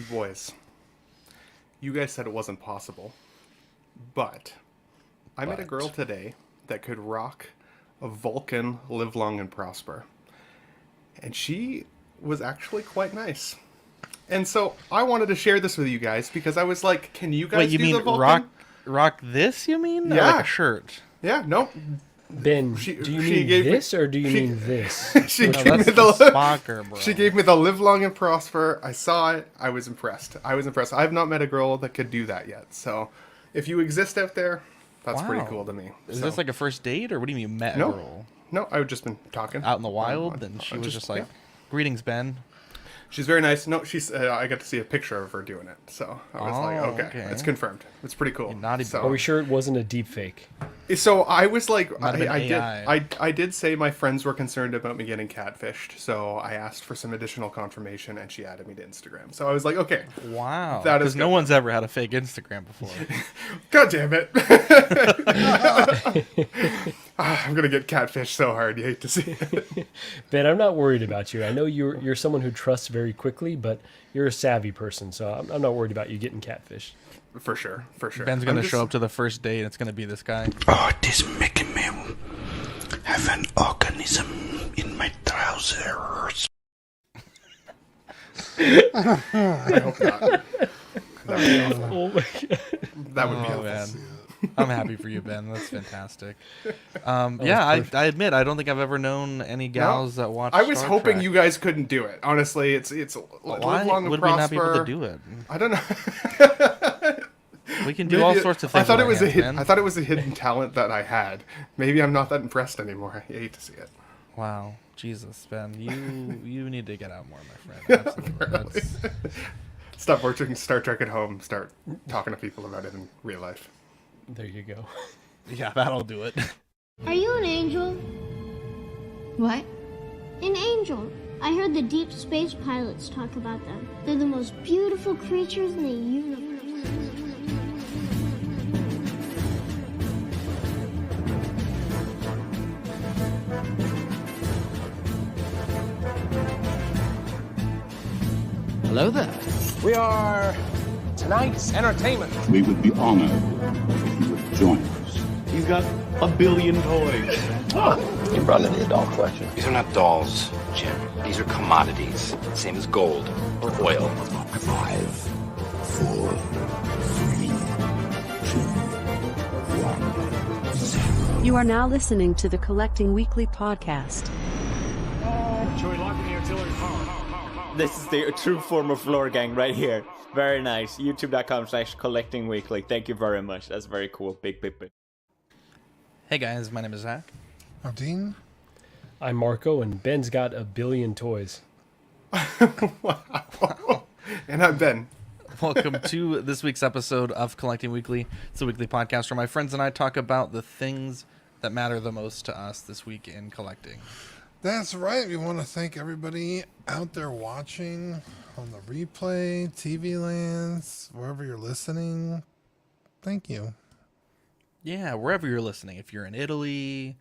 Boys, you guys said it wasn't possible, but I met a girl today that could rock a Vulcan live long and prosper. And she was actually quite nice. And so I wanted to share this with you guys because I was like, can you guys Wait, you do mean the Vulcan? rock this, you mean? Or Yeah. like a shirt? Yeah, no. Ben, do you mean this or do you mean this? She No, gave that's me the the Spocker, bro. She gave me the live long and prosper. I saw it. I was impressed. I have not met a girl that could do that yet. So if you exist out there, that's pretty Wow. cool to me. Is So- this like a first date, or what do you mean you met No. a girl? No, I've just been talking. Out in the wild, and she was just like, yeah. greetings, Ben. She's very nice. No, I got to see a picture of her doing it. So I was like, Oh, okay, okay. it's confirmed. It's pretty cool. You naughty so, Are we sure it wasn't a deep fake? So I was like, Might have been AI. I did say my friends were concerned about me getting catfished, so I asked for some additional confirmation, and she added me to Instagram. So I was like, okay, Wow. That is Because no good. one's ever had a fake Instagram before. God damn it, I'm gonna get catfished so hard. You hate to see it. Ben, I'm not worried about you. I know you're someone who trusts very quickly, but you're a savvy person, so I'm not worried about you getting catfished. For sure, for sure. Ben's gonna show up to the first date, and it's gonna be this guy. Oh, this making me have an organism in my trousers. I hope not. That would be awful. Oh my God. That would be Oh awful. man, I'm happy for you, Ben. That's fantastic. Yeah, I admit I don't think I've ever known any gals that watch. I was Star hoping Trek. you guys couldn't do it. Honestly, it's Why live long and would we not be prosper. able to do it? I don't know. We can do all Maybe sorts of I things. thought with it was our a hands, hid, man. I thought it was a hidden talent that I had. Maybe I'm not that impressed anymore. I hate to see it. Wow, Jesus, Ben, you need to get out more, my friend. Absolutely. That's, Stop watching Star Trek at home. Start talking to people about it in real life. There you go. yeah, that'll do it. Are you an angel? What? An angel. I heard the deep space pilots talk about them. They're the most beautiful creatures in the universe. Hello there. We are tonight's entertainment. We would be honored if you would join us. He's got a billion toys. You brought in the adult collection. These are not dolls, Jim. These are commodities. Same as gold or oil. 5, 4, 3, 2, 1, 0. You are now listening to the Collecting Weekly podcast. This is the true form of floor gang right here. Very nice. YouTube.com/collectingweekly. Thank you very much. That's very cool. Big. Hey guys, my name is Zach. I'm Dean. I'm Marco, and Ben's got a billion toys. Wow. And I'm Ben. Welcome to this week's episode of Collecting Weekly. It's a weekly podcast where my friends and I talk about the things that matter the most to us this week in collecting. That's right. We want to thank everybody out there watching on the replay, TV lands, wherever you're listening. Thank you. Yeah, wherever you're listening. If you're in Italy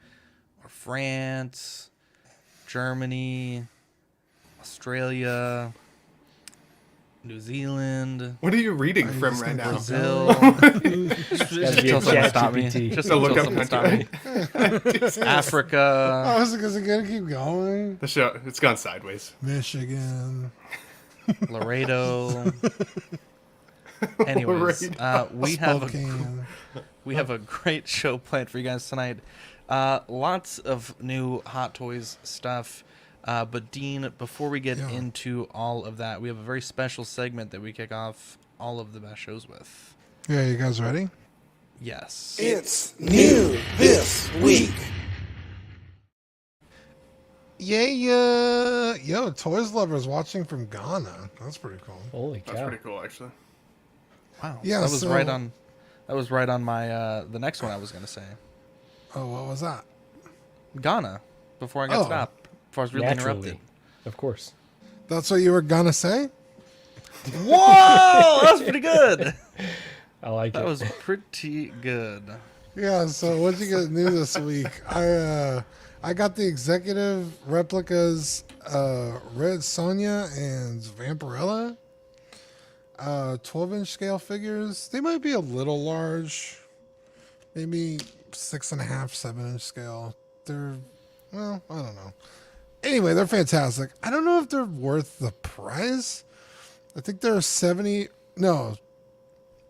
or France, Germany, Australia, New Zealand, What are you reading Are you from just right gonna now? Brazil. Gotta Just be a until someone chat stop me. GPT. Just So until look up someone stop country. me. Africa. I was going to keep going. The show, it's gone sideways. Michigan. Laredo. Anyways, we have Spokane. a great show planned for you guys tonight. Lots of new Hot Toys stuff. But Dean, before we get into all of that, we have a very special segment that we kick off all of the best shows with. Yeah, you guys ready? Yes. It's new this week. Yeah. Yo, Toys Lovers watching from Ghana. That's pretty cool. Holy That's cow. pretty cool, actually. Wow. Yeah, that was so- right on. That was right on my the next one I was gonna say. Oh, what was that? Ghana. Before I got Oh. stopped. Before I was really Naturally. interrupted. Of course. That's what you were going to say? Whoa! That was pretty good. I like That it. was pretty good. Yeah, so what'd you get new this week? I got the executive replicas Red Sonja and Vampirella. 12-inch scale figures. They might be a little large. Maybe 6.5, 7-inch scale. They're, well, I don't know. Anyway, they're fantastic. I don't know if they're worth the price. I think they're 70. No.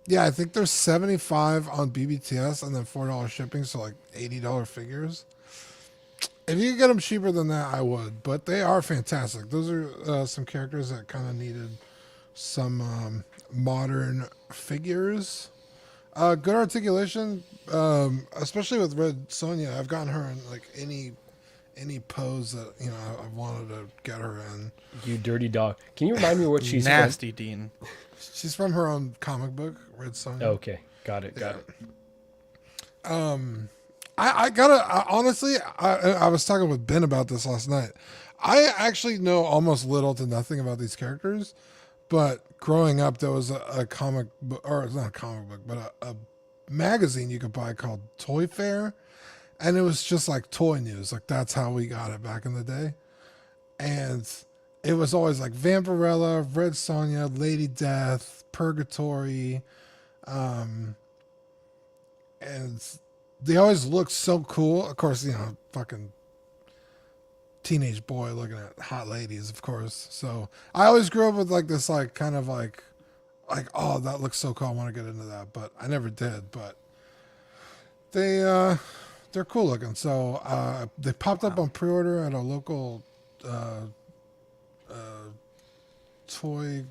Yeah, I think they're 75 on BBTS and then $4 shipping, so like $80 figures. If you could get them cheaper than that, I would. But they are fantastic. Those are some characters that kind of needed some modern figures. Good articulation, especially with Red Sonja. I've gotten her in like any pose that I've wanted to get her in. You dirty dog! Can you remind me what she's nasty, Dean? She's from her own comic book, Red Sonja. Okay, got it. I gotta honestly. I was talking with Ben about this last night. I actually know almost little to nothing about these characters, but growing up, there was a comic book, or it's not a comic book, but a magazine you could buy called Toy Fair, and it was just like toy news. Like that's how we got it back in the day, and it was always like Vampirella, Red Sonja, Lady Death, Purgatory, and they always looked so cool. Of course, fucking teenage boy looking at hot ladies, of course. So I always grew up with like this, like kind of like, oh, that looks so cool. I want to get into that, but I never did. But they're cool looking. So they popped up on pre-order at a local toy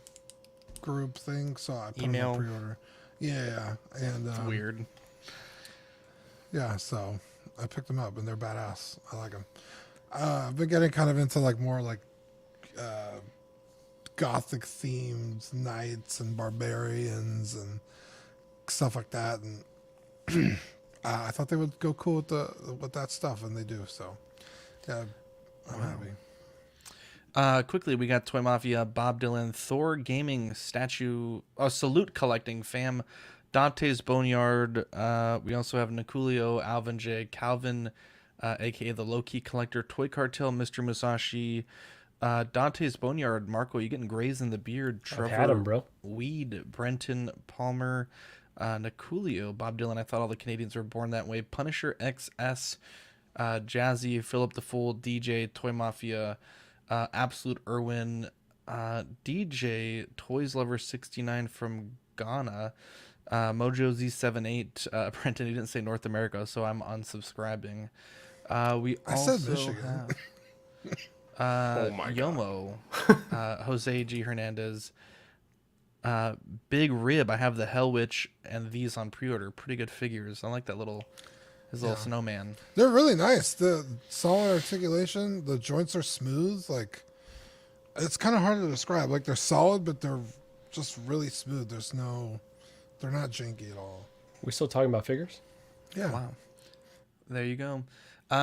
group thing. So I put them on pre-order. Yeah, and it's weird. Yeah, so I picked them up and they're badass. I like them. I've been getting kind of into like more like gothic themed knights and barbarians and stuff like that, and I thought they would go cool with that stuff, and they do. So yeah, I'm happy. Quickly, we got Toy Mafia, Bob Dylan, Thor Gaming statue, salute collecting fam, Dante's Boneyard. We also have Niculio, Alvin J, Calvin, aka the Loki collector, Toy Cartel, Mr. Musashi, Dante's Boneyard. Marco, you getting grazed in the beard? Trevor, I've had him, bro. Weed, Brenton Palmer, Niculio, Bob Dylan. I thought all the Canadians were born that way. Punisher XS, Jazzy, Philip the Fool, DJ, Toy Mafia, Absolute Irwin, DJ, Toys Lover 69 from Ghana, Mojo Z78. Brenton, he didn't say North America, so I'm unsubscribing. We also said Michigan. Have Yomo, Jose G. Hernandez, Big Rib. I have the Hell Witch and these on pre-order. Pretty good figures. I like that little snowman. They're really nice. The solid articulation. The joints are smooth. Like it's kind of hard to describe. Like they're solid, but they're just really smooth. They're not janky at all. We still talking about figures? Yeah. Wow. There you go.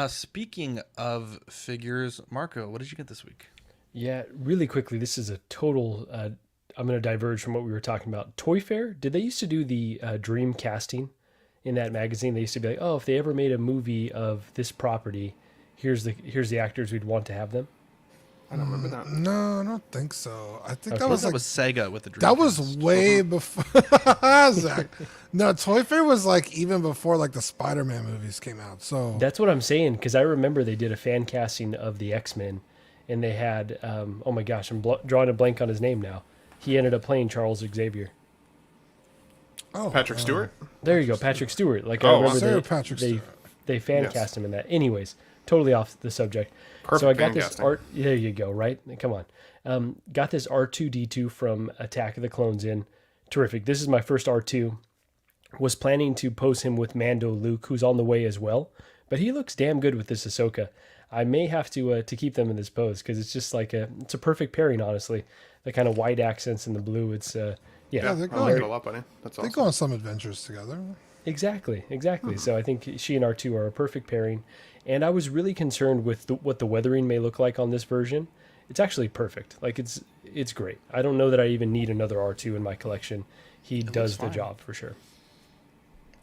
Speaking of figures, Marco, what did you get this week? Yeah, really quickly, this is a total, I'm going to diverge from what we were talking about. Toy Fair, did they used to do the dream casting in that magazine? They used to be like, oh, if they ever made a movie of this property, here's the actors we'd want to have them. I don't remember that. No, I don't think so. I think Okay. that was that was Sega with the Dreamcast. That was way before. Zach. No, Toy Fair was like even before like the Spider-Man movies came out. So That's what I'm saying, because I remember they did a fan casting of the X-Men, and they had, oh my gosh, I'm drawing a blank on his name now. He ended up playing Charles Xavier. Oh, Patrick Stewart? There you go, Patrick Stewart. Like Oh, I remember Sarah Patrick they Stewart. they fan Yes. cast him in that. Anyways, totally off the subject. Perfect So I got fan this casting. art. There you go. Right, come on. Got this R2D2 from Attack of the Clones in. Terrific. This is my first R2. Was planning to pose him with Mando Luke, who's on the way as well, but he looks damn good with this Ahsoka. I may have to keep them in this pose because it's just like it's a perfect pairing, honestly. The kind of white accents and the blue. It's Yeah, I like it a lot, buddy. That's They awesome. go on some adventures together. Exactly. So I think she and R2 are a perfect pairing. And I was really concerned with what the weathering may look like on this version. It's actually perfect. Like it's great. I don't know that I even need another R2 in my collection. He does the job for sure.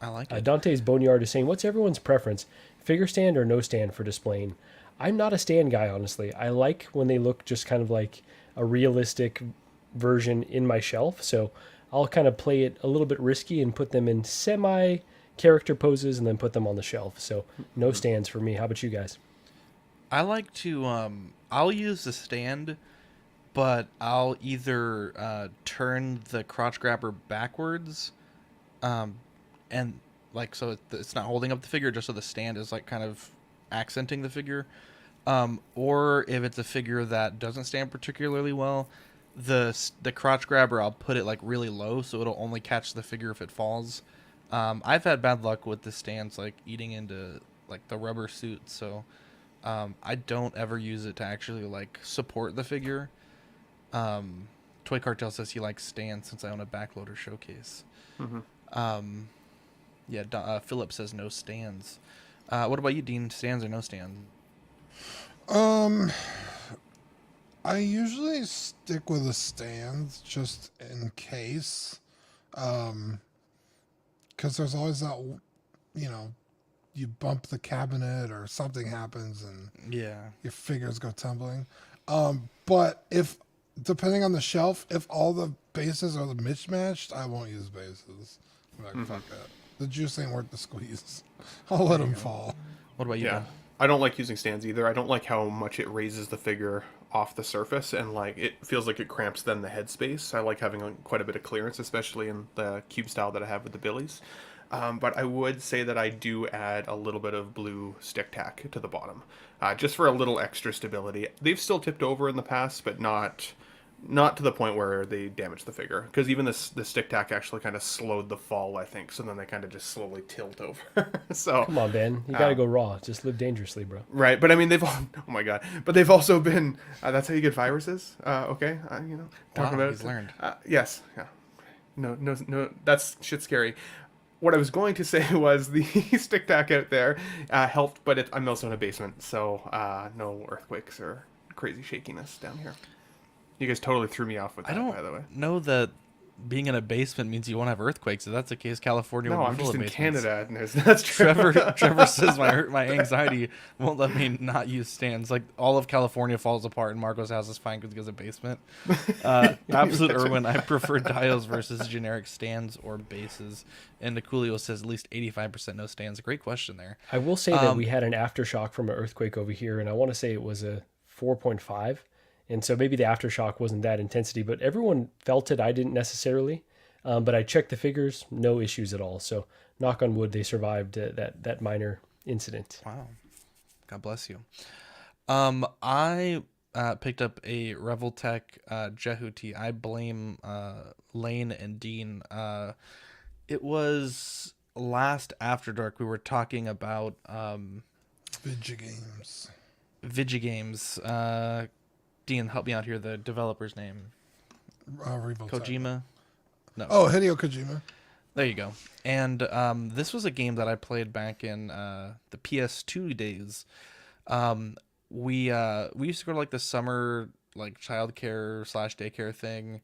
I like it. Dante's Boneyard is saying, what's everyone's preference? Figure stand or no stand for displaying? I'm not a stand guy, honestly. I like when they look just kind of like a realistic version in my shelf. So I'll kind of play it a little bit risky and put them in semi character poses and then put them on the shelf. So no stands for me. How about you guys? I like to I'll use the stand, but I'll either turn the crotch grabber backwards, and like so it's not holding up the figure, just so the stand is like kind of accenting the figure. Or if it's a figure that doesn't stand particularly well, the crotch grabber, I'll put it like really low so it'll only catch the figure if it falls. I've had bad luck with the stands like eating into like the rubber suit, so I don't ever use it to actually like support the figure. Toy Cartel says he likes stands since I own a backloader showcase. Philip says no stands. What about you, Dean? Stands or no stands? I usually stick with the stands just in case. Because there's always that, you bump the cabinet or something happens and your figures go tumbling. But depending on the shelf, if all the bases are mismatched, I won't use bases. I'm like, fuck that. The juice ain't worth the squeeze. I'll let them fall. What about you? Yeah. I don't like using stands either. I don't like how much it raises the figure off the surface, and like it feels like it cramps then the headspace. I like having quite a bit of clearance, especially in the cube style that I have with the Billies. But I would say that I do add a little bit of blue stick tack to the bottom, just for a little extra stability. They've still tipped over in the past, but not to the point where they damage the figure. Because even the stick tack actually kind of slowed the fall, I think. So then they kind of just slowly tilt over. So come on, Ben, you gotta go raw. Just live dangerously, bro. Right, but I mean they've oh my god, but they've also been. That's how you get viruses. Okay, talking about. He's learned. Yes, yeah. No, that's shit scary. What I was going to say was the stick tack out there helped, but I'm also in a basement, so no earthquakes or crazy shakiness down here. You guys totally threw me off with that, by the way. Know that being in a basement means you won't have earthquakes. If that's the case, California would be I'm full just of in basements. Canada. And that's true. Trevor says my anxiety won't let me not use stands. Like all of California falls apart and Marco's house is fine because he has a basement. Absolute Irwin, I prefer dials versus generic stands or bases. And Niculio says at least 85% no stands. Great question there. I will say that we had an aftershock from an earthquake over here, and I want to say it was a 4.5. And so maybe the aftershock wasn't that intensity, but everyone felt it. I didn't necessarily, but I checked the figures, no issues at all. So knock on wood, they survived that minor incident. Wow. God bless you. I picked up a Reveltech Jehuti. I blame Lane and Dean. It was last After Dark. We were talking about Vigigames. Dean, help me out here. The developer's name. Kojima? No. Oh, Hideo Kojima. There you go. And this was a game that I played back in the PS2 days. We used to go to like the summer like childcare / daycare thing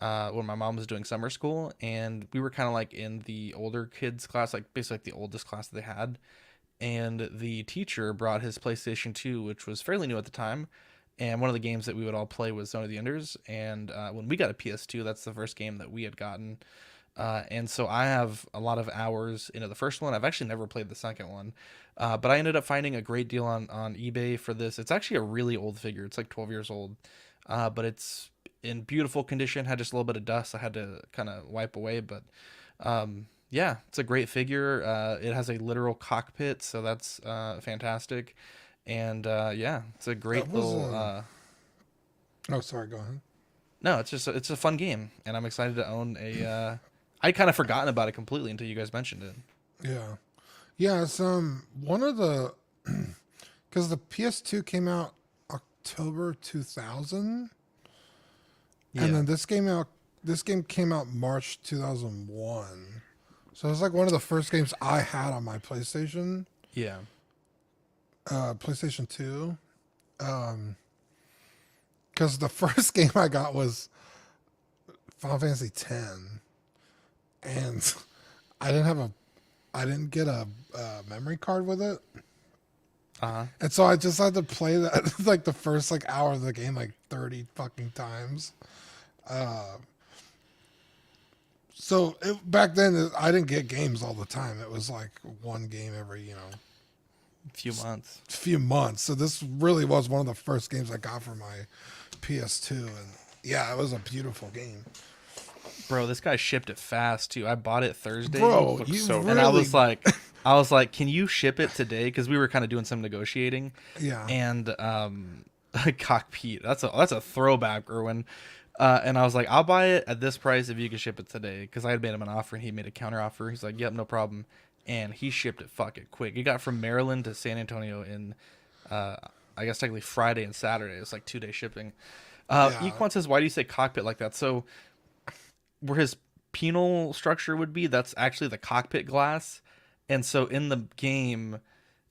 when my mom was doing summer school, and we were kind of like in the older kids class, like basically like the oldest class that they had. And the teacher brought his PlayStation 2, which was fairly new at the time. And one of the games that we would all play was Zone of the Enders. And when we got a PS2, that's the first game that we had gotten. And so I have a lot of hours into the first one. I've actually never played the second one. But I ended up finding a great deal on eBay for this. It's actually a really old figure. It's like 12 years old. But it's in beautiful condition. Had just a little bit of dust I had to kind of wipe away. But yeah, it's a great figure. It has a literal cockpit, so that's fantastic. And yeah, it's a great little. Oh, sorry. Go ahead. No, it's a fun game, and I'm excited to own a. I'd kind of forgotten about it completely until you guys mentioned it. Yeah. It's one of the because the PS2 came out October 2000, and then this game came out March 2001. So it's like one of the first games I had on my PlayStation. Yeah. PlayStation 2. Because the first game I got was Final Fantasy X, and I didn't get a memory card with it. And so I just had to play that like the first like hour of the game like 30 fucking times. Back then, I didn't get games all the time. It was like one game every, few months. So this really was one of the first games I got for my PS2, and yeah, it was a beautiful game. Bro, this guy shipped it fast too. I bought it Thursday. Bro, and I was like, can you ship it today? Because we were kind of doing some negotiating. Yeah. And Cockpete, that's a throwback, Erwin. And I was like, I'll buy it at this price if you can ship it today. Because I had made him an offer and he made a counter offer. He's like, yep, no problem. And he shipped it quick. It got from Maryland to San Antonio in, I guess technically Friday and Saturday. It's like 2-day shipping. Equan says, why do you say cockpit like that? So where his penal structure would be, that's actually the cockpit glass. And so in the game,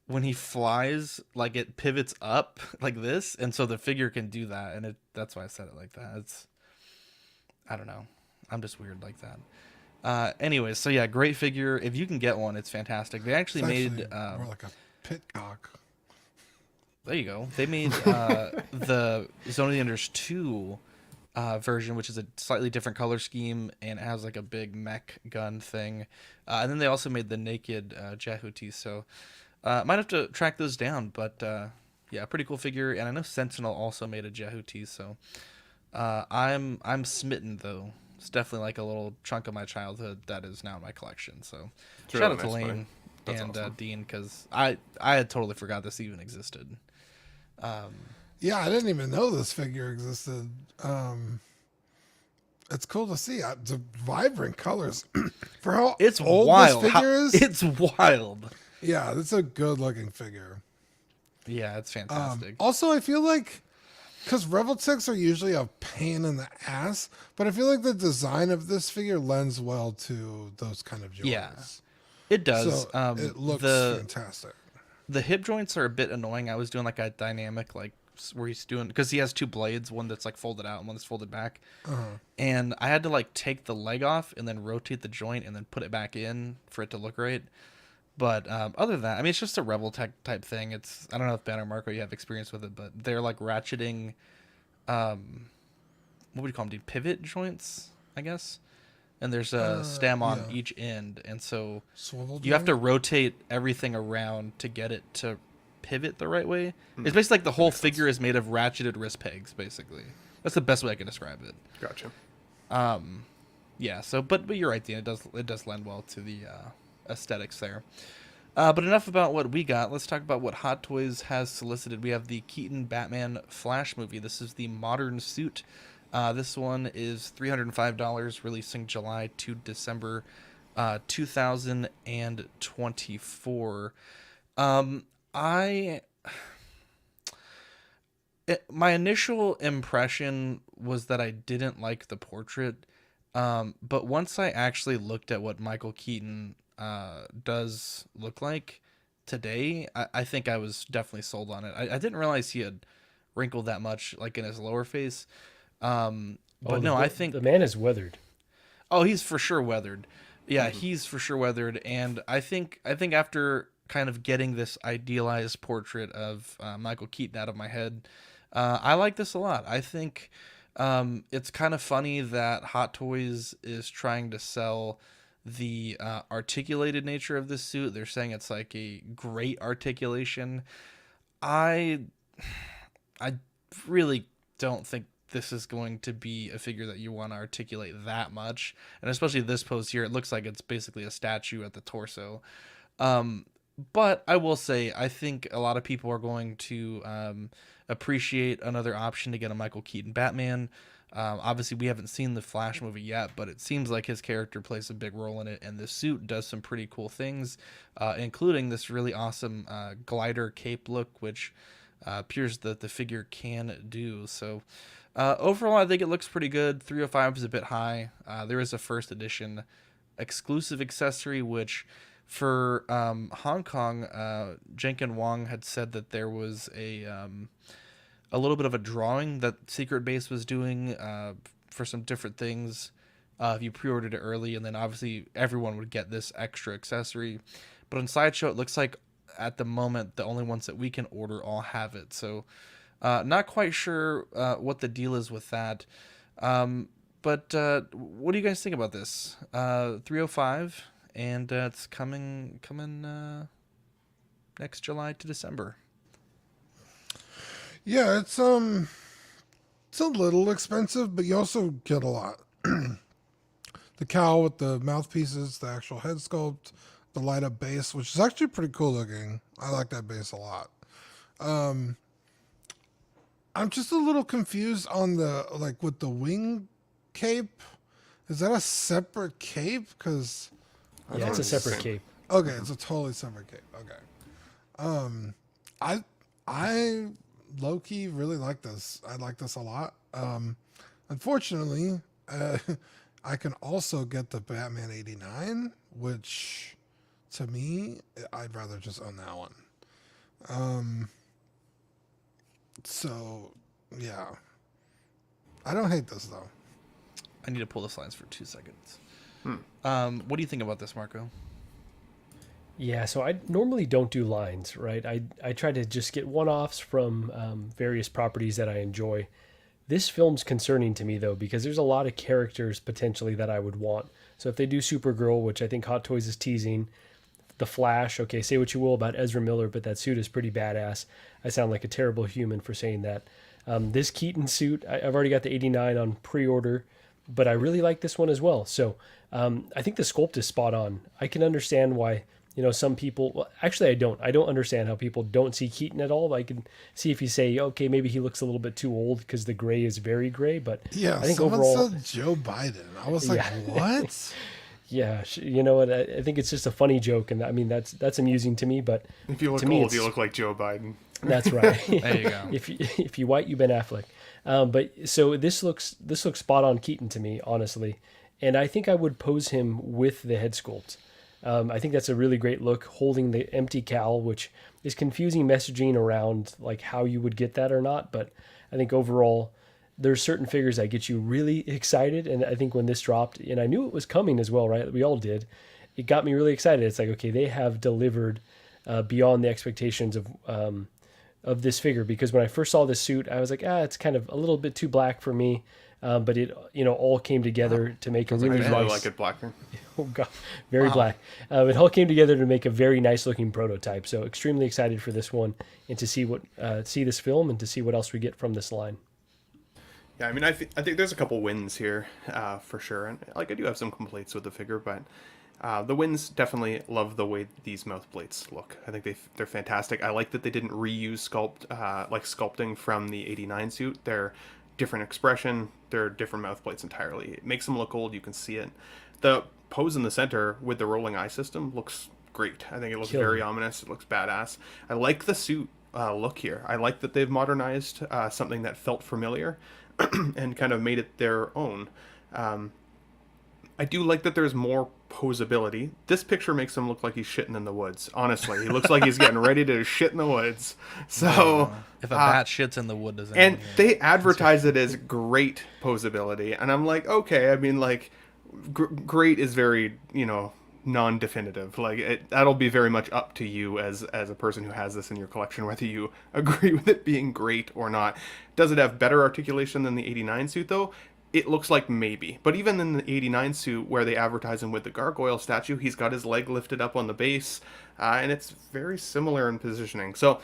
when he flies, like it pivots up like this. And so the figure can do that. And that's why I said it like that. I don't know. I'm just weird like that. Anyways, so yeah, great figure. If you can get one, it's fantastic. They actually made more like a pit cock. There you go. They made the Zone of the Enders 2 version, which is a slightly different color scheme and it has like a big mech gun thing. And then they also made the naked Jahuti. So might have to track those down, but yeah, pretty cool figure. And I know Sentinel also made a Jahuti. So I'm smitten though. It's definitely like a little chunk of my childhood that is now in my collection. So shout out to Lane and awesome. Dean, because I had totally forgot this even existed. Yeah, I didn't even know this figure existed. It's cool to see. The vibrant colors for how it's old wild. This figure is. It's wild. Yeah, it's a good looking figure. Yeah, it's fantastic. Also, I feel like because Revoltechs are usually a pain in the ass, but I feel like the design of this figure lends well to those kind of joints. Yeah, it does. So it looks fantastic. The hip joints are a bit annoying. I was doing like a dynamic, like where he's doing, because he has two blades, one that's like folded out and one that's folded back. And I had to like take the leg off and then rotate the joint and then put it back in for it to look right. But other than that, I mean, it's just a Revoltech type thing. I don't know if Ben or Marco, you have experience with it, but they're like ratcheting, what would you call them, dude? Pivot joints, I guess. And there's a stem on each end. And so you have to rotate everything around to get it to pivot the right way. It's basically like the whole figure is made of ratcheted wrist pegs, basically. That's the best way I can describe it. Gotcha. Yeah, so, but you're right, Dean. It does lend well to the aesthetics there. But enough about what we got. Let's talk about what Hot Toys has solicited. We have the Keaton Batman Flash movie. This is the modern suit. This one is $305, releasing July to December 2024. My initial impression was that I didn't like the portrait, but once I actually looked at what Michael Keaton does look like today, I think I was definitely sold on it. I didn't realize he had wrinkled that much, like in his lower face. I think the man is weathered. Oh, he's for sure weathered. Yeah, he's for sure weathered, and I think after kind of getting this idealized portrait of Michael Keaton out of my head, I like this a lot. I think it's kind of funny that Hot Toys is trying to sell the articulated nature of this suit. They're saying it's like a great articulation. I really don't think this is going to be a figure that you want to articulate that much, and especially this pose here, it looks like it's basically a statue at the torso. But I will say, I think a lot of people are going to appreciate another option to get a Michael Keaton Batman. Obviously, we haven't seen the Flash movie yet, but it seems like his character plays a big role in it, and this suit does some pretty cool things, including this really awesome glider cape look, which appears that the figure can do. So overall, I think it looks pretty good. 305 is a bit high. There is a first edition exclusive accessory, which for Hong Kong, Jenkin Wong had said that there was a little bit of a drawing that Secret Base was doing for some different things if you pre-ordered it early, and then obviously everyone would get this extra accessory. But on Sideshow, it looks like at the moment the only ones that we can order all have it. So not quite sure what the deal is with that. But what do you guys think about this? 305, and it's coming next July to December. Yeah, it's a little expensive, but you also get a lot. The cowl with the mouthpieces, the actual head sculpt, the light up base, which is actually pretty cool looking. I like that base a lot. I'm just a little confused on with the wing cape. Is that a separate cape? Because yeah, it's a separate cape. Okay, it's a totally separate cape. Okay. I low-key really like this. I like this a lot. Unfortunately, I can also get the Batman 89, which to me, I'd rather just own that one. So, yeah. I don't hate this, though. I need to pull the slides for 2 seconds. What do you think about this, Marco? Yeah, so I normally don't do lines, right? I try to just get one-offs from various properties that I enjoy. This film's concerning to me, though, because there's a lot of characters potentially that I would want. So if they do Supergirl, which I think Hot Toys is teasing, The Flash, okay, say what you will about Ezra Miller, but that suit is pretty badass. I sound like a terrible human for saying that. This Keaton suit, I've already got the 89 on pre-order, but I really like this one as well. So I think the sculpt is spot on. I can understand why, some people, well, actually I don't understand how people don't see Keaton at all. I can see if you say, okay, maybe he looks a little bit too old because the gray is very gray, but yeah, I think someone overall said Joe Biden. I was like, what? Yeah, you know what? I think it's just a funny joke, and I mean that's amusing to me. But if you look to me, old, you look like Joe Biden. That's right. There you go. If you white, you Ben Affleck. But so this looks spot on Keaton to me, honestly, and I think I would pose him with the head sculpt. I think that's a really great look, holding the empty cowl, which is confusing messaging around like how you would get that or not. But I think overall, there's certain figures that get you really excited, and I think when this dropped, and I knew it was coming as well, right? We all did. It got me really excited. It's like, okay, they have delivered beyond the expectations of this figure, because when I first saw this suit, I was like, it's kind of a little bit too black for me, but it all came together to make a really nice. I like it blacker. Oh god, very black. It all came together to make a very nice looking prototype. So extremely excited for this one, and to see see this film and to see what else we get from this line. Yeah, I mean, I think there's a couple wins here for sure, and I do have some complaints with the figure, but the wins definitely love the way these mouth plates look. I think they're fantastic. I like that they didn't reuse sculpting from the 89 suit. They're different expression. They're different mouth plates entirely. It makes them look old. You can see it. The pose in the center with the rolling eye system looks great. I think it looks very ominous. It looks badass. I like the suit look here. I like that they've modernized something that felt familiar and kind of made it their own. I do like that there's more posability. This picture makes him look like he's shitting in the woods. Honestly, he looks like he's getting ready to shit in the woods. So if a bat shits in the wood, doesn't. And they advertise it as great posability, and I'm like, okay. I mean, like, great is very non-definitive. Like that'll be very much up to you as a person who has this in your collection, whether you agree with it being great or not. Does it have better articulation than the 89 suit though? It looks like maybe. But even in the 89 suit where they advertise him with the gargoyle statue, he's got his leg lifted up on the base, and it's very similar in positioning. So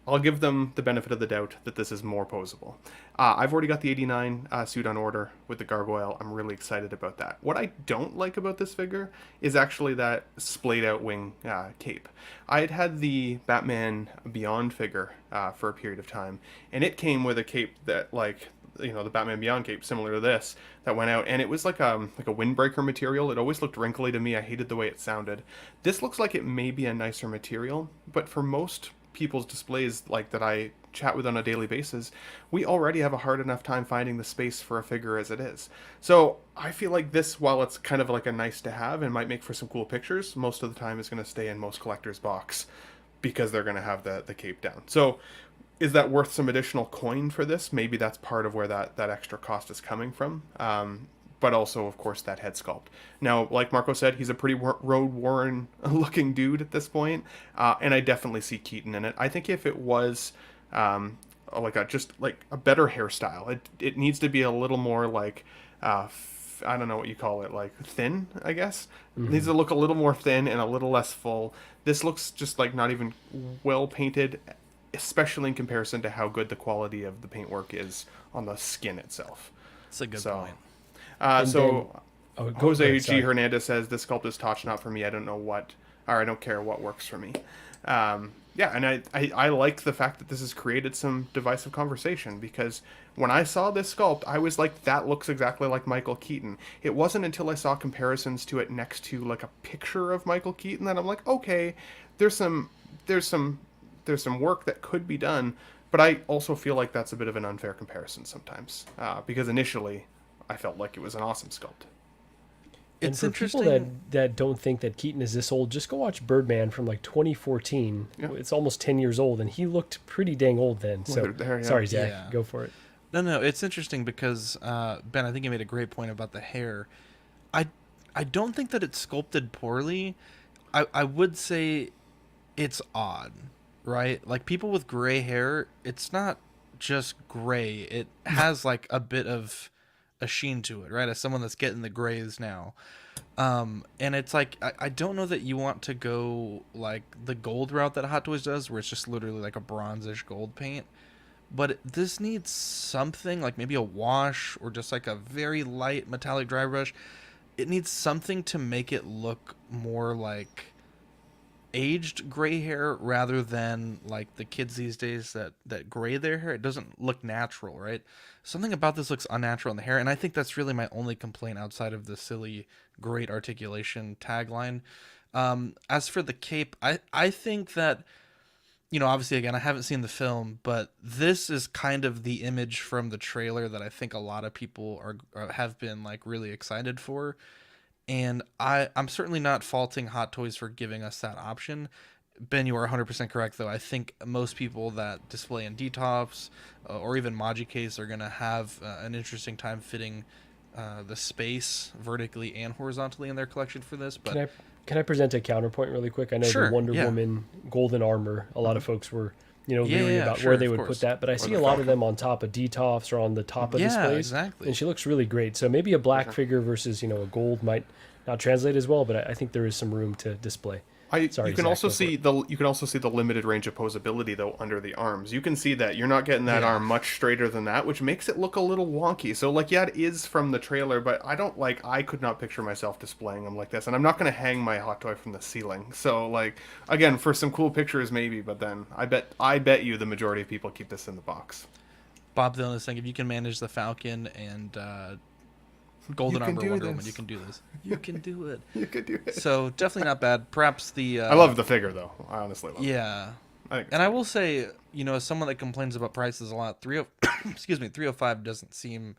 I'll give them the benefit of the doubt that this is more posable. I've already got the 89 suit on order with the gargoyle. I'm really excited about that. What I don't like about this figure is actually that splayed out wing cape. I had the Batman Beyond figure for a period of time, and it came with a cape that, like, the Batman Beyond cape, similar to this, that went out, and it was like a windbreaker material. It always looked wrinkly to me. I hated the way it sounded. This looks like it may be a nicer material, but for most people's displays like that I chat with on a daily basis, we already have a hard enough time finding the space for a figure as it is. So I feel like this, while it's kind of like a nice to have and might make for some cool pictures, most of the time is going to stay in most collectors' box because they're going to have the cape down. So is that worth some additional coin for this? Maybe that's part of where that extra cost is coming from. But also, of course, that head sculpt. Now, like Marco said, he's a pretty road-worn looking dude at this point, and I definitely see Keaton in it. I think if it was just a better hairstyle, it needs to be a little more like I don't know what you call it, like thin, I guess. It needs to look a little more thin and a little less full. This looks just like not even well painted, especially in comparison to how good the quality of the paintwork is on the skin itself. That's a good point. Jose G. Hernandez says, this sculpt is top not for me. I don't know what, or I don't care what works for me. Yeah, and I like the fact that this has created some divisive conversation, because when I saw this sculpt, I was like, that looks exactly like Michael Keaton. It wasn't until I saw comparisons to it next to like a picture of Michael Keaton that I'm like, okay, there's some work that could be done, but I also feel like that's a bit of an unfair comparison sometimes, because initially I felt like it was an awesome sculpt. And for people that don't think that Keaton is this old, just go watch Birdman from like 2014. Yeah. It's almost 10 years old, and he looked pretty dang old then. So sorry, Zach, go for it. No, it's interesting because Ben, I think you made a great point about the hair. I don't think that it's sculpted poorly. I would say it's odd, right? Like people with gray hair, it's not just gray. It has like a bit of a sheen to it, right? As someone that's getting the grays now. And it's like, I don't know that you want to go like the gold route that Hot Toys does, where it's just literally like a bronzish gold paint. But this needs something like maybe a wash or just like a very light metallic dry brush. It needs something to make it look more like aged gray hair rather than like the kids these days that gray their hair. It doesn't look natural, right? Something about this looks unnatural in the hair, and I think that's really my only complaint outside of the silly great articulation tagline. As for the cape, I think that, you know, obviously again I haven't seen the film, but this is kind of the image from the trailer that I think a lot of people have been like really excited for. And I'm certainly not faulting Hot Toys for giving us that option. Ben, you are 100% correct, though. I think most people that display in D-Tops or even Magicase are going to have an interesting time fitting the space vertically and horizontally in their collection for this. But Can I present a counterpoint really quick? I know the Wonder Woman golden armor, a lot of folks were leery about where they would put that, but I see a lot of them on top of D-Tops or on the top of displays. Exactly. And she looks really great. So maybe a black figure versus a gold might not translate as well, but I think there is some room to display. You can also see the limited range of posability though under the arms. You can see that you're not getting that arm much straighter than that, which makes it look a little wonky. So like, yeah, it is from the trailer, but I could not picture myself displaying them like this, and I'm not going to hang my Hot Toy from the ceiling. So like, again, for some cool pictures maybe, but then I bet you the majority of people keep this in the box. Bob Dylan is saying, if you can manage the Falcon and golden armor Wonder Woman, you can do this. You can do it. You can do it. So definitely not bad. Perhaps the I love the figure though. I honestly love it. Yeah. I will say, as someone that complains about prices a lot, 305 doesn't seem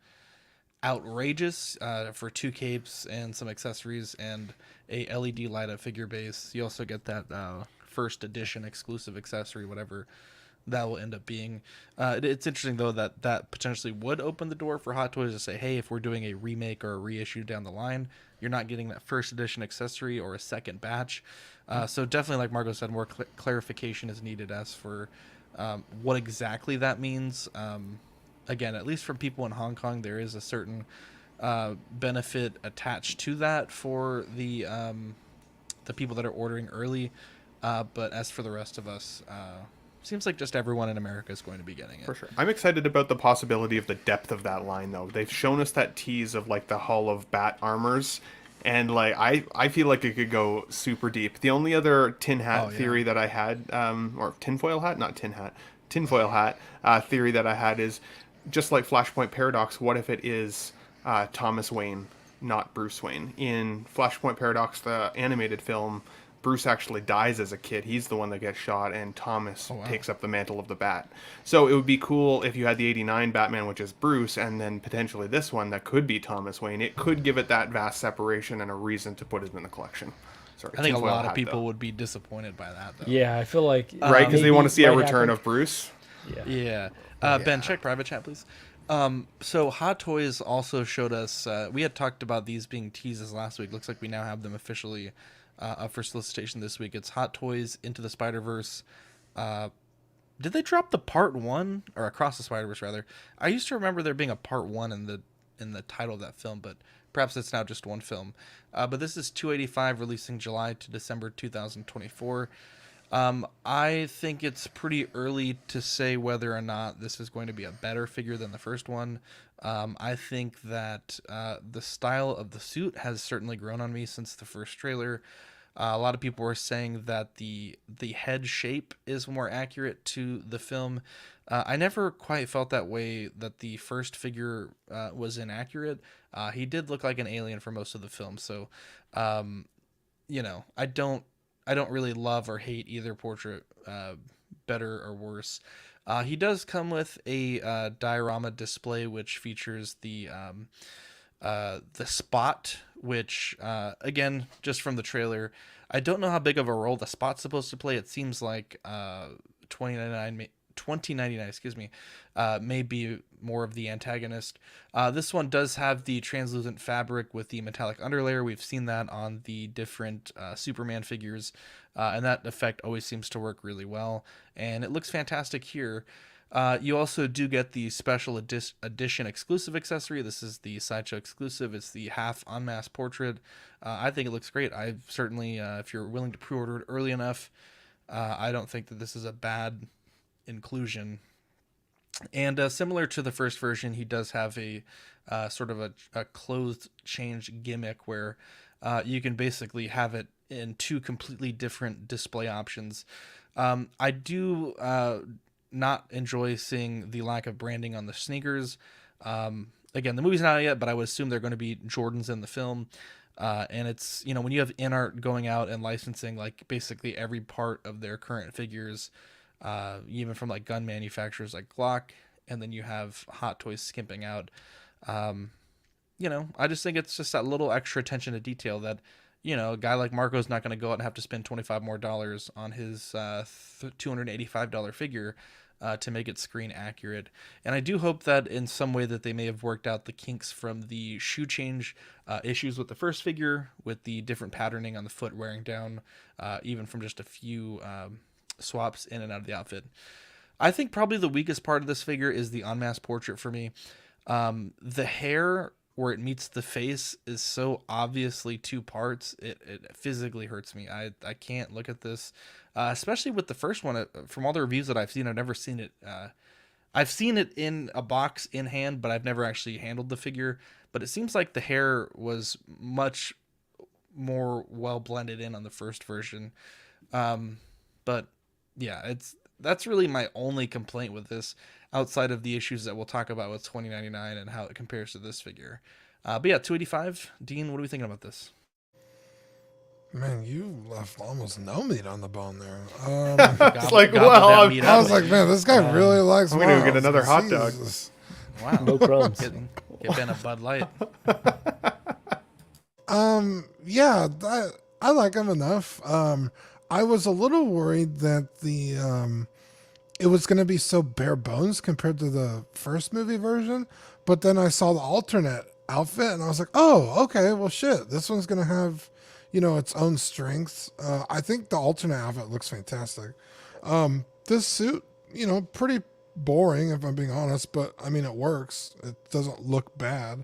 outrageous for 2 capes and some accessories and a LED light up figure base. You also get that first edition exclusive accessory, whatever that will end up being. It's interesting though that potentially would open the door for Hot Toys to say, hey, if we're doing a remake or a reissue down the line, you're not getting that first edition accessory or a second batch. So definitely, like Margot said, more clarification is needed as for what exactly that means. Again, at least from people in Hong Kong, there is a certain benefit attached to that for the people that are ordering early. But as for the rest of us, seems like just everyone in America is going to be getting it. For sure. I'm excited about the possibility of the depth of that line, though. They've shown us that tease of, like, the Hall of Bat armors, and, like, I feel like it could go super deep. The only other tin hat theory that I had, or tinfoil hat? Not tin hat. Tinfoil hat theory that I had is, just like Flashpoint Paradox, what if it is Thomas Wayne, not Bruce Wayne? In Flashpoint Paradox, the animated film, Bruce actually dies as a kid. He's the one that gets shot, and Thomas takes up the mantle of the Bat. So it would be cool if you had the 89 Batman, which is Bruce, and then potentially this one that could be Thomas Wayne. It could give it that vast separation and a reason to put it in the collection. Sorry, I think a lot of people would be disappointed by that, though. Yeah, I feel like... right, because they want to see a return of Bruce? Yeah. Ben, check private chat, please. So Hot Toys also showed us... we had talked about these being teases last week. Looks like we now have them officially... up for solicitation this week. It's Hot Toys Into the Spiderverse. Did they drop the part 1 or Across the Spiderverse rather? I used to remember there being a part 1 in the in the title of that film, but perhaps it's now just one film. But this is 285, releasing July to December 2024. I think it's pretty early to say whether or not this is going to be a better figure than the first one. I think that the style of the suit has certainly grown on me since the first trailer. A lot of people were saying that the head shape is more accurate to the film. I never quite felt that way, that the first figure was inaccurate. He did look like an alien for most of the film, so you know, I don't really love or hate either portrait, better or worse. He does come with a diorama display which features the spot, which again, just from the trailer, I don't know how big of a role the spot's supposed to play. It seems like 2099, excuse me, may be more of the antagonist. This one does have the translucent fabric with the metallic underlayer. We've seen that on the different Superman figures, and that effect always seems to work really well, and it looks fantastic here. You also do get the special edition exclusive accessory. This is the Sideshow exclusive. It's the half en masse portrait. I think it looks great. I certainly, if you're willing to pre-order it early enough, I don't think that this is a bad inclusion. And similar to the first version, he does have a sort of a clothes change gimmick where you can basically have it in two completely different display options. I do not enjoy seeing the lack of branding on the sneakers. Again, the movie's not out yet, but I would assume they're going to be Jordans in the film. And it's, you know, when you have InArt going out and licensing like basically every part of their current figures, even from like gun manufacturers like Glock, and then you have Hot Toys skimping out. You know, I just think it's just that little extra attention to detail that, you know, a guy like Marco's not going to go out and have to spend $25 more on his $285 figure to make it screen accurate. And I do hope that in some way that they may have worked out the kinks from the shoe change issues with the first figure, with the different patterning on the foot wearing down, even from just a few swaps in and out of the outfit. I think probably the weakest part of this figure is the en masse portrait for me. The hair where it meets the face is so obviously two parts, it physically hurts me. I can't look at this, especially with the first one. From all the reviews that I've seen, I've never seen it. I've seen it in a box in hand, but I've never actually handled the figure. But it seems like the hair was much more well blended in on the first version. But yeah, that's really my only complaint with this, outside of the issues that we'll talk about with 2099 and how it compares to this figure. But yeah, 285. Dean, what are we thinking about this? Man, you left almost no meat on the bone there. It's like, well, I was like, man, this guy really likes. I'm gonna go get another hot dog. Wow, no crumbs. Get Ben a Bud Light. Yeah, I like him enough. I was a little worried that it was going to be so bare bones compared to the first movie version, but then I saw the alternate outfit and I was like, oh, okay, well shit, this one's going to have, you know, its own strengths. I think the alternate outfit looks fantastic. This suit, you know, pretty boring if I'm being honest, but I mean, it works. It doesn't look bad.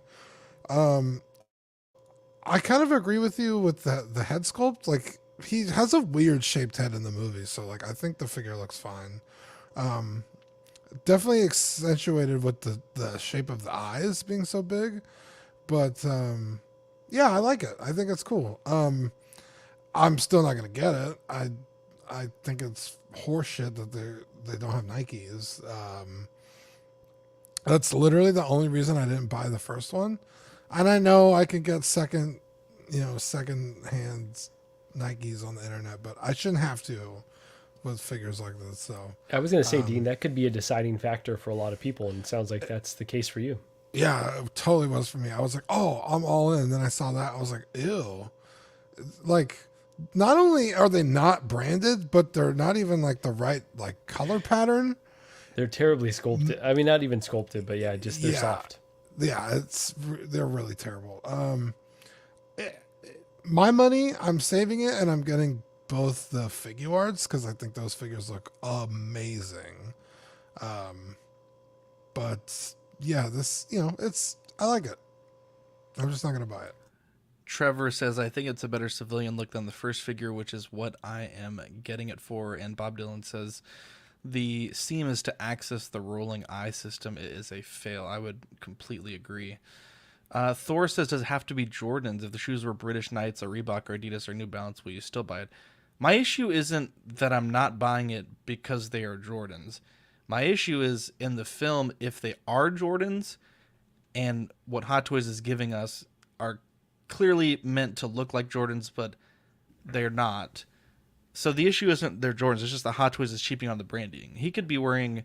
I kind of agree with you with the head sculpt. Like, he has a weird shaped head in the movie, so like I think the figure looks fine. Definitely accentuated with the shape of the eyes being so big, but yeah, I like it. I think it's cool. I'm still not gonna get it. I think it's horseshit that they don't have Nikes. That's literally the only reason I didn't buy the first one, and I know I can get second hand Nikes on the internet, but I shouldn't have to with figures like this. So I was going to say, Dean, that could be a deciding factor for a lot of people, and it sounds like that's the case for you. Yeah, it totally was for me. I was like, oh, I'm all in. Then I saw that. I was like, ew. Like, not only are they not branded, but they're not even like the right like color pattern. They're terribly sculpted. I mean, not even sculpted, but yeah, just they're soft. Yeah, they're really terrible. My money, I'm saving it, and I'm getting both the figure arts because I think those figures look amazing. But yeah, this, you know, I like it. I'm just not gonna buy it. Trevor says, I think it's a better civilian look than the first figure, which is what I am getting it for. And Bob Dylan says, the seam is to access the rolling eye system. It is a fail. I would completely agree. Thor says, does it have to be Jordans? If the shoes were British Knights or Reebok or Adidas or New Balance, will you still buy it? My issue isn't that I'm not buying it because they are Jordans. My issue is in the film, if they are Jordans and what Hot Toys is giving us are clearly meant to look like Jordans, but they're not. So the issue isn't they're Jordans, it's just the Hot Toys is cheaping on the branding. He could be wearing,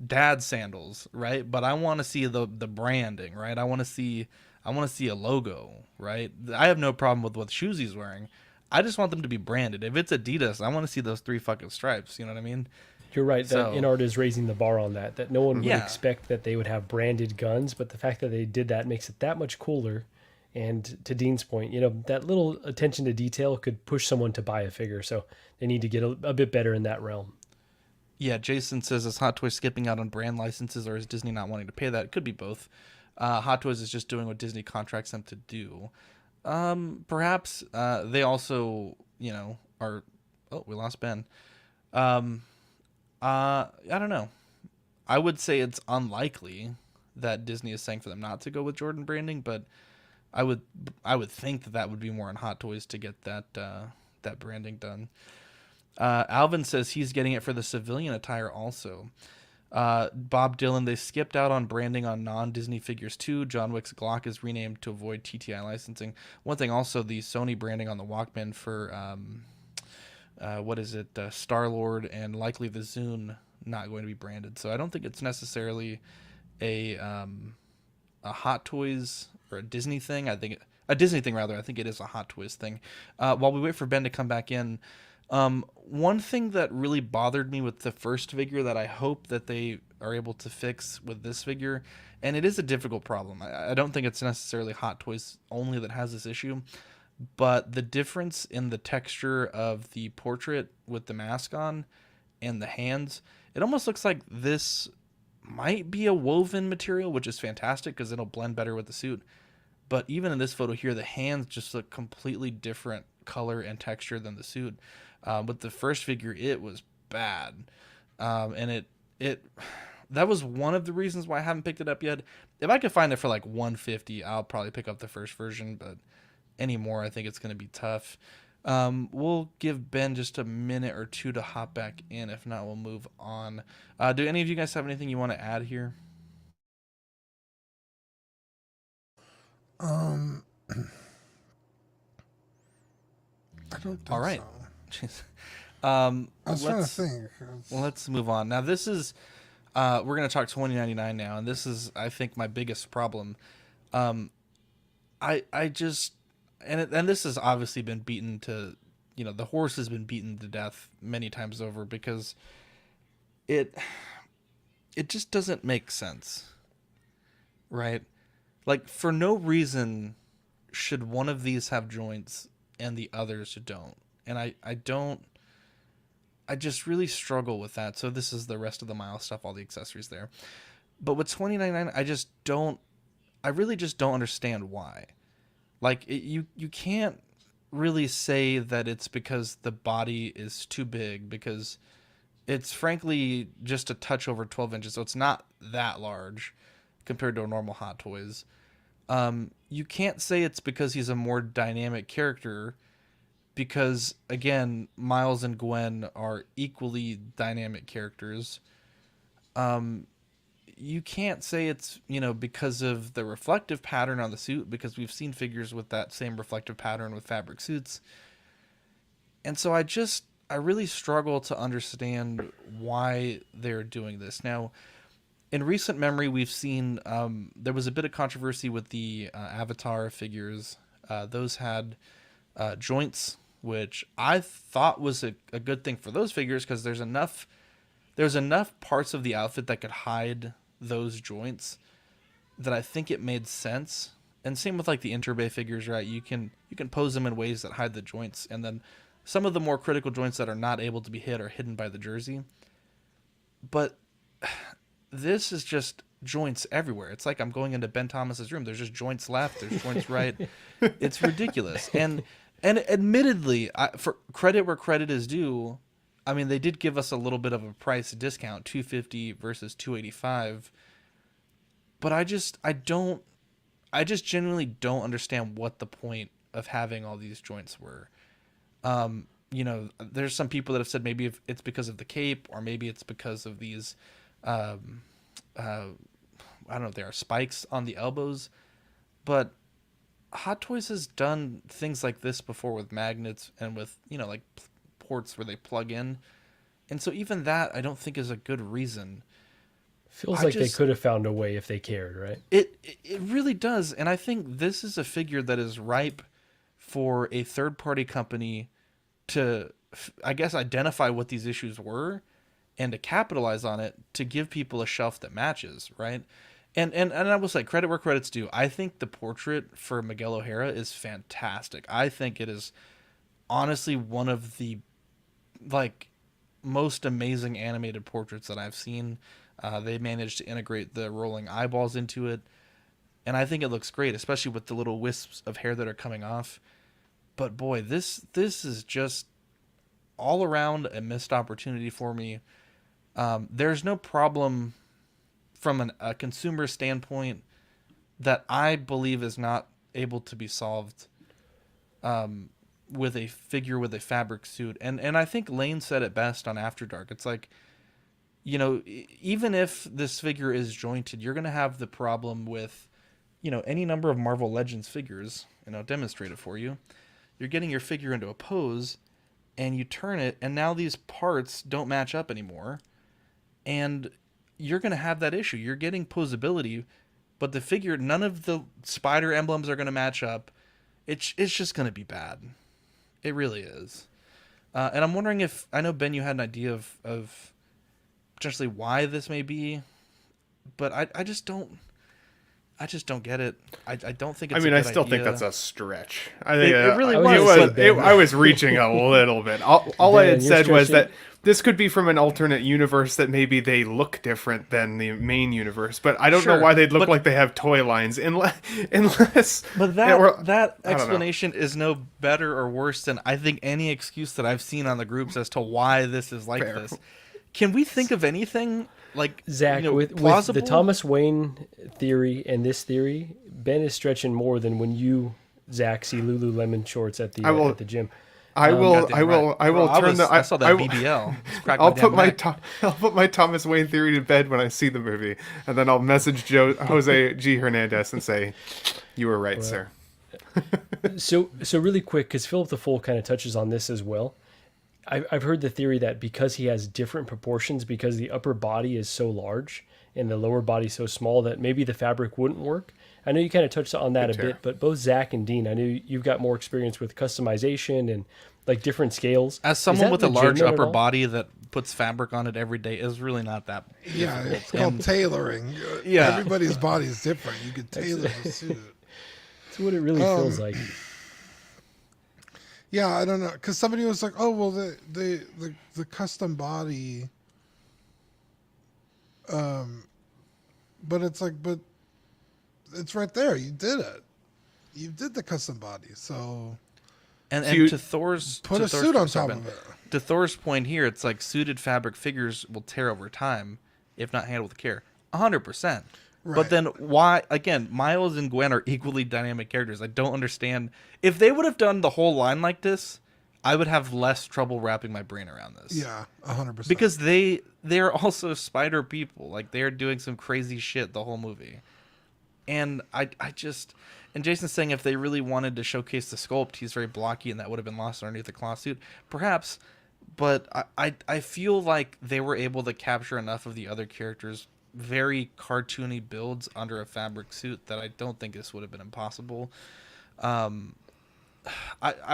dad sandals, right? But I want to see the branding, right? I want to see a logo, right? I have no problem with what shoes he's wearing. I just want them to be branded. If it's Adidas, I want to see those 3 fucking stripes, you know what I mean? You're right, that InArt is raising the bar on that no one would expect that they would have branded guns, but the fact that they did that makes it that much cooler. And to Dean's point, that little attention to detail could push someone to buy a figure. So they need to get a bit better in that realm. Yeah, Jason says, is Hot Toys skipping out on brand licenses or is Disney not wanting to pay that? It could be both. Hot Toys is just doing what Disney contracts them to do. Perhaps they also, are... Oh, we lost Ben. I don't know. I would say it's unlikely that Disney is saying for them not to go with Jordan branding, but I would think that would be more on Hot Toys to get that branding done. Alvin says he's getting it for the civilian attire also. Bob Dylan, they skipped out on branding on non-Disney figures too. John Wick's Glock is renamed to avoid TTI licensing. One thing also, the Sony branding on the Walkman for Star-Lord and likely the Zune not going to be branded. So I don't think it's necessarily a Hot Toys or a Disney thing. I think a Disney thing rather. I think it is a Hot Toys thing. While we wait for Ben to come back in, one thing that really bothered me with the first figure that I hope that they are able to fix with this figure, and it is a difficult problem. I don't think it's necessarily Hot Toys only that has this issue, but the difference in the texture of the portrait with the mask on and the hands, it almost looks like this might be a woven material, which is fantastic because it'll blend better with the suit. But even in this photo here, the hands just look completely different color and texture than the suit. With the first figure, it was bad. And that was one of the reasons why I haven't picked it up yet. If I could find it for like $150, I'll probably pick up the first version, but anymore, I think it's going to be tough. We'll give Ben just a minute or two to hop back in. If not, we'll move on. Do any of you guys have anything you want to add here? I don't think All right. so. I was trying to think. Let's move on. Now, this is... we're going to talk 2099 now, and this is, I think, my biggest problem. I just... And this has obviously been beaten to... the horse has been beaten to death many times over because it just doesn't make sense. Right? Like, for no reason should one of these have joints and the others don't. And I just really struggle with that. So this is the rest of the Miles stuff, all the accessories there. But with 2099, I really just don't understand why. Like, you can't really say that it's because the body is too big, because it's frankly just a touch over 12 inches. So it's not that large compared to a normal Hot Toys. You can't say it's because he's a more dynamic character, because again, Miles and Gwen are equally dynamic characters. You can't say it's, because of the reflective pattern on the suit, because we've seen figures with that same reflective pattern with fabric suits. And so I really struggle to understand why they're doing this. Now, in recent memory, we've seen there was a bit of controversy with the Avatar figures. Those had joints, which I thought was a good thing for those figures, because there's enough parts of the outfit that could hide those joints that I think it made sense. And same with like the Interbay figures, right? You can pose them in ways that hide the joints, and then some of the more critical joints that are not able to be hid are hidden by the jersey. But this is just joints everywhere. It's like I'm going into Ben Thomas's room. There's just joints left. There's joints right. It's ridiculous. And admittedly, for credit where credit is due, I mean, they did give us a little bit of a price discount, $250 versus $285. But I just genuinely don't understand what the point of having all these joints were. You know, there's some people that have said maybe if it's because of the cape, or maybe it's because of these, I don't know, there are spikes on the elbows. But Hot Toys has done things like this before with magnets and with, you know, like ports where they plug in. And so even that I don't think is a good reason. Feels like they could have found a way if they cared, right? It really does. And I think this is a figure that is ripe for a third-party company to, I guess, identify what these issues were and to capitalize on it to give people a shelf that matches, right? And I will say, credit where credit's due. I think the portrait for Miguel O'Hara is fantastic. I think it is honestly one of the, like, most amazing animated portraits that I've seen. They managed to integrate the rolling eyeballs into it, and I think it looks great, especially with the little wisps of hair that are coming off. But boy, this is just all around a missed opportunity for me. There's no problem from a consumer standpoint that I believe is not able to be solved with a figure with a fabric suit. And I think Lane said it best on After Dark. It's like, you know, even if this figure is jointed, you're going to have the problem with, you know, any number of Marvel Legends figures, and I'll demonstrate it for you. You're getting your figure into a pose, and you turn it, and now these parts don't match up anymore. And you're going to have that issue. You're getting posability, but the figure, none of the spider emblems are going to match up. It's just going to be bad. It really is. And I'm wondering if, I know, Ben, you had an idea of potentially why this may be, but I just don't get it. I don't think it's I still think that's a stretch. I think it really was. I was reaching a little bit. All I had said was that this could be from an alternate universe that maybe they look different than the main universe, but I don't know why they'd look like they have toy lines unless. But that explanation is no better or worse than I think any excuse that I've seen on the groups as to why this is like this. Can we think of anything like, Zach, you know, with the Thomas Wayne theory and this theory? Ben is stretching more than when you, Zach, see Lululemon shorts at the gym. I will turn the. I saw that BBL. I'll put my Thomas Wayne theory to bed when I see the movie, and then I'll message Jose G. Hernandez and say, "You were right, sir." So really quick, because Philip the Fool kind of touches on this as well. I've heard the theory that because he has different proportions, because the upper body is so large and the lower body so small, that maybe the fabric wouldn't work. I know you kind of touched on that a bit, but both Zach and Dean, I know you've got more experience with customization and like different scales. As someone with a large upper body that puts fabric on it every day, is really not that difficult. Yeah, it's called tailoring. Yeah. Everybody's body is different. You can tailor a suit. That's what it really feels like. Yeah, I don't know, because somebody was like, "Oh, well, the custom body," but it's like, but it's right there. You did it. You did the custom body, so. And to Thor's put a suit on top of it. To Thor's point here, it's like suited fabric figures will tear over time if not handled with care. 100%. Right. But then why, again, Miles and Gwen are equally dynamic characters. I don't understand. If they would have done the whole line like this, I would have less trouble wrapping my brain around this. Yeah, 100%. Because they're also spider people. Like, they're doing some crazy shit the whole movie. And I just... And Jason's saying if they really wanted to showcase the sculpt, he's very blocky and that would have been lost underneath the cloth suit. Perhaps. But I feel like they were able to capture enough of the other characters' very cartoony builds under a fabric suit that I don't think this would have been impossible. I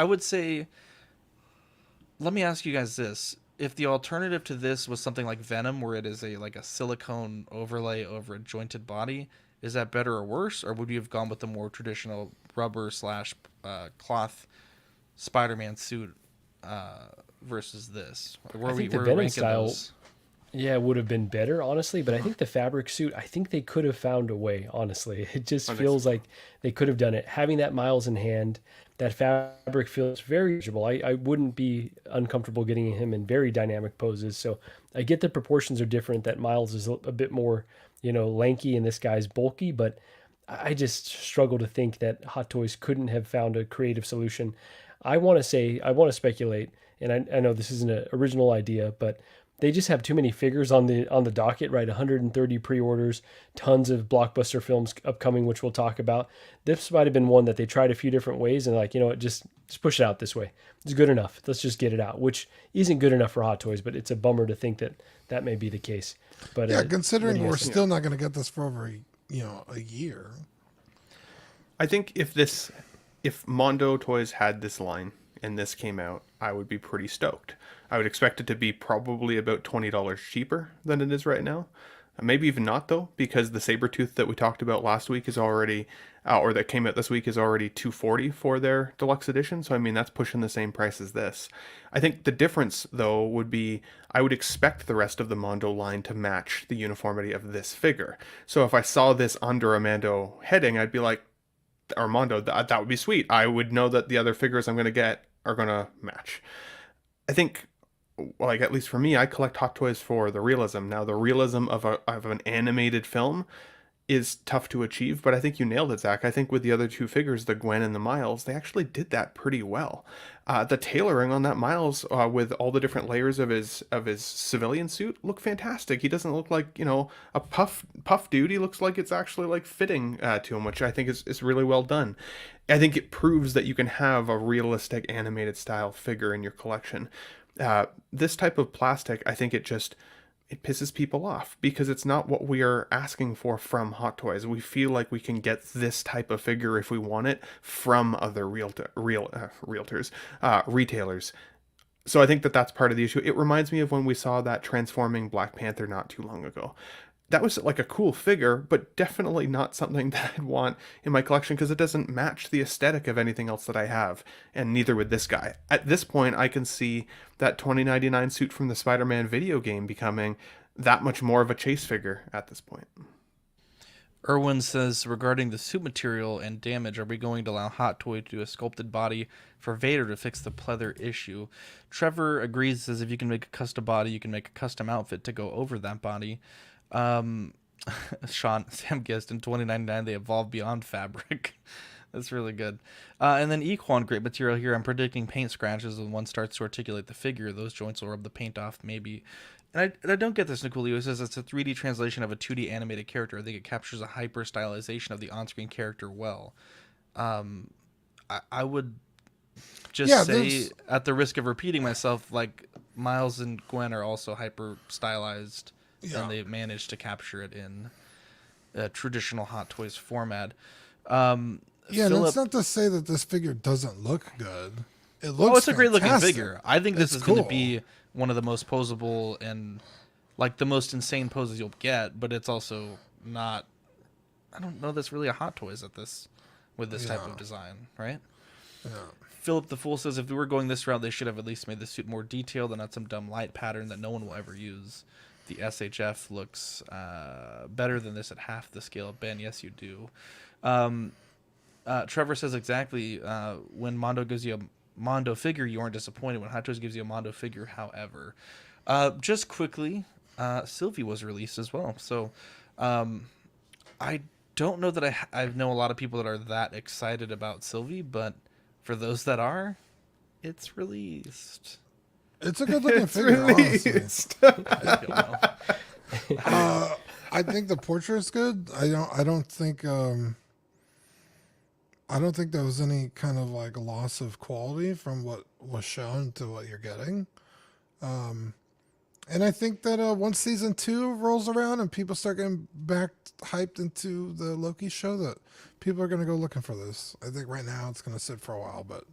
would say, let me ask you guys this. If the alternative to this was something like Venom, where it is a silicone overlay over a jointed body, is that better or worse? Or would you have gone with the more traditional rubber / cloth Spider-Man suit versus this? I think the Venom style... Yeah, it would have been better, honestly. But I think the fabric suit, I think they could have found a way, honestly. It just feels like they could have done it. Having that Miles in hand, that fabric feels very manageable. I wouldn't be uncomfortable getting him in very dynamic poses. So I get the proportions are different, that Miles is a bit more, lanky and this guy's bulky. But I just struggle to think that Hot Toys couldn't have found a creative solution. I want to speculate, and I know this isn't an original idea, but they just have too many figures on the docket, right? 130 pre-orders, tons of blockbuster films upcoming, which we'll talk about. This might have been one that they tried a few different ways and just push it out this way. It's good enough. Let's just get it out, which isn't good enough for Hot Toys, but it's a bummer to think that may be the case. But yeah, considering we're still not going to get this for over a year. I think if Mondo Toys had this line and this came out, I would be pretty stoked. I would expect it to be probably about $20 cheaper than it is right now. Maybe even not, though, because the Sabretooth that we talked about last week is already, or that came out this week, is already $240 for their deluxe edition. So, I mean, that's pushing the same price as this. I think the difference, though, would be I would expect the rest of the Mondo line to match the uniformity of this figure. So if I saw this under a Mondo heading, I'd be like, or Mondo, that would be sweet. I would know that the other figures I'm going to get are going to match. I think, like, at least for me, I collect Hot Toys for the realism. Now, the realism of an animated film is tough to achieve, but I think you nailed it, Zach. I think with the other two figures, the Gwen and the Miles, they actually did that pretty well. The tailoring on that Miles, with all the different layers of his civilian suit, look fantastic. He doesn't look like, a puff dude. He looks like it's actually like fitting to him, which I think is really well done. I think it proves that you can have a realistic animated style figure in your collection. This type of plastic, I think it pisses people off because it's not what we are asking for from Hot Toys. We feel like we can get this type of figure if we want it from other retailers. So I think that's part of the issue. It reminds me of when we saw that transforming Black Panther not too long ago. That was like a cool figure, but definitely not something that I'd want in my collection because it doesn't match the aesthetic of anything else that I have, and neither would this guy. At this point, I can see that 2099 suit from the Spider-Man video game becoming that much more of a chase figure at this point. Erwin says, regarding the suit material and damage, are we going to allow Hot Toy to do a sculpted body for Vader to fix the pleather issue? Trevor agrees, says if you can make a custom body, you can make a custom outfit to go over that body. Sam guessed in 2099 they evolved beyond fabric. That's really good. And then Equan, great material here. I'm predicting paint scratches when one starts to articulate the figure. Those joints will rub the paint off, maybe. And I don't get this, Nicolio. It says it's a 3D translation of a 2D animated character. I think it captures a hyper stylization of the on-screen character well. I would just say, at the risk of repeating myself, like Miles and Gwen are also hyper stylized. Yeah. And they managed to capture it in a traditional Hot Toys format. And it's not to say that this figure doesn't look good. It looks it's a great looking figure. I think this is going to be one of the most posable and like the most insane poses you'll get, but it's also not. I don't know that's really a Hot Toys with this type of design, right? Yeah. Philip the Fool says if we were going this route, they should have at least made the suit more detailed and not some dumb light pattern that no one will ever use. The SHF looks better than this at half the scale of Ben. Yes, you do. Trevor says exactly, when Mondo gives you a Mondo figure, you aren't disappointed. When Hot Toys gives you a Mondo figure, however. Just quickly, Sylvie was released as well. So I don't know that I know a lot of people that are that excited about Sylvie, but for those that are, it's released. It's a good looking figure, honestly. I think the portrait's good. I don't think there was any kind of like loss of quality from what was shown to what you're getting. And I think that once season 2 rolls around and people start getting back hyped into the Loki show, that people are going to go looking for this. I think right now it's going to sit for a while, but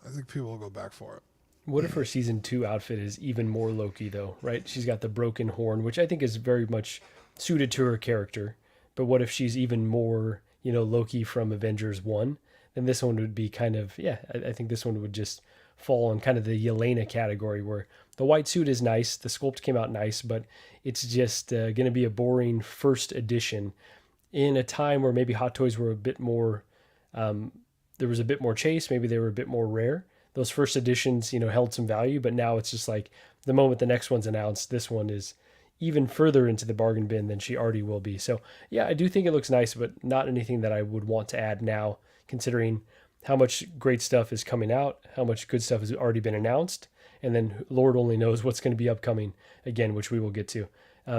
I think people will go back for it. What if her season 2 outfit is even more Loki, though, right? She's got the broken horn, which I think is very much suited to her character. But what if she's even more, Loki from Avengers 1? Then this one would be kind of, I think this one would just fall in kind of the Yelena category, where the white suit is nice, the sculpt came out nice, but it's just going to be a boring first edition in a time where maybe Hot Toys were a bit more, there was a bit more chase, maybe they were a bit more rare. Those first editions, held some value, but now it's just like the moment the next one's announced, this one is even further into the bargain bin than she already will be. So yeah, I do think it looks nice, but not anything that I would want to add now, considering how much great stuff is coming out, how much good stuff has already been announced, and then Lord only knows what's going to be upcoming again, which we will get to.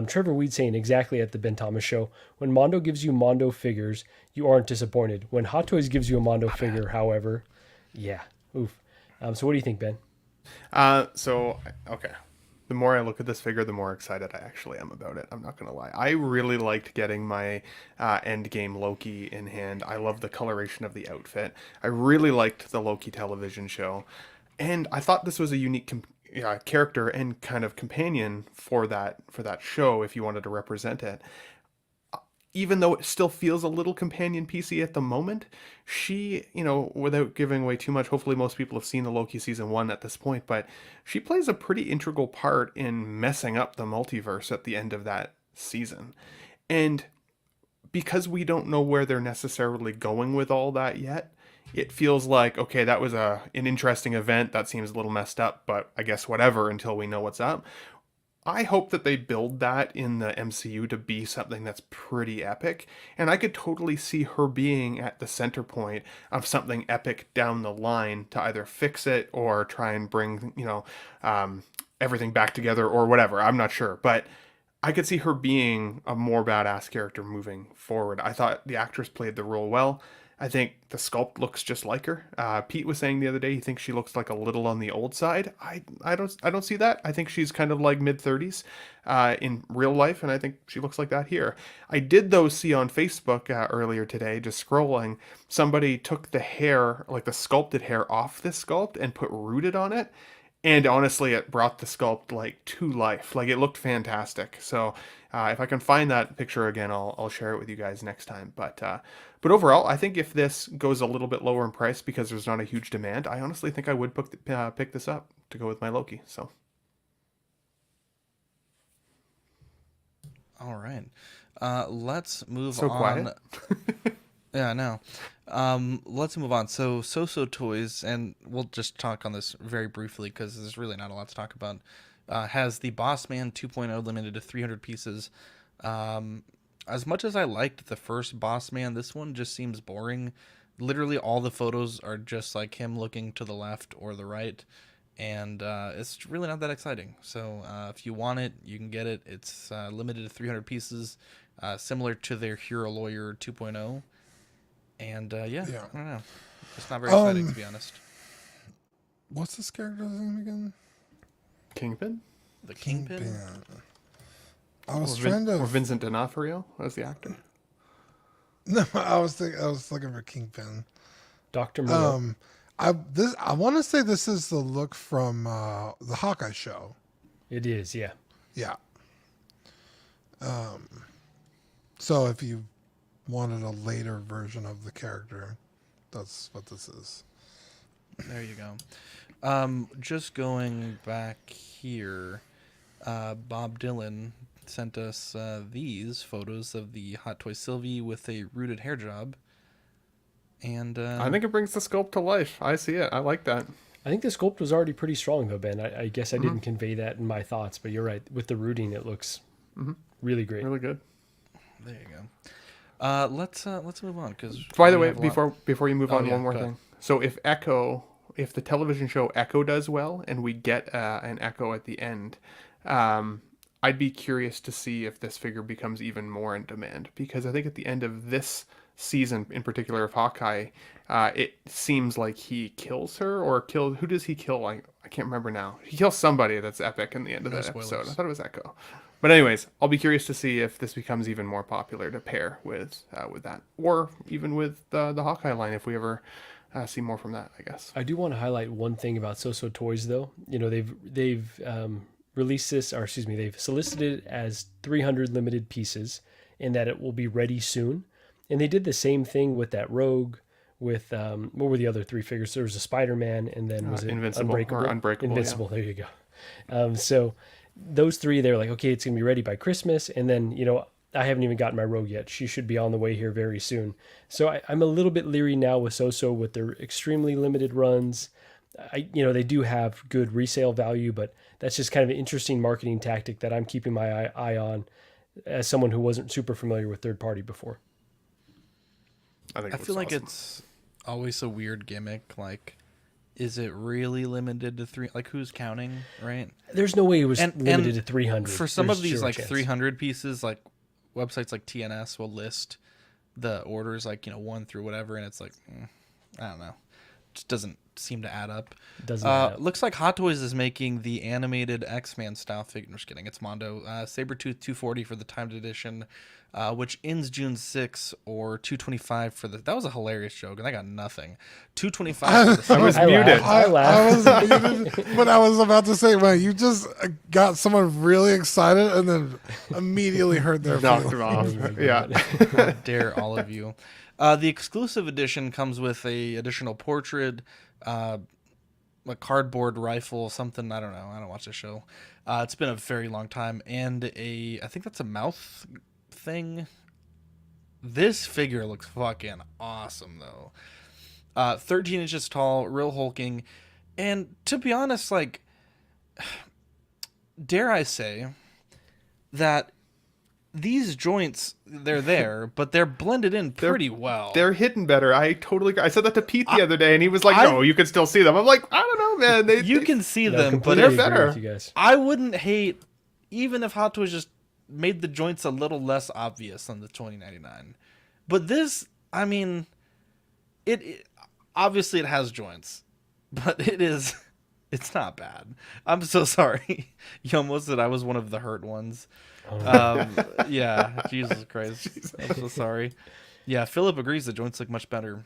Trevor Weed saying exactly at the Ben Thomas show, when Mondo gives you Mondo figures, you aren't disappointed. When Hot Toys gives you a Mondo figure, however, yeah, oof. So what do you think, Ben? Okay. The more I look at this figure, the more excited I actually am about it. I'm not going to lie. I really liked getting my Endgame Loki in hand. I love the coloration of the outfit. I really liked the Loki television show. And I thought this was a unique character and kind of companion for that show if you wanted to represent it. Even though it still feels a little companion piecey at the moment, she, without giving away too much, hopefully most people have seen the Loki season 1 at this point, but she plays a pretty integral part in messing up the multiverse at the end of that season. And because we don't know where they're necessarily going with all that yet, it feels like, okay, that was an interesting event. That seems a little messed up, but I guess whatever until we know what's up. I hope that they build that in the MCU to be something that's pretty epic. And I could totally see her being at the center point of something epic down the line to either fix it or try and bring, everything back together or whatever. I'm not sure. But I could see her being a more badass character moving forward. I thought the actress played the role well. I think the sculpt looks just like her. Pete was saying the other day he thinks she looks like a little on the old side. I don't see that. I think she's kind of like mid-30s in real life, and I think she looks like that here. I did though see on Facebook earlier today, just scrolling, somebody took the hair, like the sculpted hair, off this sculpt and put Rooted on it. And honestly, it brought the sculpt like to life. Like it looked fantastic. So if I can find that picture again, I'll share it with you guys next time. But overall, I think if this goes a little bit lower in price because there's not a huge demand, I honestly think I would pick this up to go with my Loki. So. All right, let's move on. So quiet. Yeah, I know. Let's move on. So Toys, and we'll just talk on this very briefly because there's really not a lot to talk about, has the Boss Man 2.0 limited to 300 pieces. As much as I liked the first Boss Man, this one just seems boring. Literally all the photos are just like him looking to the left or the right, and it's really not that exciting. So if you want it, you can get it. It's limited to 300 pieces, similar to their Hero Lawyer 2.0. And I don't know. It's not very exciting, to be honest. What's this character's name again? Kingpin? The Kingpin? I was trying to. Or Vincent D'Onofrio as the actor. No, I was looking for Kingpin. Dr. Moreau. I want to say this is the look from the Hawkeye show. It is, yeah. Yeah. So if you wanted a later version of the character, that's what this is. There you go. Just going back here, Bob Dylan sent us these photos of the Hot Toy Sylvie with a rooted hair job. And I think it brings the sculpt to life. I see it. I like that. I think the sculpt was already pretty strong, though, Ben. I guess I didn't convey that in my thoughts, but you're right. With the rooting, it looks really great. Really good. There you go. Let's move on because. By the way, before you move on, one more thing. So if the television show Echo does well, and we get an Echo at the end, I'd be curious to see if this figure becomes even more in demand, because I think at the end of this season, in particular of Hawkeye, it seems like he kills her who does he kill? I can't remember now. He kills somebody that's epic in the end of that episode. I thought it was Echo. But anyways, I'll be curious to see if this becomes even more popular to pair with that, or even with the Hawkeye line if we ever see more from that, I guess. I do want to highlight one thing about So Toys, though. You know, they've released this, or excuse me, they've solicited it as 300 limited pieces, and that it will be ready soon. And they did the same thing with that Rogue, with what were the other 3 figures? There was a Spider-Man, and then was it Invincible Unbreakable? or Unbreakable? Invincible. Yeah. There you go. So those 3, they're like, okay, it's gonna be ready by Christmas, and then I haven't even gotten my Rogue yet. She should be on the way here very soon. So I'm a little bit leery now with So-So with their extremely limited runs. They do have good resale value, but that's just kind of an interesting marketing tactic that I'm keeping my eye on as someone who wasn't super familiar with third party before. I feel like it's always a weird gimmick. Like, is it really limited to 3? Like, who's counting, right? There's no way it was limited to 300. For some There's of these, zero like, chance. 300 pieces, like, websites like TNS will list the orders, like, 1 through whatever, and it's like, I don't know. Just doesn't seem to add up. Doesn't add up. Looks like Hot Toys is making the animated X-Men style figure. I'm just kidding. It's Mondo. Sabretooth 240 for the timed edition, which ends June 6 or 225 for the... That was a hilarious joke, and I got nothing. 225 for the... I was muted. I was muted, but I was about to say, man, you just got someone really excited and then immediately hurt their knocked feelings. him off. Yeah. How dare all of you. The exclusive edition comes with a additional portrait, a cardboard rifle, something. I don't know. I don't watch the show. It's been a very long time. And I think that's a mouth thing. This figure looks fucking awesome, though. 13 inches tall, real hulking. And to be honest, like, dare I say that these joints, they're there, but they're blended in pretty well. They're hidden better. I said that to Pete the other day, and he was like, "No, you can still see them." I'm like, "I don't know, man. You can see them, but they're agree better." with you guys. I wouldn't hate, even if Hot Toys just made the joints a little less obvious on the 2099. But this, I mean, it obviously it has joints, but it's not bad. I'm so sorry. You almost said I was one of the hurt ones. Yeah, Jesus Christ. I'm so sorry. Yeah, Philip agrees the joints look much better.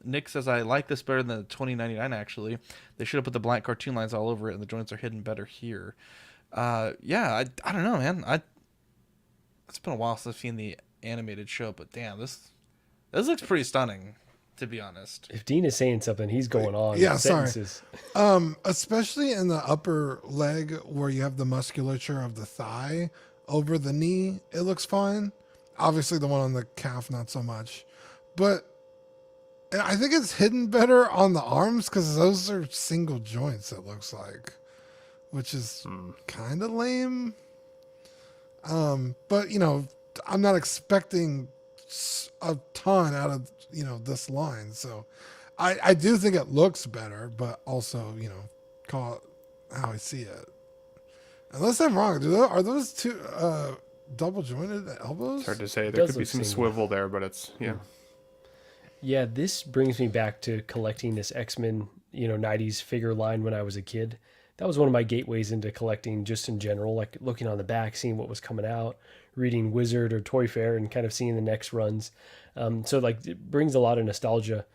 Nick says, I like this better than the 2099, actually. They should have put the black cartoon lines all over it, and the joints are hidden better here. Yeah, I don't know, man. It's been a while since I've seen the animated show, but damn, this looks pretty stunning, to be honest. If Dean is saying something, he's going on. Yeah, sentences. sorry. Especially in the upper leg where you have the musculature of the thigh over the knee, it looks fine. Obviously, the one on the calf, not so much. But I think it's hidden better on the arms because those are single joints, it looks like, which is kind of lame. But, I'm not expecting a ton out of, this line. So I do think it looks better, but also, call it how I see it. Unless I'm wrong, are those two double jointed elbows? It's hard to say. There Does could be look some single. swivel there, but it's Yeah, this brings me back to collecting this X-Men, 90s figure line when I was a kid. That was one of my gateways into collecting just in general, like looking on the back, seeing what was coming out, reading Wizard or Toy Fair and kind of seeing the next runs. So like it brings a lot of nostalgia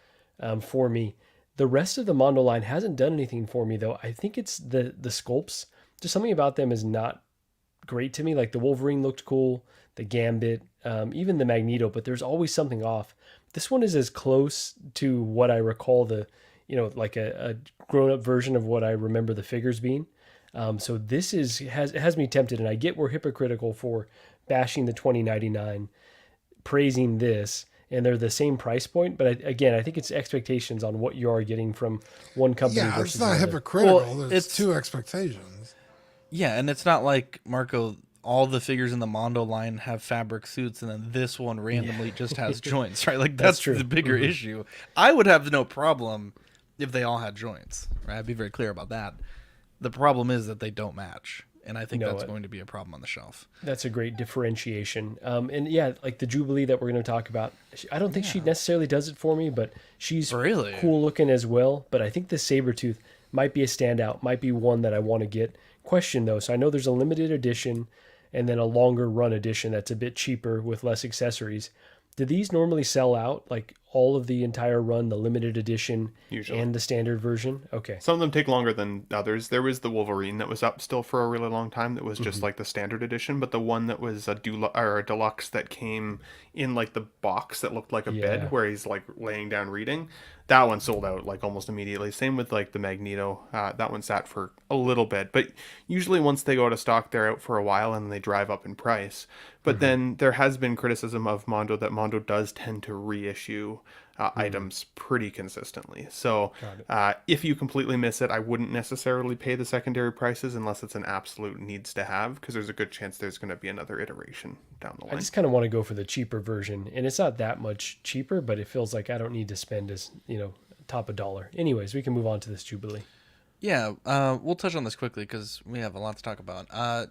for me. The rest of the Mondo line hasn't done anything for me though. I think it's the sculpts. Just something about them is not great to me. Like the Wolverine looked cool, the Gambit, even the Magneto, but there's always something off. This one is as close to what I recall like a grown-up version of what I remember the figures being. So this has me tempted, and I get we're hypocritical for bashing the 2099, praising this, and they're the same price point. But I think it's expectations on what you are getting from one company versus it's not another. hypocritical. Well, There's it's two expectations. Yeah, and it's not like, Marco, all the figures in the Mondo line have fabric suits, and then this one randomly just has joints, right? Like, that's true. the bigger issue. I would have no problem if they all had joints, right? I'd be very clear about that. The problem is that they don't match, and I think that's going to be a problem on the shelf. That's a great differentiation. And yeah, like the Jubilee that we're going to talk about, I don't think she necessarily does it for me, but she's really cool looking as well. But I think the Sabretooth might be a standout, might be one that I want to get. Question though, so I know there's a limited edition and then a longer run edition that's a bit cheaper with less accessories. Do these normally sell out like all of the entire run, the limited edition Usually. and the standard version? Okay. Some of them take longer than others. There was the Wolverine that was up still for a really long time that was just like the standard edition, but the one that was a deluxe that came in like the box that looked like a bed where he's like laying down reading, that one sold out like almost immediately. Same with like the Magneto. That one sat for a little bit, but usually once they go out of stock, they're out for a while and they drive up in price. But then there has been criticism of Mondo that Mondo does tend to reissue items pretty consistently. So if you completely miss it, I wouldn't necessarily pay the secondary prices unless it's an absolute needs to have, because there's a good chance there's going to be another iteration down the line. I just kind of want to go for the cheaper version, and it's not that much cheaper, but it feels like I don't need to spend as, top $1. Anyways, we can move on to this Jubilee. Yeah, we'll touch on this quickly because we have a lot to talk about.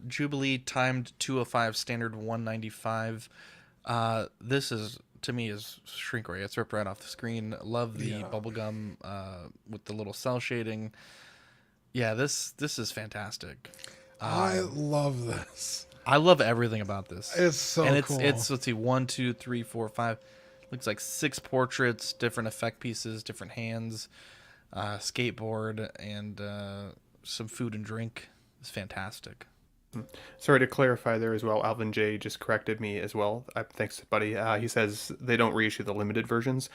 Jubilee timed 205, standard 195. This is, to me, is shrink ray. It's ripped right off the screen. Love the bubblegum with the little cell shading. Yeah, this is fantastic. I love this. I love everything about this. It's so cool. And it's let's see, 1, 2, 3, 4, 5. Looks like 6 portraits, different effect pieces, different hands. Skateboard and some food and drink. It's fantastic. Sorry to clarify there as well. Alvin J just corrected me as well. Thanks, buddy. He says they don't reissue the limited versions.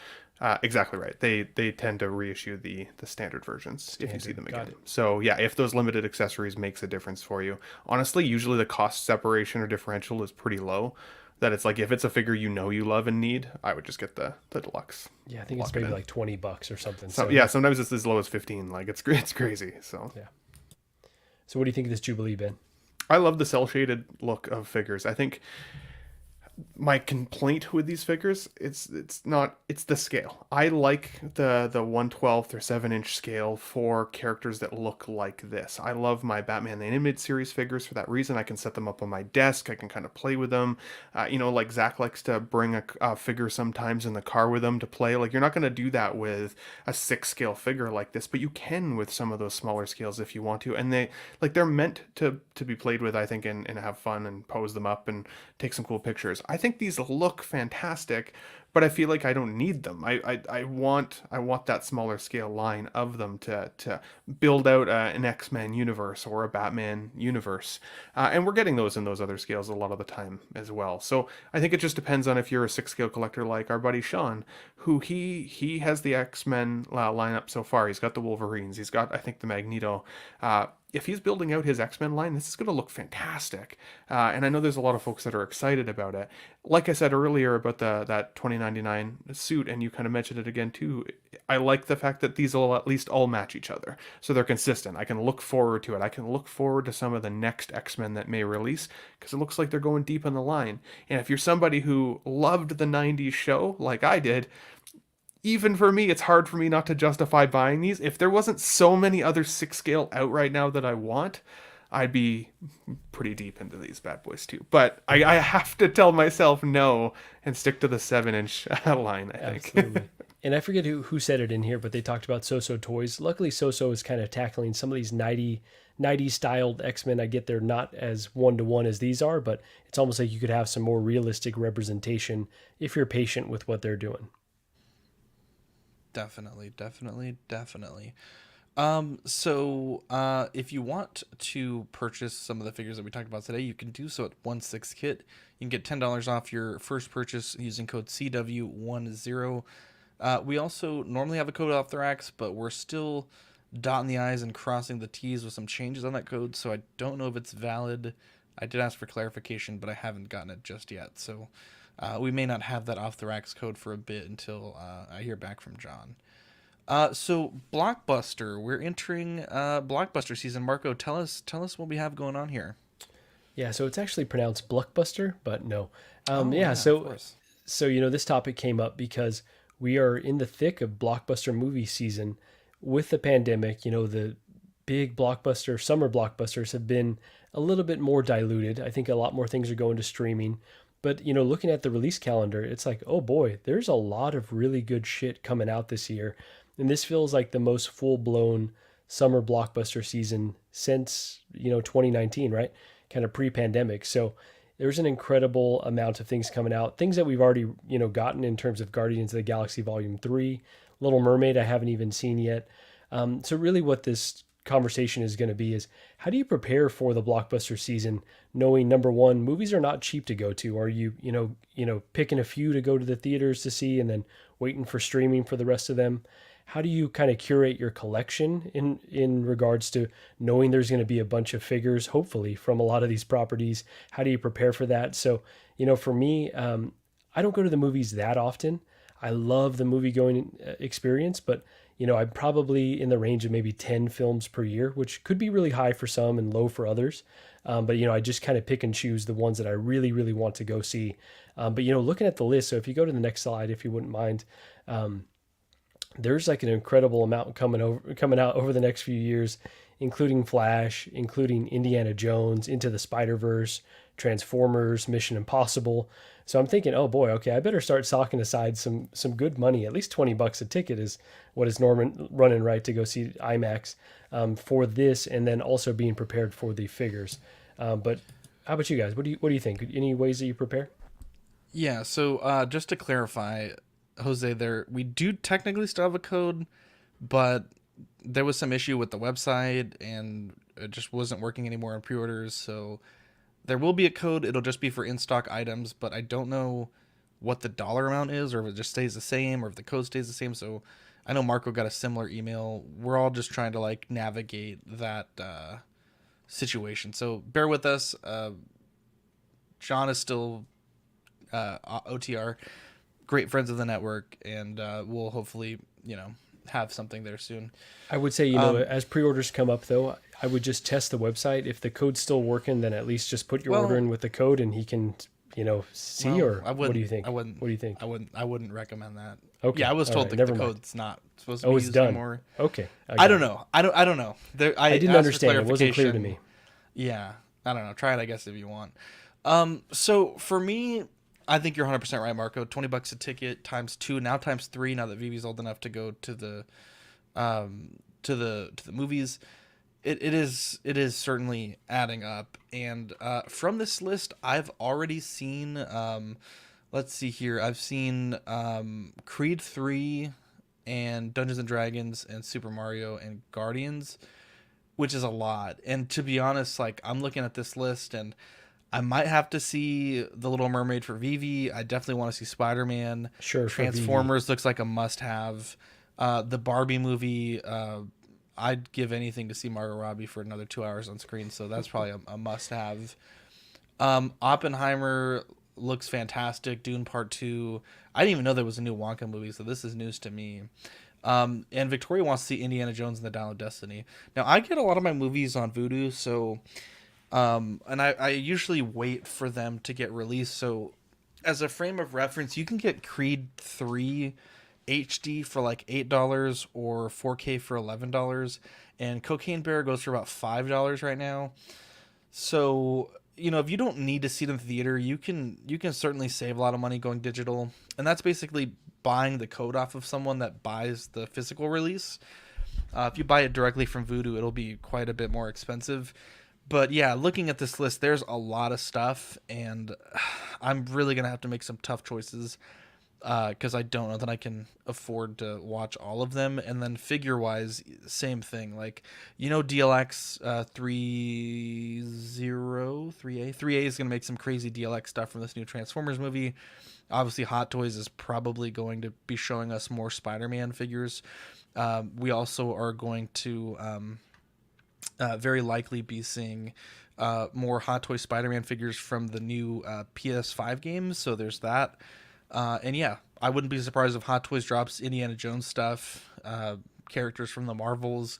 Exactly right. They tend to reissue the standard versions if you see them again. So yeah, if those limited accessories makes a difference for you, honestly, usually the cost separation or differential is pretty low. That it's like if it's a figure you love and need, I would just get the deluxe. Yeah, I think it's maybe like $20 or something. So yeah, sometimes it's as low as 15. Like it's crazy. So yeah. So what do you think of this Jubilee, Ben? I love the cell shaded look of figures. I think my complaint with these figures, it's the scale. I like the 1/12 or 7-inch scale for characters that look like this. I love my Batman the Animated Series figures for that reason. I can set them up on my desk. I can kind of play with them. Like Zach likes to bring a figure sometimes in the car with them to play. Like you're not going to do that with a 6 scale figure like this, but you can with some of those smaller scales if you want to. And they're meant to be played with, I think, and have fun and pose them up and take some cool pictures. I think these look fantastic, but I feel like I don't need them. I want that smaller scale line of them to build out an X-Men universe or a Batman universe, and we're getting those in those other scales a lot of the time as well. So I think it just depends on if you're a 6 scale collector like our buddy Sean, who he has the X-Men lineup so far. He's got the Wolverines. He's got, I think, the Magneto. If he's building out his X-Men line, this is going to look fantastic. And I know there's a lot of folks that are excited about it. Like I said earlier about that $20.99 suit, and you kind of mentioned it again too, I like the fact that these will at least all match each other. So they're consistent. I can look forward to it. I can look forward to some of the next X-Men that may release, because it looks like they're going deep in the line. And if you're somebody who loved the 90s show, like I did, even for me, it's hard for me not to justify buying these. If there wasn't so many other 6 scale out right now that I want, I'd be pretty deep into these bad boys too. But I have to tell myself no and stick to the 7-inch line, I think. Absolutely. And I forget who said it in here, but they talked about So-So Toys. Luckily, So-So is kind of tackling some of these 90s styled X-Men. I get they're not as one-to-one as these are, but it's almost like you could have some more realistic representation if you're patient with what they're doing. Definitely. So if you want to purchase some of the figures that we talked about today, you can do so at 1/6 Kit. You can get $10 off your first purchase using code CW10. We also normally have a code off the racks, but we're still dotting the I's and crossing the T's with some changes on that code, so I don't know if it's valid. I did ask for clarification, but I haven't gotten it just yet, so we may not have that off the racks code for a bit until I hear back from John. So Blockbuster, we're entering Blockbuster season. Marco, tell us what we have going on here. Yeah, so it's actually pronounced Blockbuster, but no. So this topic came up because we are in the thick of blockbuster movie season with the pandemic. The big blockbuster, summer blockbusters have been a little bit more diluted. I think a lot more things are going to streaming. But, looking at the release calendar, it's like, oh boy, there's a lot of really good shit coming out this year. And this feels like the most full-blown summer blockbuster season since, 2019, right? Kind of pre-pandemic. So there's an incredible amount of things coming out. Things that we've already, gotten in terms of Guardians of the Galaxy Volume 3. Little Mermaid I haven't even seen yet. So really what this conversation is going to be is, how do you prepare for the blockbuster season, knowing, number one, movies are not cheap to go to? Are you, picking a few to go to the theaters to see and then waiting for streaming for the rest of them? How do you kind of curate your collection in regards to knowing there's going to be a bunch of figures, hopefully, from a lot of these properties? How do you prepare for that? So, for me, I don't go to the movies that often. I love the movie going experience, but I'm probably in the range of maybe 10 films per year, which could be really high for some and low for others. But I just kind of pick and choose the ones that I really, really want to go see. But looking at the list, so if you go to the next slide, if you wouldn't mind, there's like an incredible amount coming out over the next few years, including Flash, including Indiana Jones, Into the Spider-Verse, Transformers, Mission Impossible. So I'm thinking, oh boy, okay, I better start socking aside some good money. At least $20 a ticket is what is Norman running right to go see IMAX for this, and then also being prepared for the figures. But how about you guys? What do you think? Any ways that you prepare? Yeah. So just to clarify, Jose, we do technically still have a code, but there was some issue with the website and it just wasn't working anymore on pre-orders. So there will be a code. It'll just be for in-stock items, but I don't know what the dollar amount is, or if it just stays the same, or if the code stays the same. So I know Marco got a similar email. We're all just trying to navigate that situation. So bear with us. John is still OTR. Great friends of the network, and we'll hopefully, have something there soon. I would say, as pre-orders come up, though, I would just test the website. If the code's still working, then at least just put your order in with the code, and he can, see. Or what do you think? What do you think? I wouldn't recommend that. Okay. Yeah, I was told the code's not supposed to be used done. anymore. Okay. I don't know. I don't know. I didn't understand. It wasn't clear to me. Yeah. I don't know. Try it, I guess, if you want. So for me, I think you're 100% right, Marco. $20 a ticket times 2, now times 3. Now that Vivi's old enough to go to the movies, it is certainly adding up. And from this list, I've already seen. Let's see here. I've seen Creed 3 and Dungeons and Dragons and Super Mario and Guardians, which is a lot. And to be honest, I'm looking at this list and I might have to see The Little Mermaid for Vivi. I definitely want to see Spider-Man. Sure. Transformers looks like a must-have. The Barbie movie, I'd give anything to see Margot Robbie for another 2 hours on screen, so that's probably a must-have. Oppenheimer looks fantastic. Dune Part 2. I didn't even know there was a new Wonka movie, so this is news to me. And Victoria wants to see Indiana Jones and the Dial of Destiny. Now, I get a lot of my movies on Vudu, so... and I usually wait for them to get released. So as a frame of reference, you can get Creed 3 HD for $8 or 4K for $11. And Cocaine Bear goes for about $5 right now. So, if you don't need to see it in the theater, you can certainly save a lot of money going digital. And that's basically buying the code off of someone that buys the physical release. If you buy it directly from Vudu, it'll be quite a bit more expensive. But yeah, looking at this list, there's a lot of stuff, and I'm really going to have to make some tough choices because I don't know that I can afford to watch all of them. And then figure-wise, same thing. DLX 3A is going to make some crazy DLX stuff from this new Transformers movie. Obviously, Hot Toys is probably going to be showing us more Spider-Man figures. We also are going to... very likely be seeing more Hot Toy Spider-Man figures from the new PS5 games, so there's that. And yeah, I wouldn't be surprised if Hot Toys drops Indiana Jones stuff, characters from the Marvels.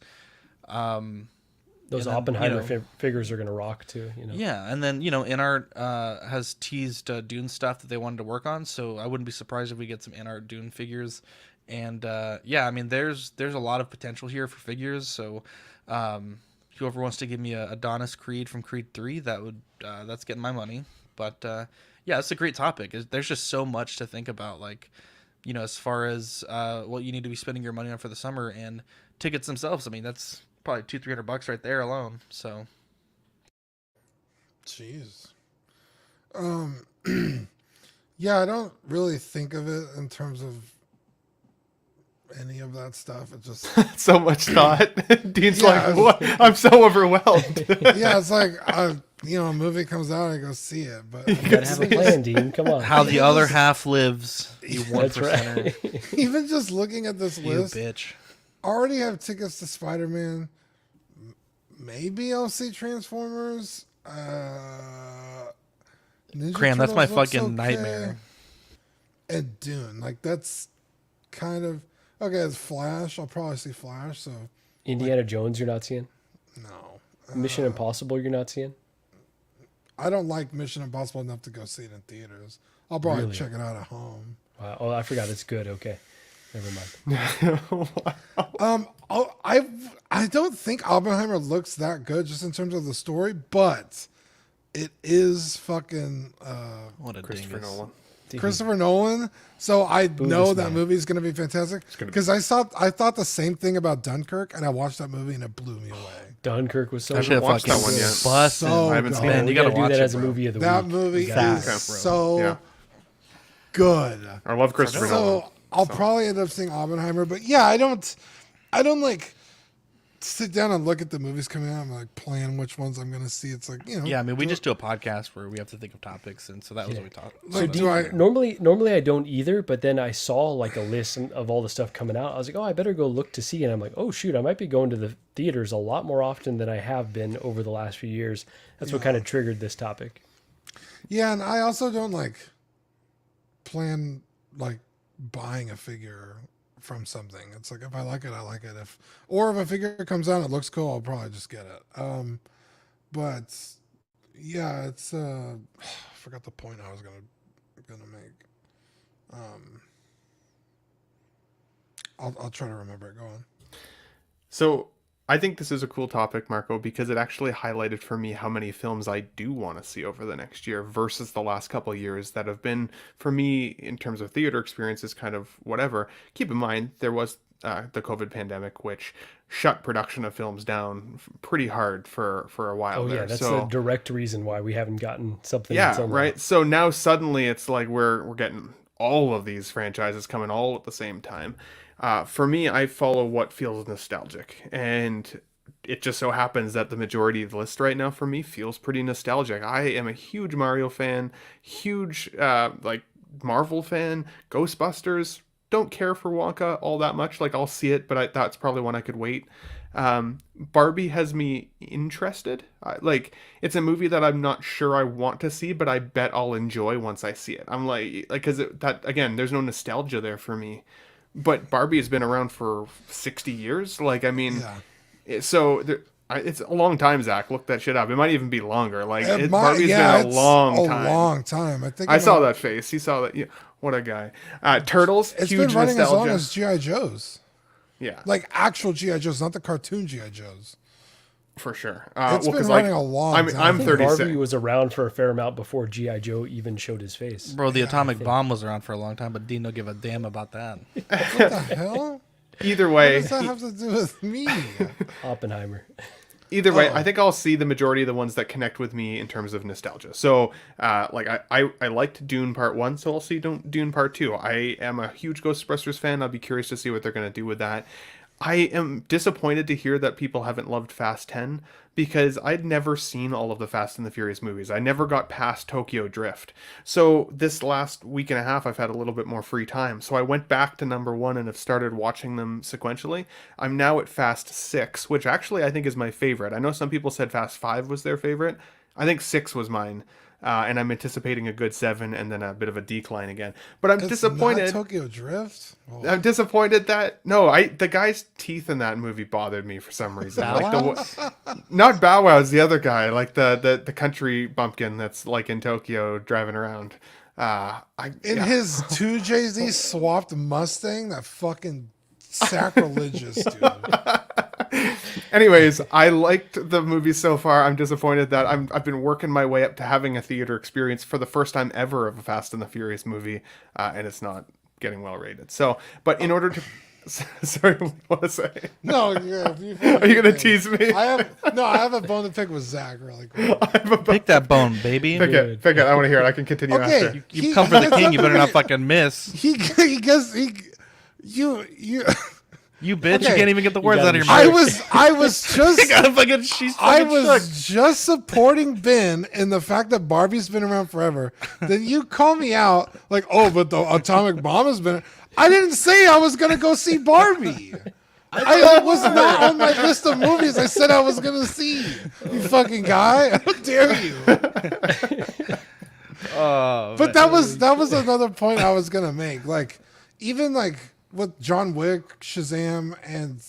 Those Oppenheimer figures are going to rock too. Yeah, and then InArt has teased Dune stuff that they wanted to work on, so I wouldn't be surprised if we get some InArt Dune figures. And yeah, I mean, there's a lot of potential here for figures, so... whoever wants to give me a Adonis Creed from Creed 3, that's getting my money. But yeah, it's a great topic. There's just so much to think about, as far as what you need to be spending your money on for the summer, and tickets themselves. I mean, that's probably $200-300 right there alone. So, jeez. Yeah, I don't really think of it in terms of any of that stuff. It just So much thought. Dean's Yeah, like, what? I'm so overwhelmed. yeah, it's like a movie comes out, I go see it, but You gotta have a plan, Dean. Come on. How the other half lives. You one That's percenter. right. even just looking at this You list, bitch. I already have tickets to Spider-Man. Maybe I'll see Transformers. Ninja Cram, that's my Turtles looks fucking okay. nightmare. And Dune, like that's kind of okay. It's Flash. I'll probably see Flash. So Indiana Jones, you're not seeing. no, Mission Impossible, you're not seeing. I don't like Mission Impossible enough to go see it in theaters. I'll probably Really? check it out at home. Wow. Oh, I forgot it's good. Okay, never mind. I don't think Oppenheimer looks that good just in terms of the story, but it is fucking What a Christopher dingus. Nolan. Christopher Nolan. So I know that man. movie is going to be fantastic because I thought the same thing about Dunkirk, and I watched that movie and it blew me away. Dunkirk was so I good. should have watched fucking that one yet. busted. So I haven't good. seen Man, it. We you gotta gotta do watch that it, as a bro. movie of the That week. movie We gotta do is that. so Yeah. good. I love Christopher Nolan. So I'll probably end up seeing Oppenheimer, but yeah, I don't like sit down and look at the movies coming out and like plan which ones I'm gonna see. It's like Yeah, I mean, we just do a podcast where we have to think of topics, and so that was what we talked. like Do do you- I normally I don't either, but then I saw like a list of all the stuff coming out. I was like, oh, I better go look to see. And I'm like, oh shoot, I might be going to the theaters a lot more often than I have been over the last few years. That's what kind of triggered this topic. Yeah, and I also don't like plan like buying a figure from something. It's like if I like it, I like it. If a figure comes out and it looks cool, I'll probably just get it. But yeah, it's I forgot the point I was gonna make. I'll try to remember it. Go on. So I think this is a cool topic, Marco, because it actually highlighted for me how many films I do want to see over the next year versus the last couple of years that have been, for me, in terms of theater experiences, kind of whatever. Keep in mind, there was the COVID pandemic, which shut production of films down pretty hard for a while. Oh there. yeah, that's so, the direct reason why we haven't gotten something. yeah, somewhere. right. So now suddenly it's like we're getting all of these franchises coming all at the same time. For me, I follow what feels nostalgic, and it just so happens that the majority of the list right now for me feels pretty nostalgic. I am a huge Mario fan, huge like Marvel fan, Ghostbusters. Don't care for Wonka all that much. Like I'll see it, but that's probably one I could wait. Barbie has me interested. Like it's a movie that I'm not sure I want to see, but I bet I'll enjoy once I see it. I'm like because that again, there's no nostalgia there for me. But Barbie has been around for 60 years. Like, I mean, it's a long time, Zach. Look that shit up. It might even be longer. Like, Barbie's been a long time. A long time. I think I saw that face. He saw that. Yeah, what a guy. Turtles, It's huge been running nostalgia. as long as G.I. Joe's. Yeah, Like actual G.I. Joe's, not the cartoon G.I. Joe's. for sure. It's been running a long time. I'm I think 36. Barbie was around for a fair amount before G.I. Joe even showed his face. Bro, the atomic bomb was around for a long time, but Dean don't give a damn about that. What the hell? Either What way, does that have to do with me? Oppenheimer. Either way, I think I'll see the majority of the ones that connect with me in terms of nostalgia. So, like I liked Dune Part 1, so I'll see Dune Part 2. I am a huge Ghostbusters fan. I'll be curious to see what they're going to do with that. I am disappointed to hear that people haven't loved Fast 10 because I'd never seen all of the Fast and the Furious movies. I never got past Tokyo Drift. So this last week and a half, I've had a little bit more free time. So I went back to number 1 and have started watching them sequentially. I'm now at Fast 6, which actually I think is my favorite. I know some people said Fast 5 was their favorite. I think 6 was mine. And I'm anticipating a good 7 and then a bit of a decline again. But I'm disappointed. Not Tokyo Drift? Oh. I'm disappointed that the guy's teeth in that movie bothered me for some reason. Not Bow Wow's the other guy, like the country bumpkin that's like in Tokyo driving around. His 2 Jay-Z swapped Mustang, that fucking sacrilegious, dude. Anyways, I liked the movie so far. I'm disappointed that I've been working my way up to having a theater experience for the first time ever of a Fast and the Furious movie, and it's not getting well rated. So, but in order to Sorry, what do you want to say? No, yeah, if you Are you gonna tease me? I have a bone to pick with Zach really quick. Pick that bone, baby. Pick it. I want to hear it. I can continue Okay. after. You come for the king. You better not fucking miss. You You bitch! Okay. You can't even get the words out of your mouth. I was just gotta fucking, she's I fucking was just supporting Ben in the fact that Barbie's been around forever. Then you call me out like, oh, but the atomic bomb has been. I didn't say I was gonna go see Barbie. I was not on my list of movies I said I was gonna see. You fucking guy! How dare you? But that was another point I was gonna make. Like, even like with John Wick, Shazam, and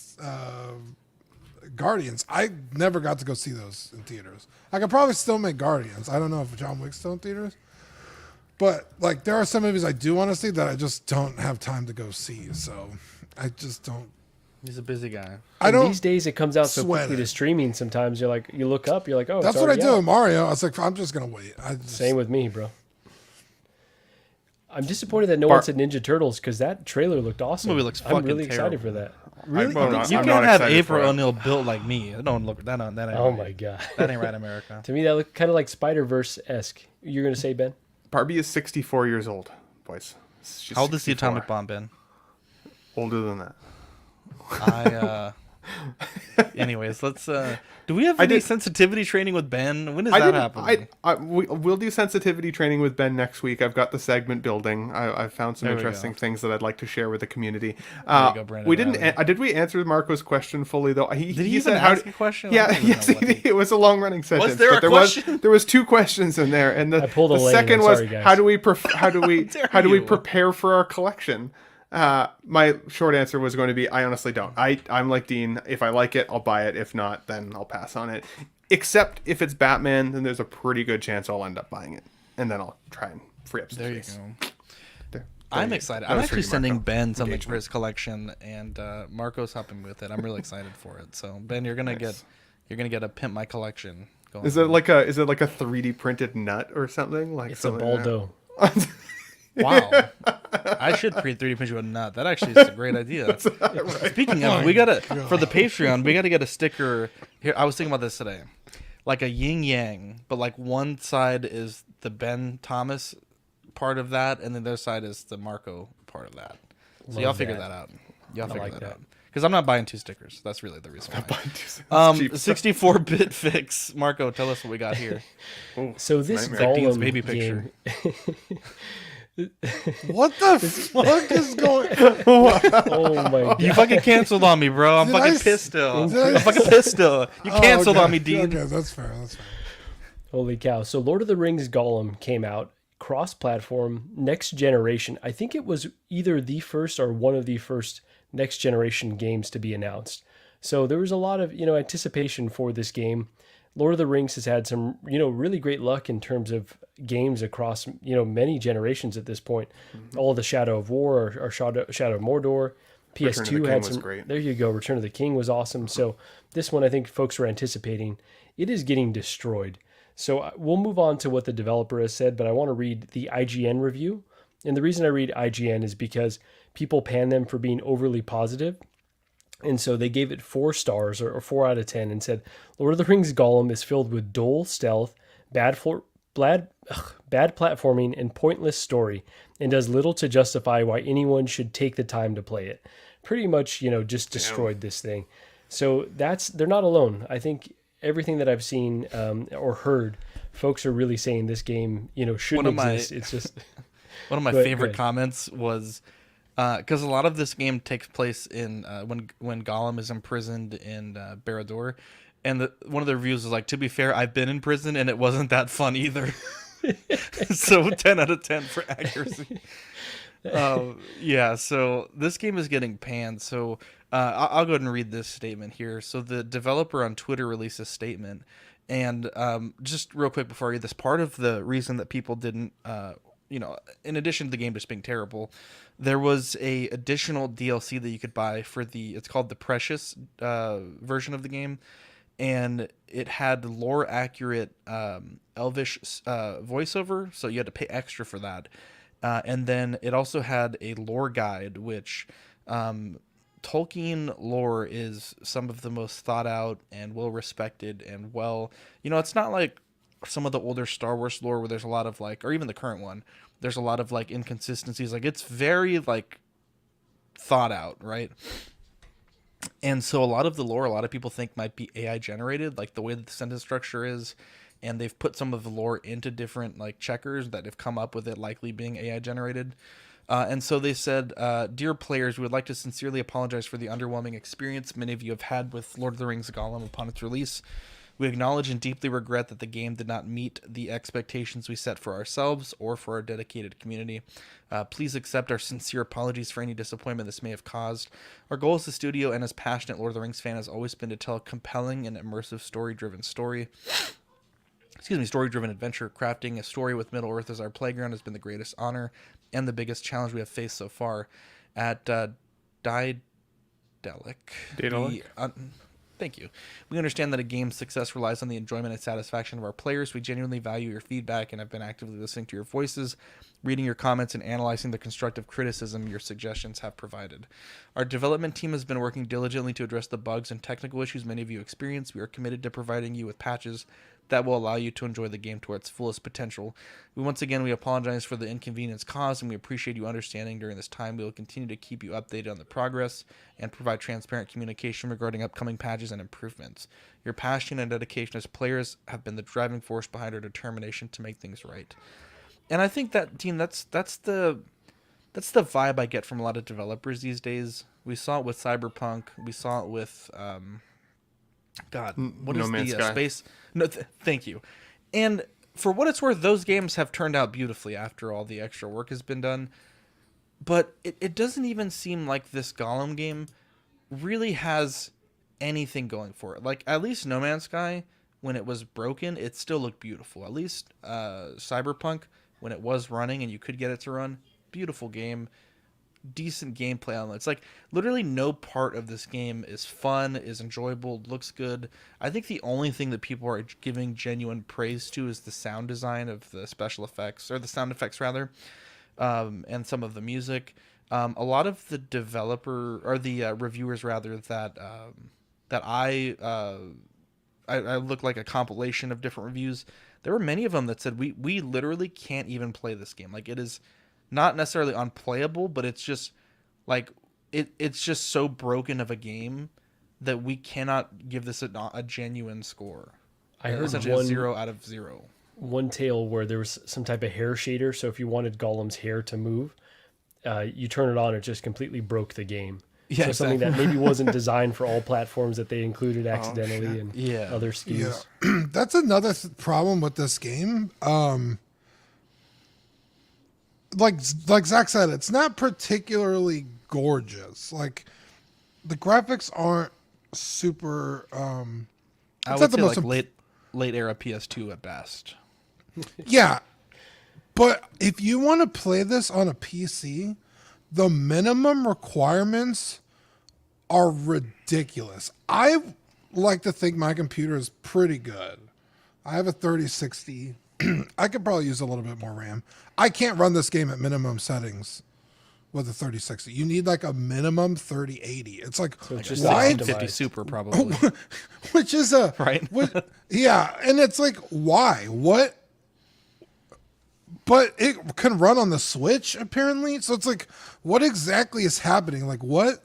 Guardians, I never got to go see those in theaters. I could probably still make Guardians. I don't know if John Wick's still in theaters. But like, there are some movies I do want to see that I just don't have time to go see. So I just don't. He's a busy guy. I don't. These days it comes out so sweat quickly it. to streaming. Sometimes you're like, you look up, you're like, oh, That's it's what I already do out. with Mario. I was like, I'm just gonna wait. Same with me, bro. I'm disappointed that no one said Ninja Turtles because that trailer looked awesome. Movie looks I'm fucking really excited terrible. for that. Really? I'm You not can't have excited for April it. O'Neil built like me. That don't look. That ain't. Oh right. my god, That ain't right, America. To me, that looked kind of like Spider-Verse esque. You're gonna say, Ben? Barbie is 64 years old, boys. She's How old is the 64. atomic bomb, Ben? Older than that. Anyways, let's. Do we have any sensitivity training with Ben? When is that happening? We'll do sensitivity training with Ben next week. I've got the segment building. I've found some There we interesting go. things that I'd like to share with the community. There you go, Brandon We didn't. Riley. Did we answer Marco's question fully though? Did he he even said, ask a question? I Yeah, don't even yes, know what he- it was a long running sentence. Was there but a question? there was two questions in there, and I pulled a the lane, second I'm was sorry, guys. how do we dare you? prepare for our collection? My short answer was going to be I honestly don't. I'm like Dean. If I like it, I'll buy it. If not, then I'll pass on it. Except if it's Batman, then there's a pretty good chance I'll end up buying it, and then I'll try and free up some There you space. go. There I'm you go. excited. That I'm was for actually you, sending Marco. Ben something for Engagement. his collection, and Marco's helping me with it. I'm really excited for it. So Ben, you're gonna get a pimp my collection. Going Is it like a 3D printed nut or something? Like It's a something like Baldo. Wow. I should 3D print you a nut. That actually is a great idea. Speaking of, we gotta for the Patreon, we gotta get a sticker. Here, I was thinking about this today, like a yin yang, but like one side is the Ben Thomas part of that, and the other side is the Marco part of that. So Love y'all figure that. that out. Y'all figure like that that. out. Because I'm not buying two stickers. That's really the reason why. cheap. 64-bit fix. Marco, tell us what we got here. So this nightmare. Dean's Gollum baby picture. game. What the fuck is going? Oh my god! You fucking canceled on me, bro. I'm Did fucking I s- pissed still. did I I'm fucking s- pissed still. You canceled okay. on me, Dean. Okay, that's fair. That's fair. Holy cow! So Lord of the Rings Gollum came out cross-platform, next generation. I think it was either the first or one of the first next generation games to be announced. So there was a lot of anticipation for this game. Lord of the Rings has had some really great luck in terms of games across many generations at this point. All the Shadow of War or Shadow of Mordor. Return of the PS2 King had was some. great. There you go. Return of the King was awesome. So this one I think folks were anticipating. It is getting destroyed. So we'll move on to what the developer has said, but I want to read the IGN review. And the reason I read IGN is because people pan them for being overly positive. And so they gave it 4 stars or 4 out of 10 and said, Lord of the Rings Gollum is filled with dull stealth, bad platforming, and pointless story, and does little to justify why anyone should take the time to play it. Pretty much, just destroyed this thing. So they're not alone. I think everything that I've seen or heard, folks are really saying this game, shouldn't exist. It's just one of my Go ahead, favorite go ahead. comments was because a lot of this game takes place in when Gollum is imprisoned in Barad-dûr, and one of the reviews is like, to be fair, I've been in prison and it wasn't that fun either. So 10 out of 10 for accuracy. Yeah, so this game is getting panned. So I'll go ahead and read this statement here. So the developer on Twitter released a statement, and just real quick before I read this, part of the reason that people didn't, in addition to the game just being terrible, there was a additional DLC that you could buy for it's called the Precious version of the game, and it had lore accurate Elvish voiceover, so you had to pay extra for that. And then it also had a lore guide, which Tolkien lore is some of the most thought out and well respected and it's not like some of the older Star Wars lore where there's a lot of like, or even the current one, there's a lot of like inconsistencies. Like it's very like thought out, right? And so a lot of the lore, a lot of people think might be AI generated, like the way that the sentence structure is, and they've put some of the lore into different like checkers that have come up with it likely being AI generated. And so they said, dear players, we would like to sincerely apologize for the underwhelming experience many of you have had with Lord of the Rings Gollum upon its release. We acknowledge and deeply regret that the game did not meet the expectations we set for ourselves or for our dedicated community. Please accept our sincere apologies for any disappointment this may have caused. Our goal as the studio and as passionate Lord of the Rings fan has always been to tell a compelling and immersive story-driven adventure. Crafting a story with Middle-earth as our playground has been the greatest honor and the biggest challenge we have faced so far. At Daedalic. Thank you. We understand that a game's success relies on the enjoyment and satisfaction of our players. We genuinely value your feedback and have been actively listening to your voices, reading your comments, and analyzing the constructive criticism your suggestions have provided. Our development team has been working diligently to address the bugs and technical issues many of you experience. We are committed to providing you with patches that will allow you to enjoy the game to its fullest potential. We apologize for the inconvenience caused, and we appreciate you understanding during this time. We will continue to keep you updated on the progress and provide transparent communication regarding upcoming patches and improvements. Your passion and dedication as players have been the driving force behind our determination to make things right. And I think that, Dean, that's the vibe I get from a lot of developers these days. We saw it with Cyberpunk. We saw it with Space? No, thank you. And for what it's worth, those games have turned out beautifully after all the extra work has been done. But it doesn't even seem like this Gollum game really has anything going for it. Like, at least No Man's Sky, when it was broken, it still looked beautiful. At least Cyberpunk, when it was running and you could get it to run, beautiful game. Decent gameplay on it. It's like literally no part of this game is fun, is enjoyable, looks good. I think the only thing that people are giving genuine praise to is the sound design of the special effects, or the sound effects rather, and some of the music. A lot of the reviewers rather that I looked like a compilation of different reviews. There were many of them that said we literally can't even play this game. Like, it is not necessarily unplayable, but it's just like it's just so broken of a game that we cannot give this a genuine score. I heard essentially a 0 out of 0. One tale where there was some type of hair shader, so if you wanted Gollum's hair to move, you turn it on, it just completely broke the game. Yeah, so something that maybe wasn't designed for all platforms that they included accidentally and other SKUs. Yeah. That's another problem with this game. Like Zach said, it's not particularly gorgeous. Like, the graphics aren't super. I would say like late era PS2 at best. Yeah, but if you want to play this on a PC, the minimum requirements are ridiculous. I like to think my computer is pretty good. I have a 3060. I could probably use a little bit more RAM. I can't run this game at minimum settings with a 3060. You need like a minimum 3080. It's like, so just why? 50 Super probably. Which is a right. Yeah, and it's like, why? What? But it can run on the Switch apparently. So it's like, what exactly is happening? Like, what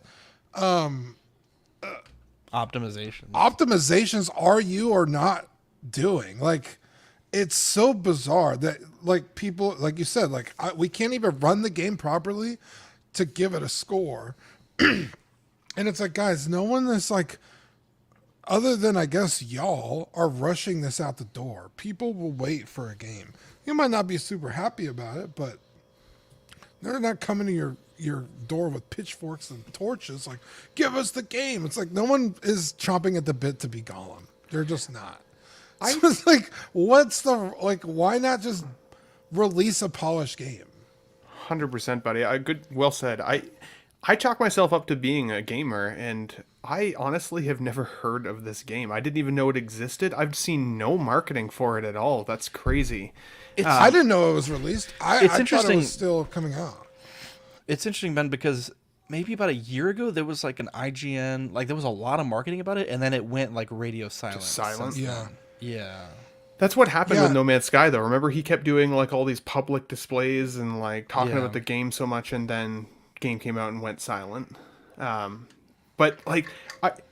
optimizations are you or not doing? Like, it's so bizarre that, like, people, like you said, like, we can't even run the game properly to give it a score. And it's like, guys, no one is like, other than, I guess, y'all are rushing this out the door. People will wait for a game. You might not be super happy about it, but they're not coming to your door with pitchforks and torches like, give us the game. It's like, no one is chomping at the bit to be Gollum. They're just not. So it's like, why not just release a polished game? 100%, buddy. Well said. I chalk myself up to being a gamer, and I honestly have never heard of this game. I didn't even know it existed. I've seen no marketing for it at all. That's crazy. I didn't know it was released. I thought it was still coming out. It's interesting, Ben, because maybe about a year ago, there was like an IGN, like there was a lot of marketing about it, and then it went like radio silent. Just silent? Yeah. Yeah. That's what happened Yeah. with No Man's Sky, though. Remember, he kept doing like all these public displays and like talking Yeah. about the game so much, and then game came out and went silent. But like,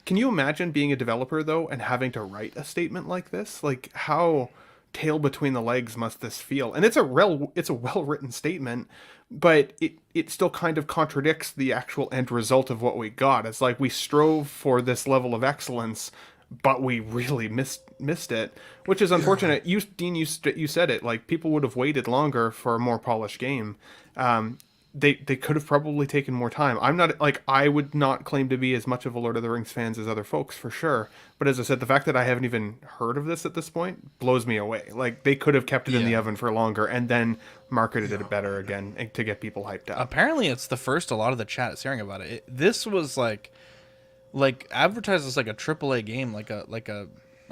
can you imagine being a developer though and having to write a statement like this? Like, how tail between the legs must this feel? And it's a well written statement, but it still kind of contradicts the actual end result of what we got. It's like we strove for this level of excellence, but we really missed it, which is unfortunate. You, Dean, you said it. Like, people would have waited longer for a more polished game. They could have probably taken more time. I'm not, like, I would not claim to be as much of a Lord of the Rings fans as other folks, for sure. But as I said, the fact that I haven't even heard of this at this point blows me away. Like, they could have kept it in the oven for longer and then marketed it better again to get people hyped up. Apparently, it's the first a lot of the chat is hearing about it. This was like advertised as like a AAA game, like a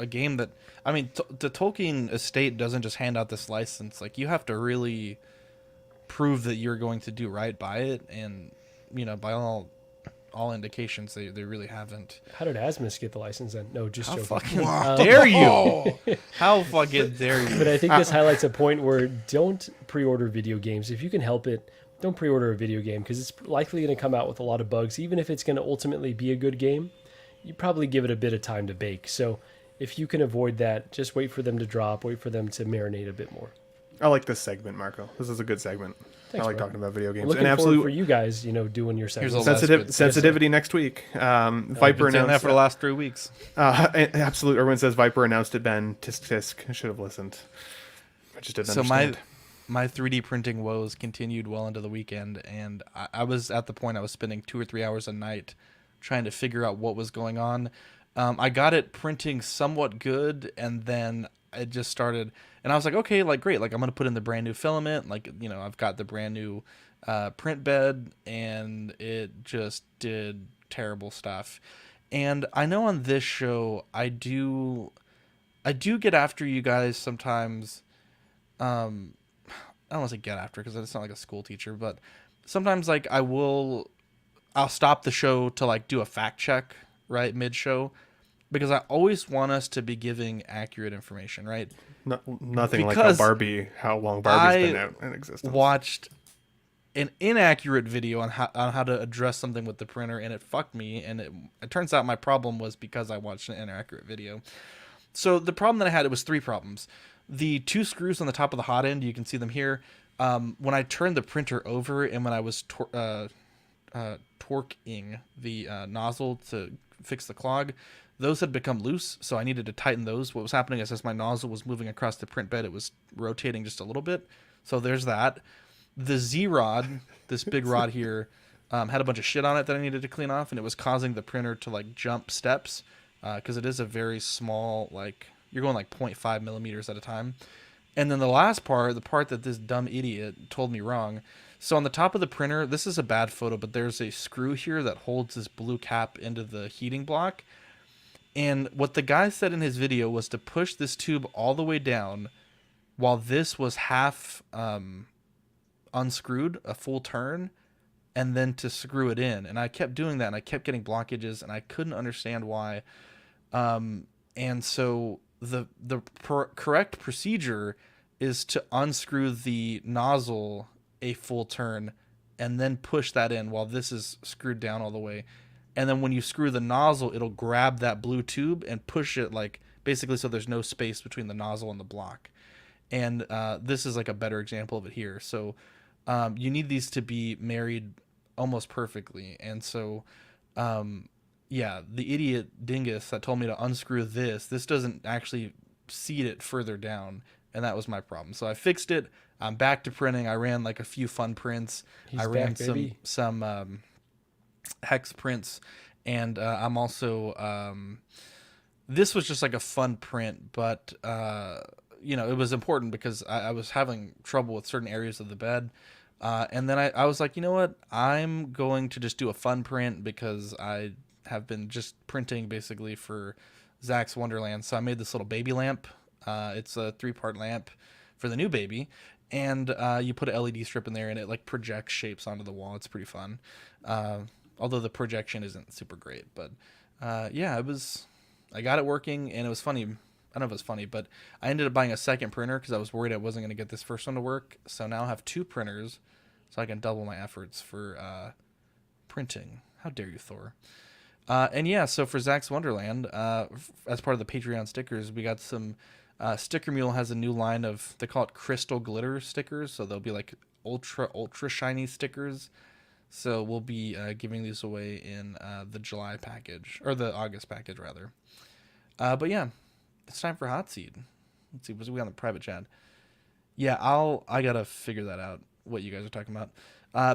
game that, I mean, the Tolkien estate doesn't just hand out this license. Like, you have to really prove that you're going to do right by it, and you know, by all indications, they really haven't. How did Asmus get the license then? No, just How joking. fucking dare you? How fucking dare you? But I think this highlights a point where don't pre-order video games if you can help it. Don't pre-order a video game because it's likely going to come out with a lot of bugs. Even if it's going to ultimately be a good game, you probably give it a bit of time to bake. So if you can avoid that, just wait for them to drop, wait for them to marinate a bit more. I like this segment, Marco. This is a good segment. Thanks, I like bro. talking about video games. Looking And forward for you guys, you know, doing your segments. Sensitivity next week. Viper announced that for the last 3 weeks. Absolute. Erwin says Viper announced it. Ben tisk tisk. I should have listened. I just didn't understand. My 3D printing woes continued well into the weekend, and I was at the point I was spending 2 or 3 hours a night trying to figure out what was going on. I got it printing somewhat good, and then it just started, and I was like, okay, like great, like I'm gonna put in the brand new filament, like, you know, I've got the brand new print bed, and it just did terrible stuff. And I know on this show I do get after you guys sometimes. I don't want to say get after because it's not like a school teacher, but sometimes like I'll stop the show to like do a fact check right mid show, because I always want us to be giving accurate information, right? Nothing because like how long Barbie's been out in existence. Watched an inaccurate video on how to address something with the printer, and it fucked me. And it turns out my problem was because I watched an inaccurate video. So the problem that I had, it was 3 problems. The 2 screws on the top of the hot end, you can see them here. When I turned the printer over and when I was torquing the nozzle to fix the clog, those had become loose, so I needed to tighten those. What was happening is as my nozzle was moving across the print bed, it was rotating just a little bit. So there's that. The Z-rod, this big rod here, had a bunch of shit on it that I needed to clean off, and it was causing the printer to like jump steps because it is a very small, like, you're going like 0.5 millimeters at a time. And then the last part, the part that this dumb idiot told me wrong. So on the top of the printer, this is a bad photo, but there's a screw here that holds this blue cap into the heating block. And what the guy said in his video was to push this tube all the way down while this was half unscrewed, a full turn, and then to screw it in. And I kept doing that, and I kept getting blockages, and I couldn't understand why. And so the correct procedure is to unscrew the nozzle a full turn and then push that in while this is screwed down all the way. And then when you screw the nozzle, it'll grab that blue tube and push it, like, basically so there's no space between the nozzle and the block. And this is like a better example of it here. So you need these to be married almost perfectly. And so, yeah, the idiot dingus that told me to unscrew this doesn't actually seat it further down. And that was my problem. So I fixed it. I'm back to printing. I ran like a few fun prints. I ran some hex prints, and I'm also this was just like a fun print, but you know, it was important because I was having trouble with certain areas of the bed, and then I was like, you know what, I'm going to just do a fun print because I have been just printing basically for Zach's Wonderland. So I made this little baby lamp. It's a 3-part lamp for the new baby. and you put an LED strip in there, and it like projects shapes onto the wall. It's pretty fun. Although the projection isn't super great, but yeah, I got it working, and it was funny. I don't know if it was funny, but I ended up buying a second printer because I was worried I wasn't going to get this first one to work. So now I have 2 printers, so I can double my efforts for printing. How dare you, Thor? And yeah, so for Zach's Wonderland, as part of the Patreon stickers, we got some. Sticker Mule has a new line of, they call it crystal glitter stickers, so they'll be like ultra shiny stickers. So we'll be giving these away in the July package, or the August package rather. But yeah, it's time for Hot Seat. Let's see, was we on the private chat? Yeah, I gotta figure that out, what you guys are talking about.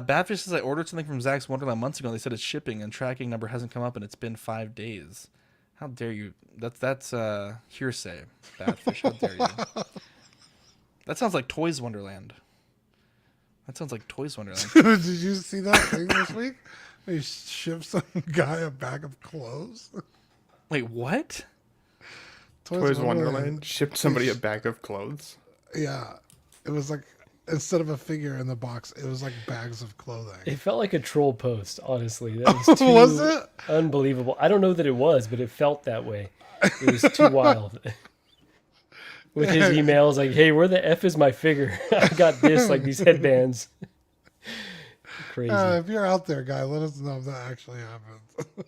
Badfish says, I ordered something from Zach's Wonderland months ago. They said it's shipping and tracking number hasn't come up, and it's been 5 days. How dare you? That's hearsay, Badfish. How dare you? That sounds like Toys Wonderland. Did you see that thing this week? They shipped some guy a bag of clothes. Wait, what? Toys Wonderland shipped somebody a bag of clothes. Yeah, it was like, instead of a figure in the box, it was like bags of clothing. It felt like a troll post, honestly. That was too Was it? unbelievable. I don't know that it was, but it felt that way. It was too wild. With his emails like, hey, where the F is my figure? I got this, like these headbands. Crazy. If you're out there, guy, let us know if that actually happened.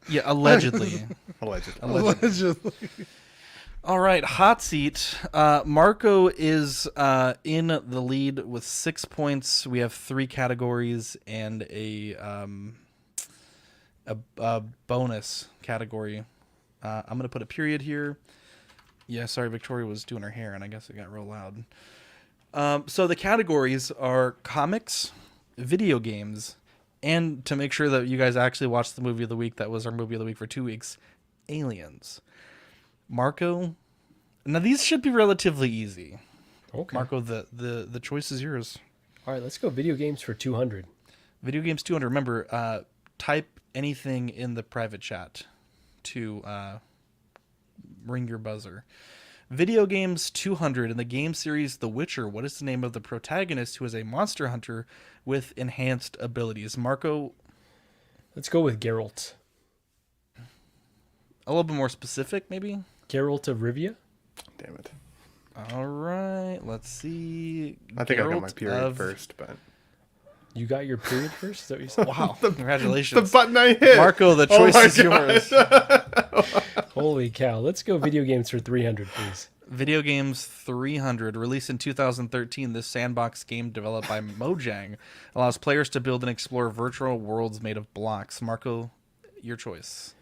Yeah, allegedly. Allegedly. All right, Hot Seat. Marco is in the lead with 6 points. We have 3 categories and a bonus category. I'm going to put a period here. Yeah, sorry, Victoria was doing her hair, and I guess it got real loud. So the categories are comics, video games, and to make sure that you guys actually watched the movie of the week, that was our movie of the week for 2 weeks, Aliens. Marco, now these should be relatively easy. Okay. Marco, the choice is yours. All right, let's go video games for 200. Video games 200. Remember, type anything in the private chat to ring your buzzer. Video games 200. In the game series The Witcher, what is the name of the protagonist who is a monster hunter with enhanced abilities? Marco? Let's go with Geralt. A little bit more specific, maybe? Geralt of Rivia? Damn it. All right, let's see. I think I got my Geralt period first, but... You got your period first? Is that what you said? Wow, congratulations. The button I hit! Marco, the choice is yours. Holy cow. Let's go video games for 300, please. Video games 300, released in 2013, this sandbox game developed by Mojang allows players to build and explore virtual worlds made of blocks. Marco, your choice.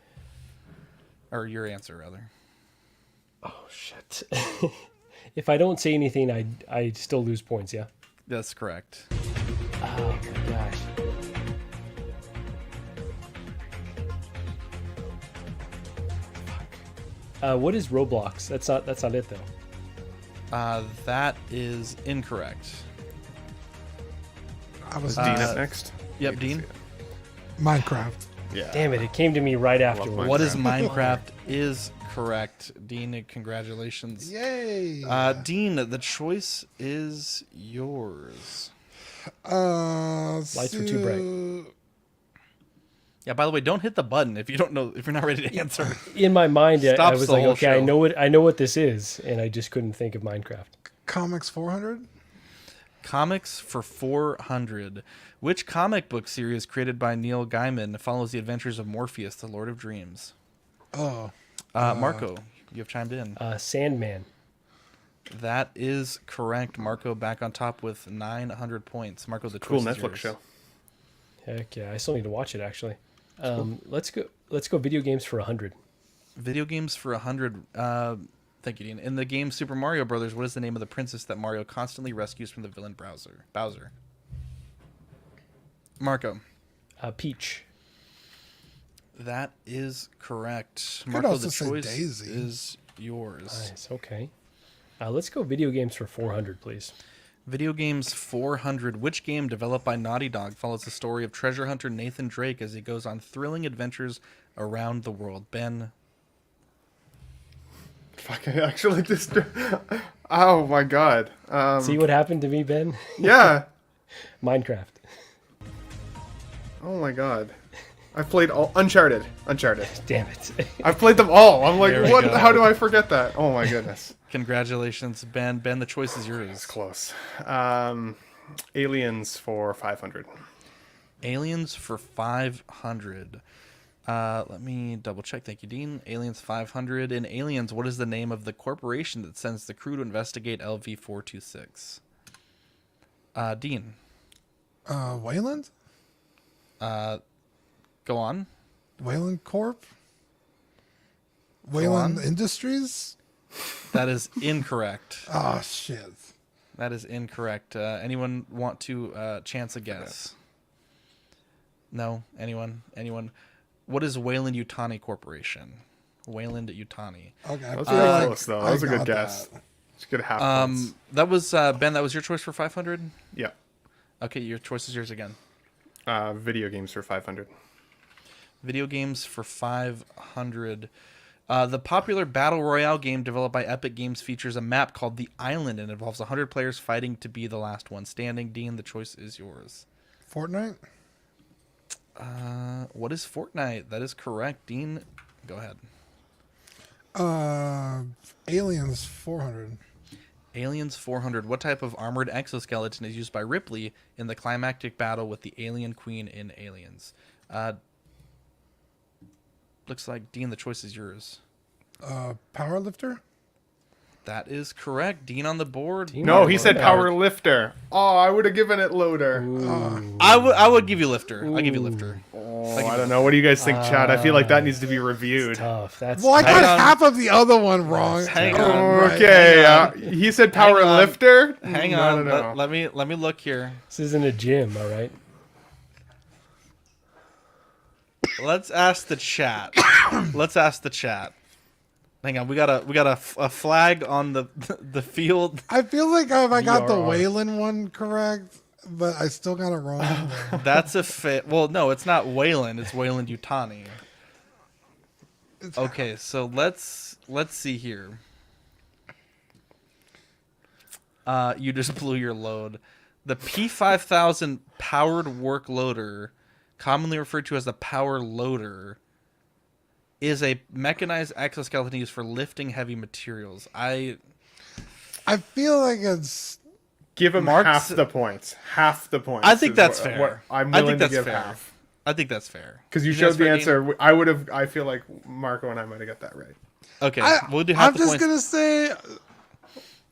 Or your answer, rather. Oh, shit. If I don't say anything, I still lose points, yeah? That's correct. Oh, my gosh. What is Roblox? That's not it, though. That is incorrect. I was Dean up next? Yep, Dean. Minecraft. Yeah. Damn it is came to me right afterwards. What is Minecraft is correct. Dean, congratulations. Yay! Dean, the choice is yours. Lights were too bright. Yeah, by the way, don't hit the button if you don't know, if you're not ready to answer. In my mind, I Stops was the like, whole okay, show. I know what this is, and I just couldn't think of Minecraft. Comics 400? Comics for 400. Which comic book series created by Neil Gaiman follows the adventures of Morpheus, the Lord of Dreams? Oh. Marco, you have chimed in. Sandman. That is correct. Marco back on top with 900 points. Marco, the Cool choice is Netflix yours. show. Heck yeah, I still need to watch it, actually. Let's go video games for 100. Video games for 100. Thank you, Dean. In the game Super Mario Brothers, what is the name of the princess that Mario constantly rescues from the villain Bowser? Marco. Peach. That is correct. Could Marco, also the say choice Daisy. is yours. Nice, okay. Let's go video games for 400, please. Video games 400. Which game developed by Naughty Dog follows the story of treasure hunter Nathan Drake as he goes on thrilling adventures around the world? Ben. Fuck, I actually just... Oh my god. See what happened to me, Ben? Yeah. Minecraft. Oh my god. I've played all Uncharted. Damn it. I've played them all. I'm like, There we what? go. How do I forget that? Oh my goodness. Congratulations, Ben. Ben, the choice is yours. It's close. Aliens for 500. Aliens for 500. Let me double check. Thank you, Dean. Aliens 500. In Aliens, what is the name of the corporation that sends the crew to investigate LV-426? Dean. Wayland? Go on. Wayland Corp? Wayland Industries? That is incorrect. Oh, shit. That is incorrect. Anyone want to chance a guess? No? Anyone? What is Wayland Yutani Corporation? Wayland Yutani. Okay. That was really close, though. That was a good guess. It's a good half points. That was, Ben, that was your choice for 500? Yeah. Okay, your choice is yours again. Video games for 500. Video games for 500. The popular Battle Royale game developed by Epic Games features a map called The Island and involves 100 players fighting to be the last one standing. Dean, the choice is yours. Fortnite? What is Fortnite? That is correct. Dean, go ahead. Aliens 400. Aliens 400. What type of armored exoskeleton is used by Ripley in the climactic battle with the alien queen in Aliens? Looks like, Dean, the choice is yours. Powerlifter? That is correct. Dean on the board. No, he said power lifter. Oh, I would have given it loader. I would give you lifter. I'll give you lifter. Oh, I don't know. What do you guys think, Chad? I feel like that needs to be reviewed. Tough. That's Well, I tough. got half of the other one wrong. Hang on. Okay. He said power lifter. Hang I on. don't know. Let me look here. This isn't a gym, all right? Let's ask the chat. Hang on, we got a flag on the field. I feel like I got the VRR. Wayland one correct, but I still got it wrong. That's a fit. Well, no, it's not Wayland. It's Wayland Yutani. Okay, so let's see here. You just blew your load. The P5000 powered work loader, commonly referred to as the power loader, is a mechanized exoskeleton used for lifting heavy materials. I feel like it's... Give him half the points. Half the points. I think that's fair. I'm I willing think to that's give fair. half. I think that's fair. Because you think showed that's the fair, answer. Dean? I would have. I feel like Marco and I might have got that right. Okay, we'll do half I'm the just points. going to say...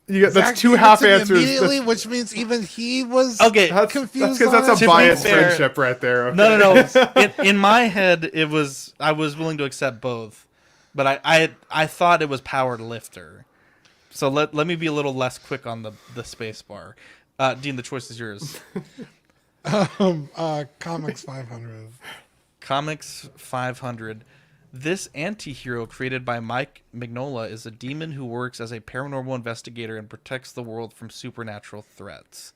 You got, Zach that's two gave it half to me answers. immediately, which means even he was Okay, confused. That's because that's To a be biased fair- friendship right there. Okay? No. In my head, I was willing to accept both, but I thought it was powered lifter. So let me be a little less quick on the space bar. Dean, the choice is yours. Comics 500. Comics 500. This anti-hero created by Mike Mignola is a demon who works as a paranormal investigator and protects the world from supernatural threats.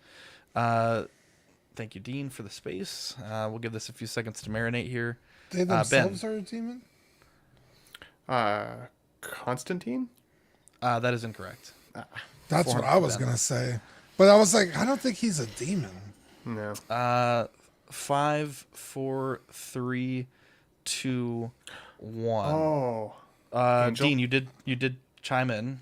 Thank you, Dean, for the space. We'll give this a few seconds to marinate here. They themselves are a demon? Constantine? That is incorrect. That's what I was going to say. But I was like, I don't think he's a demon. No. 5, 4, 3, 2, 1. Oh. Dean, you did chime in.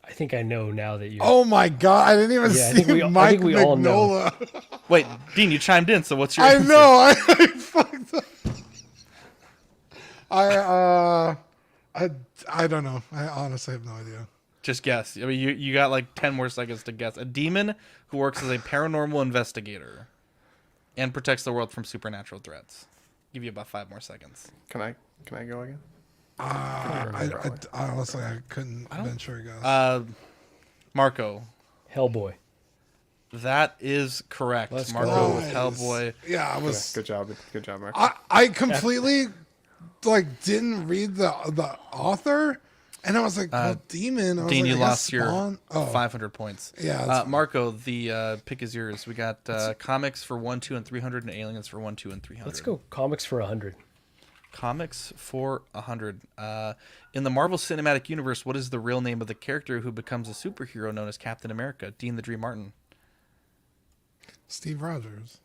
I think I know now that you. Oh my god! I didn't even see Mike all know. Mignola. Wait, Dean, you chimed in. So what's your? I answer? know. I fucked up. I don't know. I honestly have no idea. Just guess. I mean, you got like 10 more seconds to guess. A demon who works as a paranormal investigator and protects the world from supernatural threats. Give you about 5 more seconds. Can I go again? I honestly I couldn't venture a guess. Marco. Hellboy. That is correct. Let's Marco go. with Hellboy. Yeah, I was. Good job, Mark. I completely didn't read the author, and I was like, demon. I was Dean, like, you I lost guess your Spawn? 500 points. Yeah, that's fine. Marco, the pick is yours. We got comics for 1, 2, and 300, and aliens for 1, 2, and 300. Let's go comics for 100. Comics for 100. In the Marvel Cinematic Universe, what is the real name of the character who becomes a superhero known as Captain America? Dean the Dream Martin. Steve Rogers.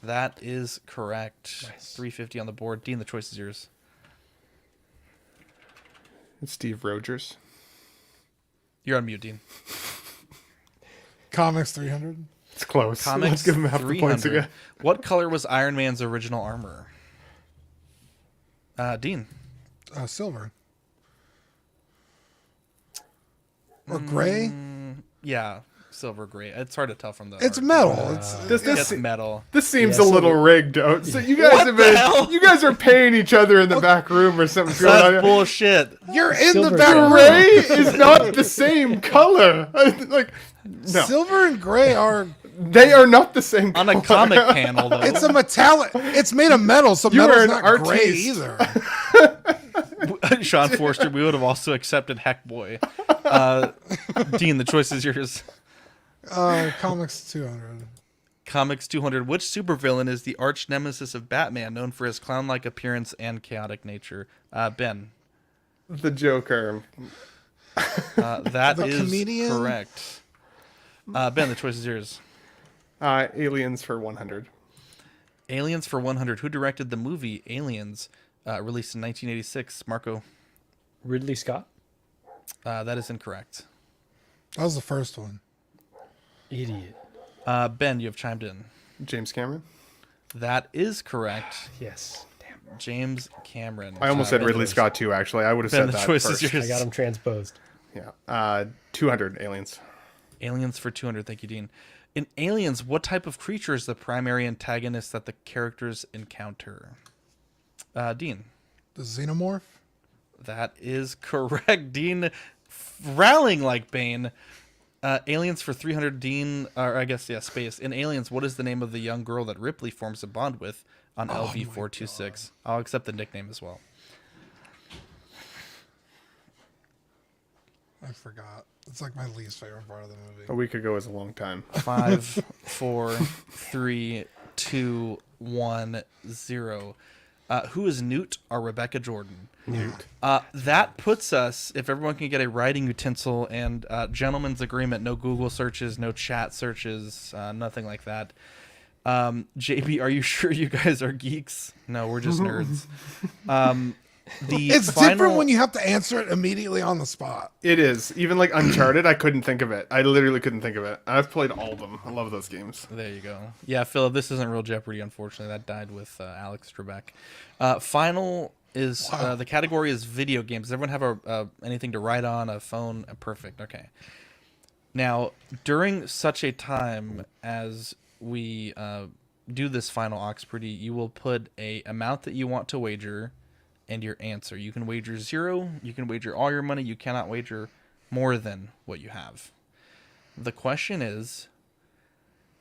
That is correct. Nice. 350 on the board. Dean, the choice is yours. It's Steve Rogers. You're on mute, Dean. Comics 300. It's close. Comics Let's give him half the points 300. again. What color was Iron Man's original armor? Dean. Silver. Or gray? Yeah, silver gray. It's hard to tell from the It's art. metal. It's metal. This seems Yeah, a little silver. rigged out. So you guys you guys are paying each other in the back room or something going on. That's bullshit. You're in Silver the back gray. room. Gray is not the same color. Like, no, Silver and gray are. they are not the same. On color. a comic panel, though. It's a metallic. It's made of metal, so You are metal's an not artiste. gray either. Sean Forster, we would have also accepted Heck Boy. Dean, the choice is yours. Comics 200. Comics 200. Which supervillain is the arch nemesis of Batman, known for his clown-like appearance and chaotic nature? Ben. The Joker. That The is comedian? correct. Ben, the choice is yours. Aliens for 100. Aliens for 100. Who directed the movie Aliens, released in 1986? Marco. Ridley Scott. That is incorrect. That was the first one. Idiot. Ben, you have chimed in. James Cameron. That is correct. Yes. Damn. James Cameron. I almost said Ben, Ridley the- Scott too. Actually, I would have Ben, said the that choice first. is yours. I got him transposed. Yeah. 200 aliens. Aliens for 200. Thank you, Dean. In Aliens, what type of creature is the primary antagonist that the characters encounter? Dean. The xenomorph. That is correct. Dean rallying like Bane. Aliens for 300. Dean, or I guess, yeah, space. In Aliens, what is the name of the young girl that Ripley forms a bond with on LV-426? I'll accept the nickname as well. I forgot. It's like my least favorite part of the movie. A week ago was a long time. 5, 4, 3, 2, 1, 0. Who is Newt or Rebecca Jordan? Newt. That puts us, if everyone can get a writing utensil and gentleman's agreement, no Google searches, no chat searches, nothing like that. JB, are you sure you guys are geeks? No, we're just nerds. It's different when you have to answer it immediately on the spot. It is. Even like Uncharted, I couldn't think of it. I literally couldn't think of it. I've played all of them. I love those games. There you go. Yeah, Philip, this isn't Real Jeopardy, unfortunately. That died with Alex Trebek. Final is, the category is video games. Does everyone have anything to write on, a phone? Perfect, okay. Now, during such a time as we do this final Oxperty, you will put a amount that you want to wager and your answer. You can wager 0, you can wager all your money, you cannot wager more than what you have. The question is,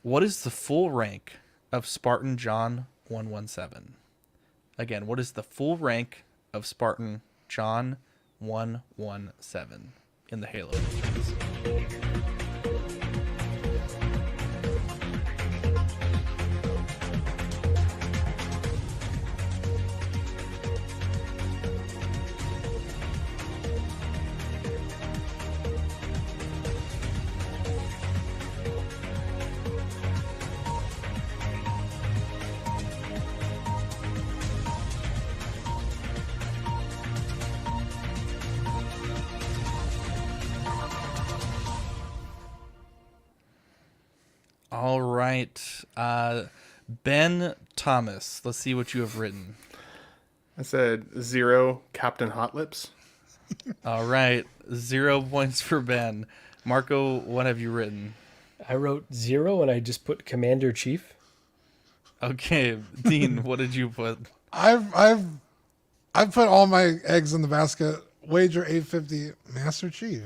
what is the full rank of Spartan John 117? Again, what is the full rank of Spartan John 117 in the Halo franchise? All right. Ben Thomas, let's see what you have written. I said 0 Captain Hot Lips. All right. 0 points for Ben. Marco, what have you written? I wrote 0 and I just put Commander Chief. Okay. Dean, what did you put? I've put all my eggs in the basket. Wager 850 Master Chief.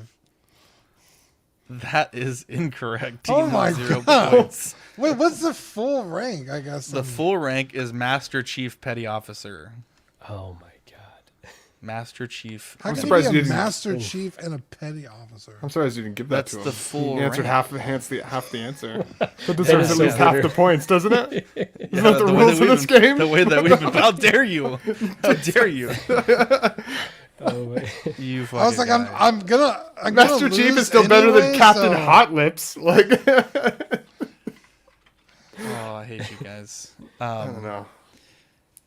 That is incorrect. Dean, Oh my 0 god! points. Wait, what's the full rank? I guess The full rank is Master Chief Petty Officer. Oh my god. Master Chief. How I'm can surprised you you be a didn't. Master Chief and a petty officer? I'm surprised you didn't give that That's to him. the full He answered rank. half the answer. That That deserves is at so least half bitter. the points, doesn't it? Yeah, Isn't that the way rules that of we've this been- game? The way that we've been. How dare you? How dare you? Oh, man. You I was fucking like, guy. I'm gonna Master Chief lose is still better than anyway, Captain so- Hot Lips. Like, Oh, I hate you guys. I don't know.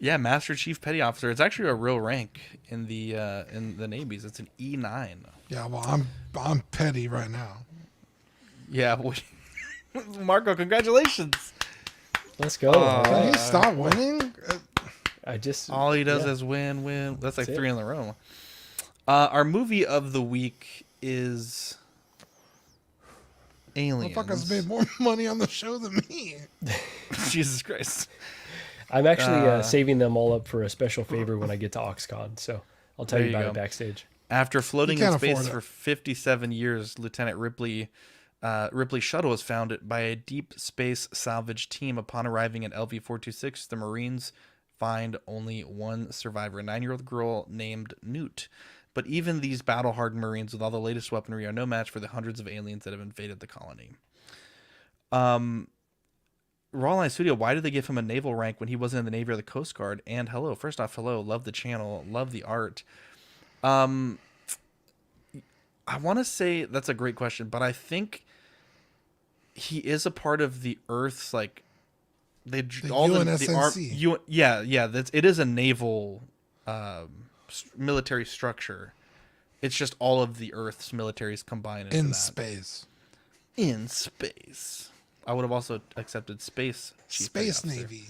Yeah, Master Chief Petty Officer. It's actually a real rank in the Navies. It's an E9. Yeah, well, I'm petty right now. Yeah, Marco, congratulations. Let's go. Can he stop winning? All he does is win. That's like 3 in a row. Our movie of the week is Aliens. Motherfuckers made more money on the show than me. Jesus Christ. I'm actually saving them all up for a special favor when I get to OxCon, so I'll tell you There you about go. it backstage. After floating You in can't space afford it. for 57 years, Lieutenant Ripley shuttle was found by a deep space salvage team. Upon arriving at LV-426, the Marines find only one survivor, a 9-year-old girl named Newt. But even these battle-hardened Marines with all the latest weaponry are no match for the hundreds of aliens that have invaded the colony. Raw Line Studio, why did they give him a naval rank when he wasn't in the Navy or the Coast Guard? And first off, hello, love the channel, love the art. I want to say that's a great question, but I think he is a part of the Earth's like UNSC. It is a naval military structure. It's just all of the Earth's militaries combined into In that. space. In space. I would have also accepted Space Chief Space Petty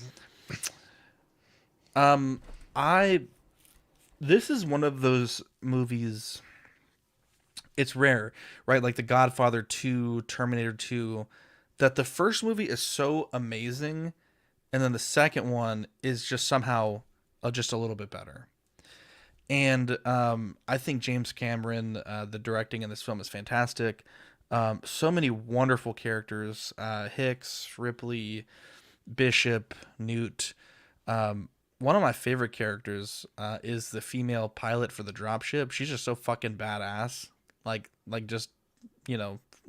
Officer. Navy. This is one of those movies. It's rare, right? Like The Godfather 2, Terminator 2, that the first movie is so amazing, and then the second one is just somehow just a little bit better. And I think James Cameron, the directing in this film is fantastic. So many wonderful characters: Hicks, Ripley, Bishop, Newt. One of my favorite characters is the female pilot for the dropship. She's just so fucking badass. Like just,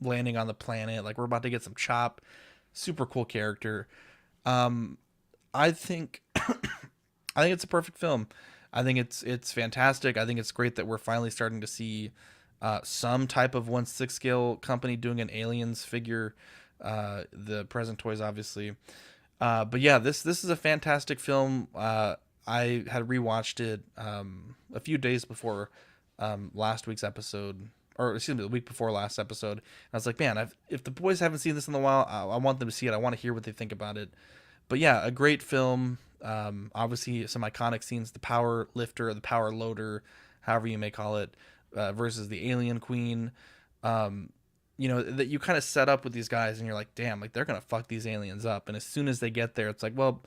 landing on the planet. Like, we're about to get some chop. Super cool character. I think it's a perfect film. I think it's fantastic. I think it's great that we're finally starting to see some type of 1/6 scale company doing an Aliens figure. The Present Toys, obviously. But yeah, this is a fantastic film. I had rewatched it a few days before last week's episode, or excuse me, the week before last episode. And I was like, man, if the boys haven't seen this in a while, I want them to see it. I want to hear what they think about it. But yeah, a great film. Obviously, some iconic scenes: the power lifter, the power loader, however you may call it, versus the alien queen. That you kind of set up with these guys and you're like, damn, like they're going to fuck these aliens up. And as soon as they get there, it's like, well,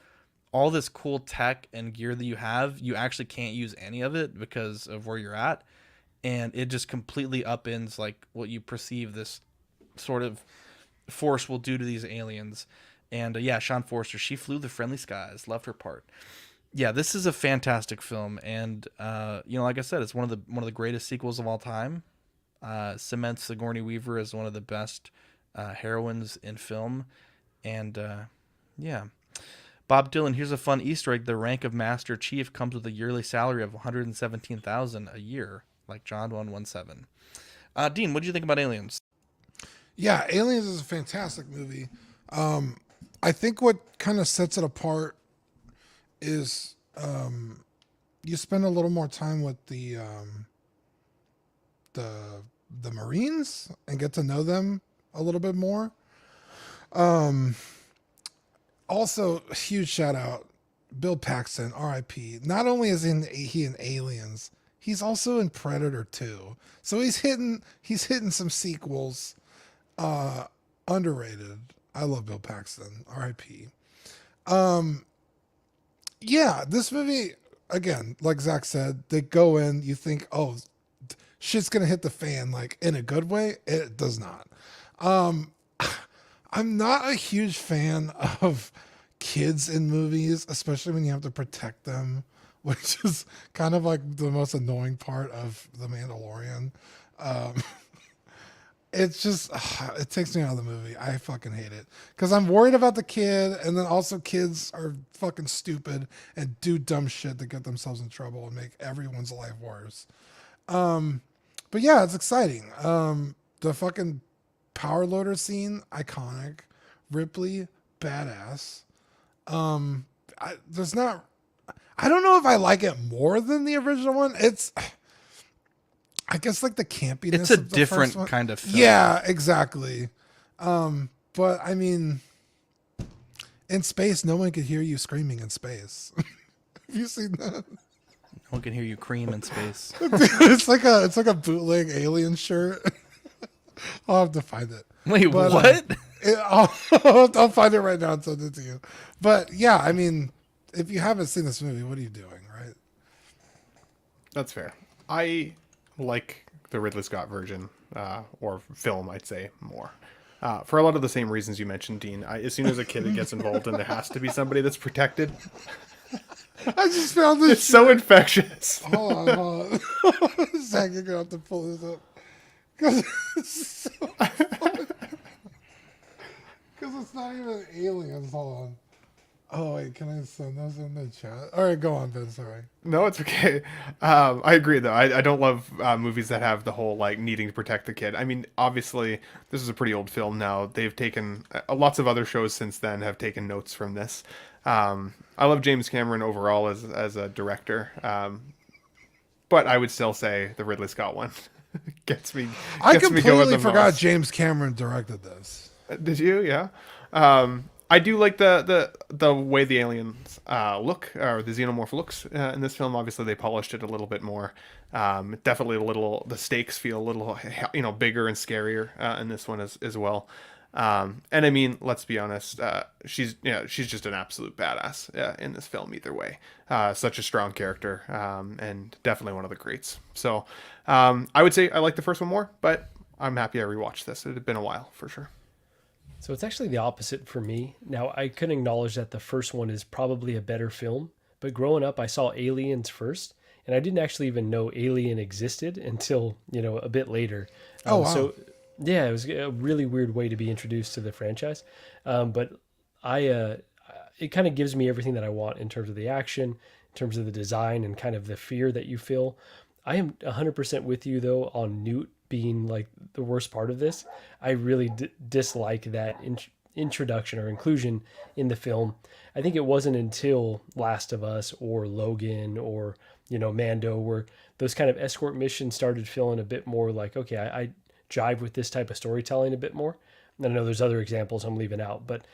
all this cool tech and gear that you have, you actually can't use any of it because of where you're at. And it just completely upends like what you perceive this sort of force will do to these aliens. And yeah, Sean Forster, she flew the friendly skies. Loved her part. Yeah, this is a fantastic film. And, like I said, it's one of the greatest sequels of all time. Cements Sigourney Weaver as one of the best heroines in film. And yeah. Bob Dylan, here's a fun Easter egg. The rank of Master Chief comes with a yearly salary of $117,000 a year, like John 117. Dean, what do you think about Aliens? Yeah, Aliens is a fantastic movie. I think what kind of sets it apart is you spend a little more time with the Marines and get to know them a little bit more. Also, huge shout out, Bill Paxton, R.I.P. Not only is he in Aliens, he's also in Predator 2. So he's hitting some sequels. Underrated. I love Bill Paxton, R.I.P. Yeah, this movie, again, like Zach said, they go in, you think, oh, shit's gonna hit the fan, like in a good way. It does not. I'm not a huge fan of kids in movies, especially when you have to protect them which is kind of like the most annoying part of The Mandalorian. It's just, it takes me out of the movie. I fucking hate it. Because I'm worried about the kid, and then also kids are fucking stupid and do dumb shit to get themselves in trouble and make everyone's life worse. But yeah, it's exciting. The fucking power loader scene, iconic. Ripley, badass. I don't know if I like it more than the original one. I guess like the campiness. It's a of the different first one. kind of film. Yeah, exactly. But I mean, in space, no one could hear you screaming in space. Have you seen that? No one can hear you cream in space. it's like a bootleg Alien shirt. I'll have to find it. Wait, what? I'll find it right now and send it to you. But yeah, I mean, if you haven't seen this movie, what are you doing, right? That's fair. I like the Ridley Scott version, or film, I'd say, more. For a lot of the same reasons you mentioned, Dean. As soon as a kid gets involved and there has to be somebody that's protected. I just found this. It's so infectious. Hold on. Zach, you're going to have to pull this up. Because it's not even aliens. Hold on. Oh, wait, can I send those in the chat? All right, go on, Ben. Sorry. No, it's okay. I agree, though. I don't love movies that have the whole, like, needing to protect the kid. I mean, obviously, this is a pretty old film now. They've taken... lots of other shows since then have taken notes from this. I love James Cameron overall as a director. But I would still say the Ridley Scott one gets me I going completely the forgot most. James Cameron directed this. Did you? Yeah. I do like the way the aliens look, or the xenomorph looks in this film. Obviously, they polished it a little bit more. Definitely the stakes feel a little, bigger and scarier in this one as well. And I mean, let's be honest, she's just an absolute badass in this film either way. Such a strong character, and definitely one of the greats. So I would say I like the first one more, but I'm happy I rewatched this. It had been a while for sure. So it's actually the opposite for me. Now, I can acknowledge that the first one is probably a better film, but growing up, I saw Aliens first, and I didn't actually even know Alien existed until, a bit later. Oh, wow. So, yeah, it was a really weird way to be introduced to the franchise. But it kind of gives me everything that I want in terms of the action, in terms of the design, and kind of the fear that you feel. I am 100% with you, though, on Newt being like the worst part of this. I really dislike that introduction or inclusion in the film. I think it wasn't until Last of Us or Logan or Mando where those kind of escort missions started feeling a bit more like, okay, I jive with this type of storytelling a bit more. And I know there's other examples I'm leaving out, but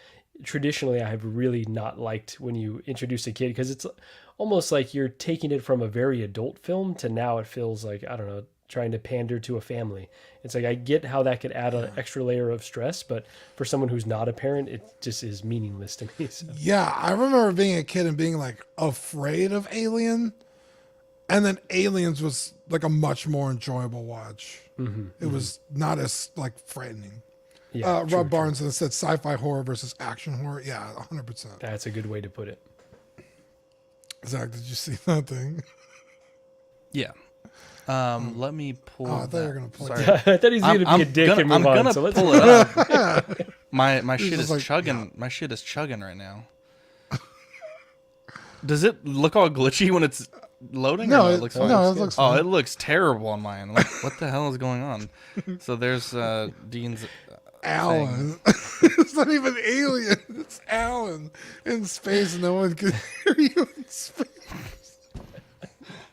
traditionally I have really not liked when you introduce a kid, because it's almost like you're taking it from a very adult film to now it feels like, I don't know, trying to pander to a family. It's like, I get how that could add an extra layer of stress, but for someone who's not a parent, it just is meaningless to me. So. Yeah, I remember being a kid and being like afraid of Alien, and then Aliens was like a much more enjoyable watch. It was not as like frightening. Yeah, Rob Barnes said sci-fi horror versus action horror. Yeah, 100%. That's a good way to put it. Zach, did you see that thing? Yeah. Let me pull. Oh, I thought you were gonna point. I thought he was going to be a dick and move on. I'm gonna so let's pull it up. My shit is like, chugging. yeah. My shit is chugging right now. Does it look all glitchy when it's loading? No, it looks fine. it looks Oh, fine. it looks terrible on mine. Like, what the hell is going on? So there's Dean's. Alan. It's not even Alien. It's Alan in space. No one can hear you in space.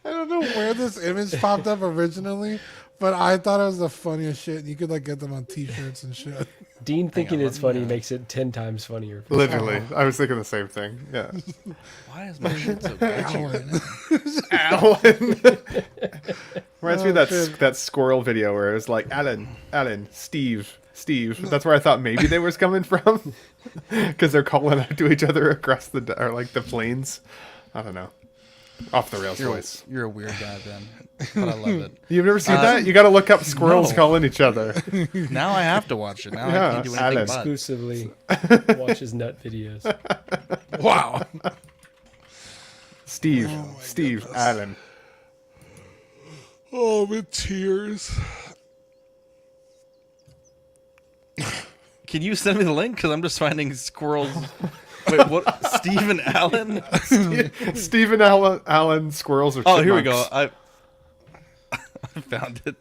I don't know where this image popped up originally, but I thought it was the funniest shit. You could like get them on T-shirts and shit. Dean thinking it's funny makes it 10 times funnier. Literally, I was thinking the same thing. Yeah. Why is my shit so glitchy? Alan. Reminds me of that squirrel video where it was like Alan, Steve. That's where I thought maybe they was coming from, because they're calling out to each other across the plains. I don't know. Off the rails voice. You're a weird guy, Ben, but I love it. You've never seen that? You got to look up squirrels calling each other. Now I have to watch it. Now I can't do anything Alan. but. Exclusively watch his nut videos. Wow. Steve. Oh my Steve goodness. Allen. Oh, I'm in tears. Can you send me the link? Because I'm just finding squirrels. Wait, what? Stephen Allen? Stephen Allen squirrels or Oh, chipmunks. here we go. I found it.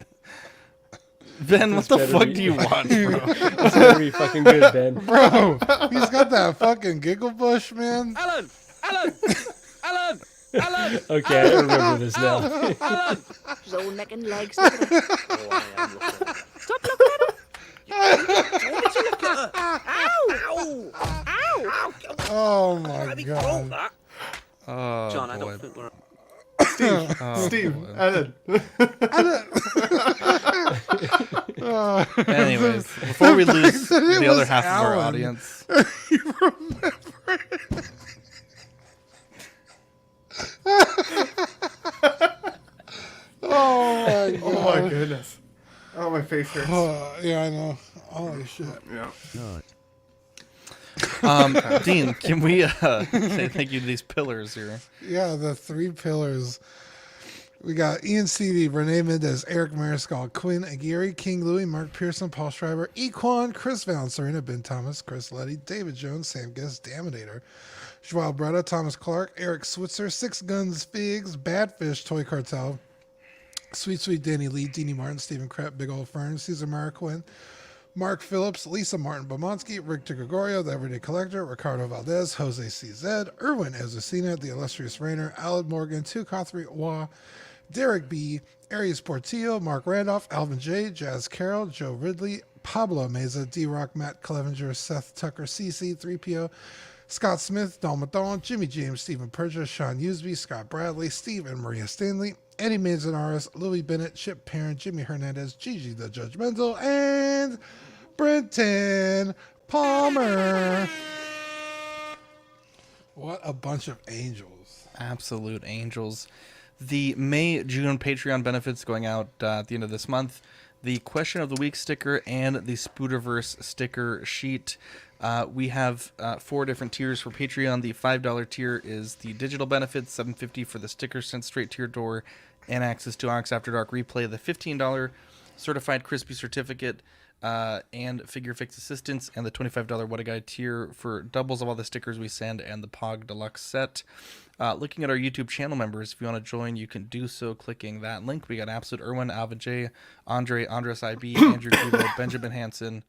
Ben, what the better fuck be- do you watch, bro? It's gonna be fucking good, Ben. Bro, he's got that fucking giggle bush, man. Alan! Alan! Alan! Alan! Okay, I remember this now. Alan! His old neck and legs. Look at him. Oh, I am looking. Stop looking at him. What you look at? Ow! Ow! Ow! Oh my god. Oh, John, I boy. don't think we're... Steve Allen. Anyways, before we lose that it the other was half of our Alan. audience, You remember it. Oh my god. Oh my goodness. Oh, my face hurts. Yeah, I know. Holy shit. Yeah. Dean, can we say thank you to these pillars here? Yeah, the 3 pillars. We got Ian Seavey, Renee Mendez, Eric Mariscal, Quinn Aguirre, King Louie, Mark Pearson, Paul Schreiber, Equan, Chris Valen, Serena, Ben Thomas, Chris Letty, David Jones, Sam Guest, Daminator, Joao Bretta, Thomas Clark, Eric Switzer, Six Guns Figs, Badfish, Toy Cartel, Sweet Sweet Danny Lee, Deanie Martin, Stephen Krepp, Big Old Fern, Cesar Mariquin, Mark Phillips, Lisa Martin Bomansky, Rick DeGregorio, The Everyday Collector, Ricardo Valdez, Jose CZ, Erwin Azucena, The Illustrious Rainer, Alad Morgan, Tukathri Wa, Derek B., Arias Portillo, Mark Randolph, Alvin J., Jazz Carroll, Joe Ridley, Pablo Meza, D-Rock, Matt Clevenger, Seth Tucker, CC, 3PO, Scott Smith, Don Madon, Jimmy James, Stephen Perja, Sean Usby, Scott Bradley, Steve and Maria Stanley, Eddie Manzanares, Louis Bennett, Chip Perrin, Jimmy Hernandez, Gigi the Judgmental, and Brenton Palmer. What a bunch of angels. Absolute angels. The May-June Patreon benefits going out at the end of this month. The Question of the Week sticker and the Spiderverse sticker sheet. We have 4 different tiers for Patreon. The $5 tier is the digital benefits, $7.50 for the sticker sent straight to your door, and access to Onyx After Dark replay. The $15 certified crispy certificate and figure fix assistance, and the $25 What a Guy tier for doubles of all the stickers we send and the Pog Deluxe set. Looking at our YouTube channel members, if you want to join, you can do so clicking that link. We got Absolute Irwin, Alvin J, Andre, Andres IB, Andrew Kubo, Benjamin Hansen,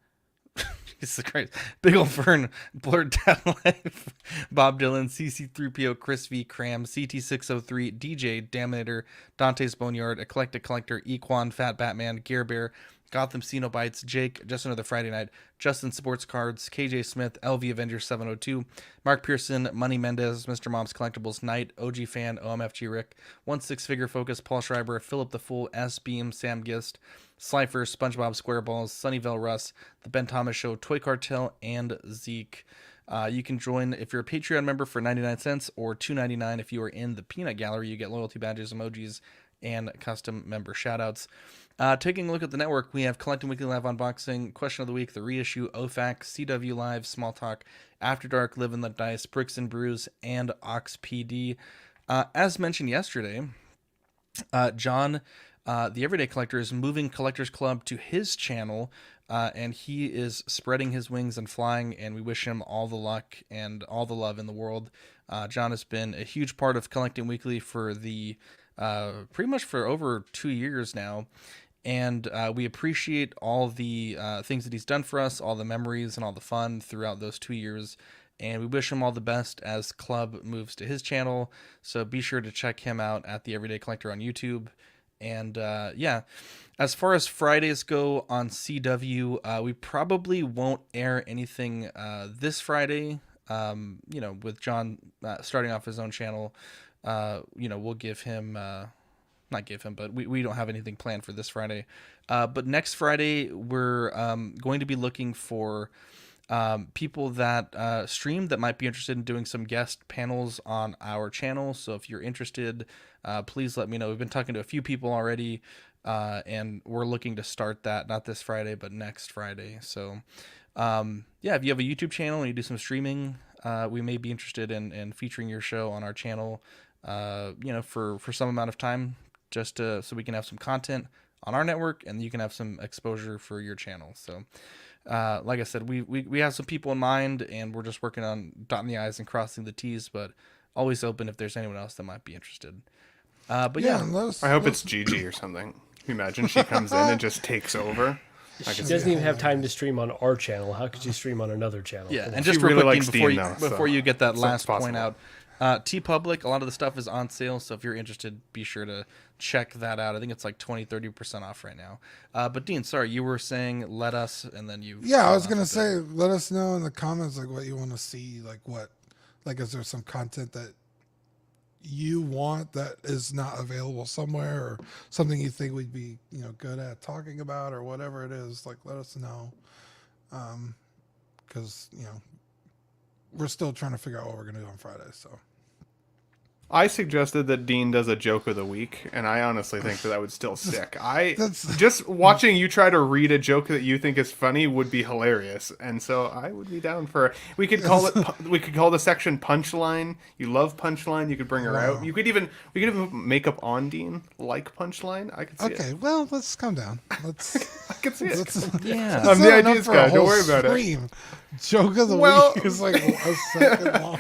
Jesus Christ, Big Ol' Fern, Blurred Dad Life, Bob Dylan, CC3PO, Chris V, Cram, CT603, DJ, Daminator, Dante's Boneyard, Eclectic Collector, Equan, Fat Batman, Gear Bear, Gotham Cenobites, Jake, Just Another Friday Night, Justin Sports Cards, KJ Smith, LV Avenger 702, Mark Pearson, Money Mendez, Mr. Mom's Collectibles, Knight, OG Fan, OMFG Rick, 1/6 Figure Focus, Paul Schreiber, Philip the Fool, S Beam, Sam Gist, Slifer, SpongeBob SquareBalls, Sunnyvale Russ, The Ben Thomas Show, Toy Cartel, and Zeke. You can join if you're a Patreon member for 99 cents or $2.99 if you are in the Peanut Gallery. You get loyalty badges, emojis, and custom member shoutouts. Taking a look at the network, we have Collecting Weekly Live Unboxing, Question of the Week, The Reissue, OFAC, CW Live, Small Talk, After Dark, Live and Let Dice, Bricks and Brews, and Ox PD. As mentioned yesterday, John, the Everyday Collector, is moving Collectors Club to his channel, and he is spreading his wings and flying, and we wish him all the luck and all the love in the world. John has been a huge part of Collecting Weekly for the pretty much for over 2 years now. And we appreciate all the things that he's done for us, all the memories and all the fun throughout those 2 years. And we wish him all the best as Club moves to his channel. So be sure to check him out at The Everyday Collector on YouTube. And yeah, as far as Fridays go on CW, we probably won't air anything this Friday. With John starting off his own channel, we'll give him... not give him, but we don't have anything planned for this Friday. But next Friday, we're going to be looking for people that stream that might be interested in doing some guest panels on our channel. So if you're interested, please let me know. We've been talking to a few people already, and we're looking to start that, not this Friday, but next Friday. So if you have a YouTube channel and you do some streaming, we may be interested in featuring your show on our channel. for some amount of time, just so we can have some content on our network and you can have some exposure for your channel. So, like I said, we have some people in mind and we're just working on dotting the I's and crossing the T's, but always open if there's anyone else that might be interested. But yeah, I hope it's Gigi or something. Can you imagine she comes in and just takes over? She doesn't even have time to stream on our channel. How could she stream on another channel? Yeah, and just real quick, before you get that last point out, TeePublic, a lot of the stuff is on sale, so if you're interested, be sure to check that out. I think it's like 20-30% off right now. But Dean, sorry, you were saying let us, and then you... Yeah, I was going to say, let us know in the comments like what you want to see, like is there some content that you want that is not available somewhere, or something you think we'd be good at talking about, or whatever it is. Like, let us know, because we're still trying to figure out what we're gonna do on Friday. So I suggested that Dean does a joke of the week, and I honestly think that would still stick. Just watching you try to read a joke that you think is funny would be hilarious, and so I would be down for. We could call the section Punchline. You love Punchline. You could bring her out. We could even make up on Dean like Punchline. I could see it. Okay, well, let's calm down. I can see it. Yeah, I'm the ideas guy. Don't worry about it. Joke of the week is like a second long.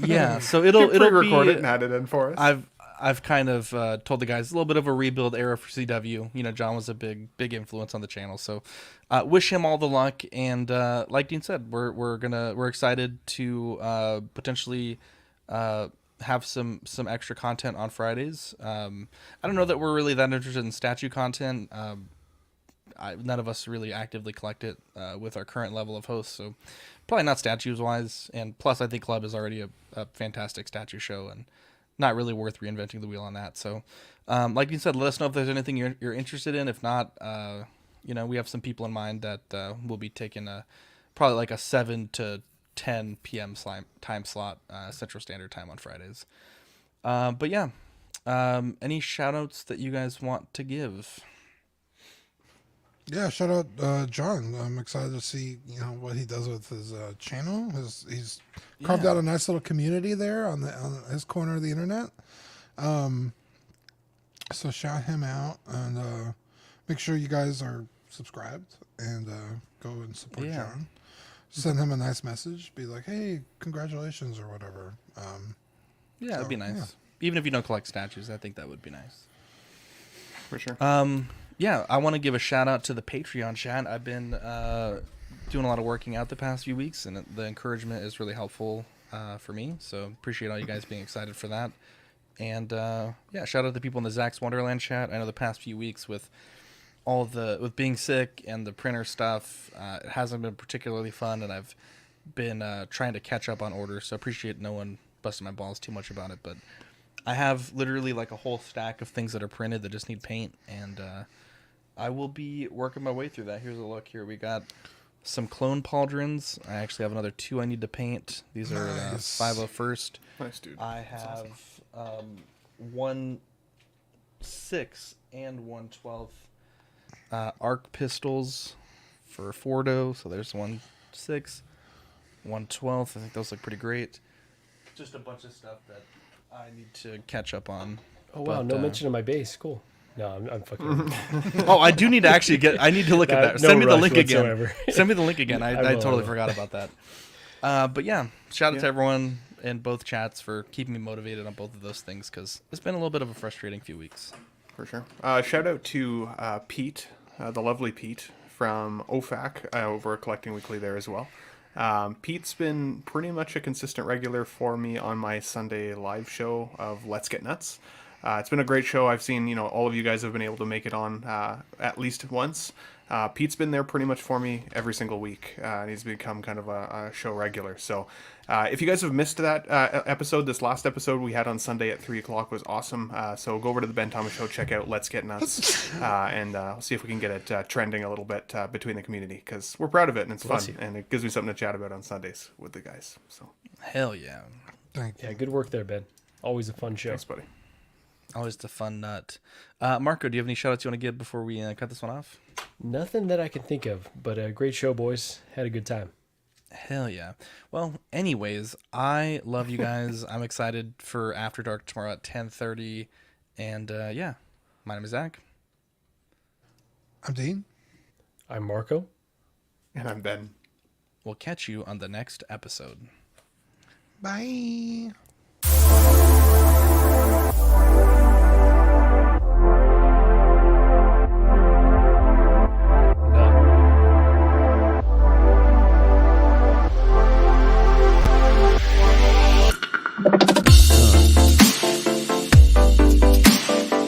Yeah, so it'll record be it and add it in for us. I've kind of told the guys a little bit of a rebuild era for CW. John was a big influence on the channel, so wish him all the luck. And like Dean said, we're excited to potentially have some extra content on Fridays. I don't know that we're really that interested in statue content. None of us really actively collect it with our current level of hosts, so probably not statues wise. And plus, I think Club is already a fantastic statue show and not really worth reinventing the wheel on that. So, like you said, let us know if there's anything you're interested in. If not, we have some people in mind that will be taking probably like a 7 to 10 p.m. time slot, Central Standard Time on Fridays. But yeah, any shout outs that you guys want to give? Yeah, shout out John. I'm excited to see what he does with his channel. He's carved out a nice little community there on his corner of the internet. So shout him out and make sure you guys are subscribed and go and support John. Send him a nice message. Be like, hey, congratulations or whatever. That'd be nice. Yeah. Even if you don't collect statues, I think that would be nice. For sure. Yeah, I want to give a shout out to the Patreon chat. I've been doing a lot of working out the past few weeks, and the encouragement is really helpful for me. So appreciate all you guys being excited for that. And shout out to the people in the Zach's Wonderland chat. I know the past few weeks with with being sick and the printer stuff, it hasn't been particularly fun, and I've been trying to catch up on orders. So appreciate no one busting my balls too much about it, but I have literally like a whole stack of things that are printed that just need paint, and I will be working my way through that. Here's a look here. We got some clone pauldrons. I actually have another 2 I need to paint. These are 501st. Nice, dude. I have 1/6 and 1/12 arc pistols for Fordo. So there's 1/6, 1/12. I think those look pretty great. Just a bunch of stuff that I need to catch up on. Oh wow, no mention of my base. Cool. No, I'm fucking. Oh, I do need to actually I need to look at that. No Send me the rush link whatsoever. again. Send me the link again. I will. totally forgot about that. But yeah, shout out to everyone in both chats for keeping me motivated on both of those things, because it's been a little bit of a frustrating few weeks. For sure. Shout out to Pete, the lovely Pete from OFAC over at Collecting Weekly there as well. Pete's been pretty much a consistent regular for me on my Sunday live show of Let's Get Nuts. It's been a great show. I've seen, all of you guys have been able to make it on at least once. Pete's been there pretty much for me every single week. And he's become kind of a show regular. So if you guys have missed that episode, this last episode we had on Sunday at 3 o'clock was awesome. So go over to the Ben Thomas Show, check out Let's Get Nuts, and see if we can get it trending a little bit between the community, because we're proud of it and it's fun. And it gives me something to chat about on Sundays with the guys. So hell yeah. Thank you. Yeah, good work there, Ben. Always a fun show. Thanks, buddy. Always the fun nut. Marco, do you have any shout outs you want to give before we cut this one off? Nothing that I can think of, but a great show, boys. Had a good time. Hell yeah. Well, anyways, I love you guys. I'm excited for After Dark tomorrow at 10:30. And yeah, my name is Zach. I'm Dean. I'm Marco. And I'm Ben. We'll catch you on the next episode. Bye.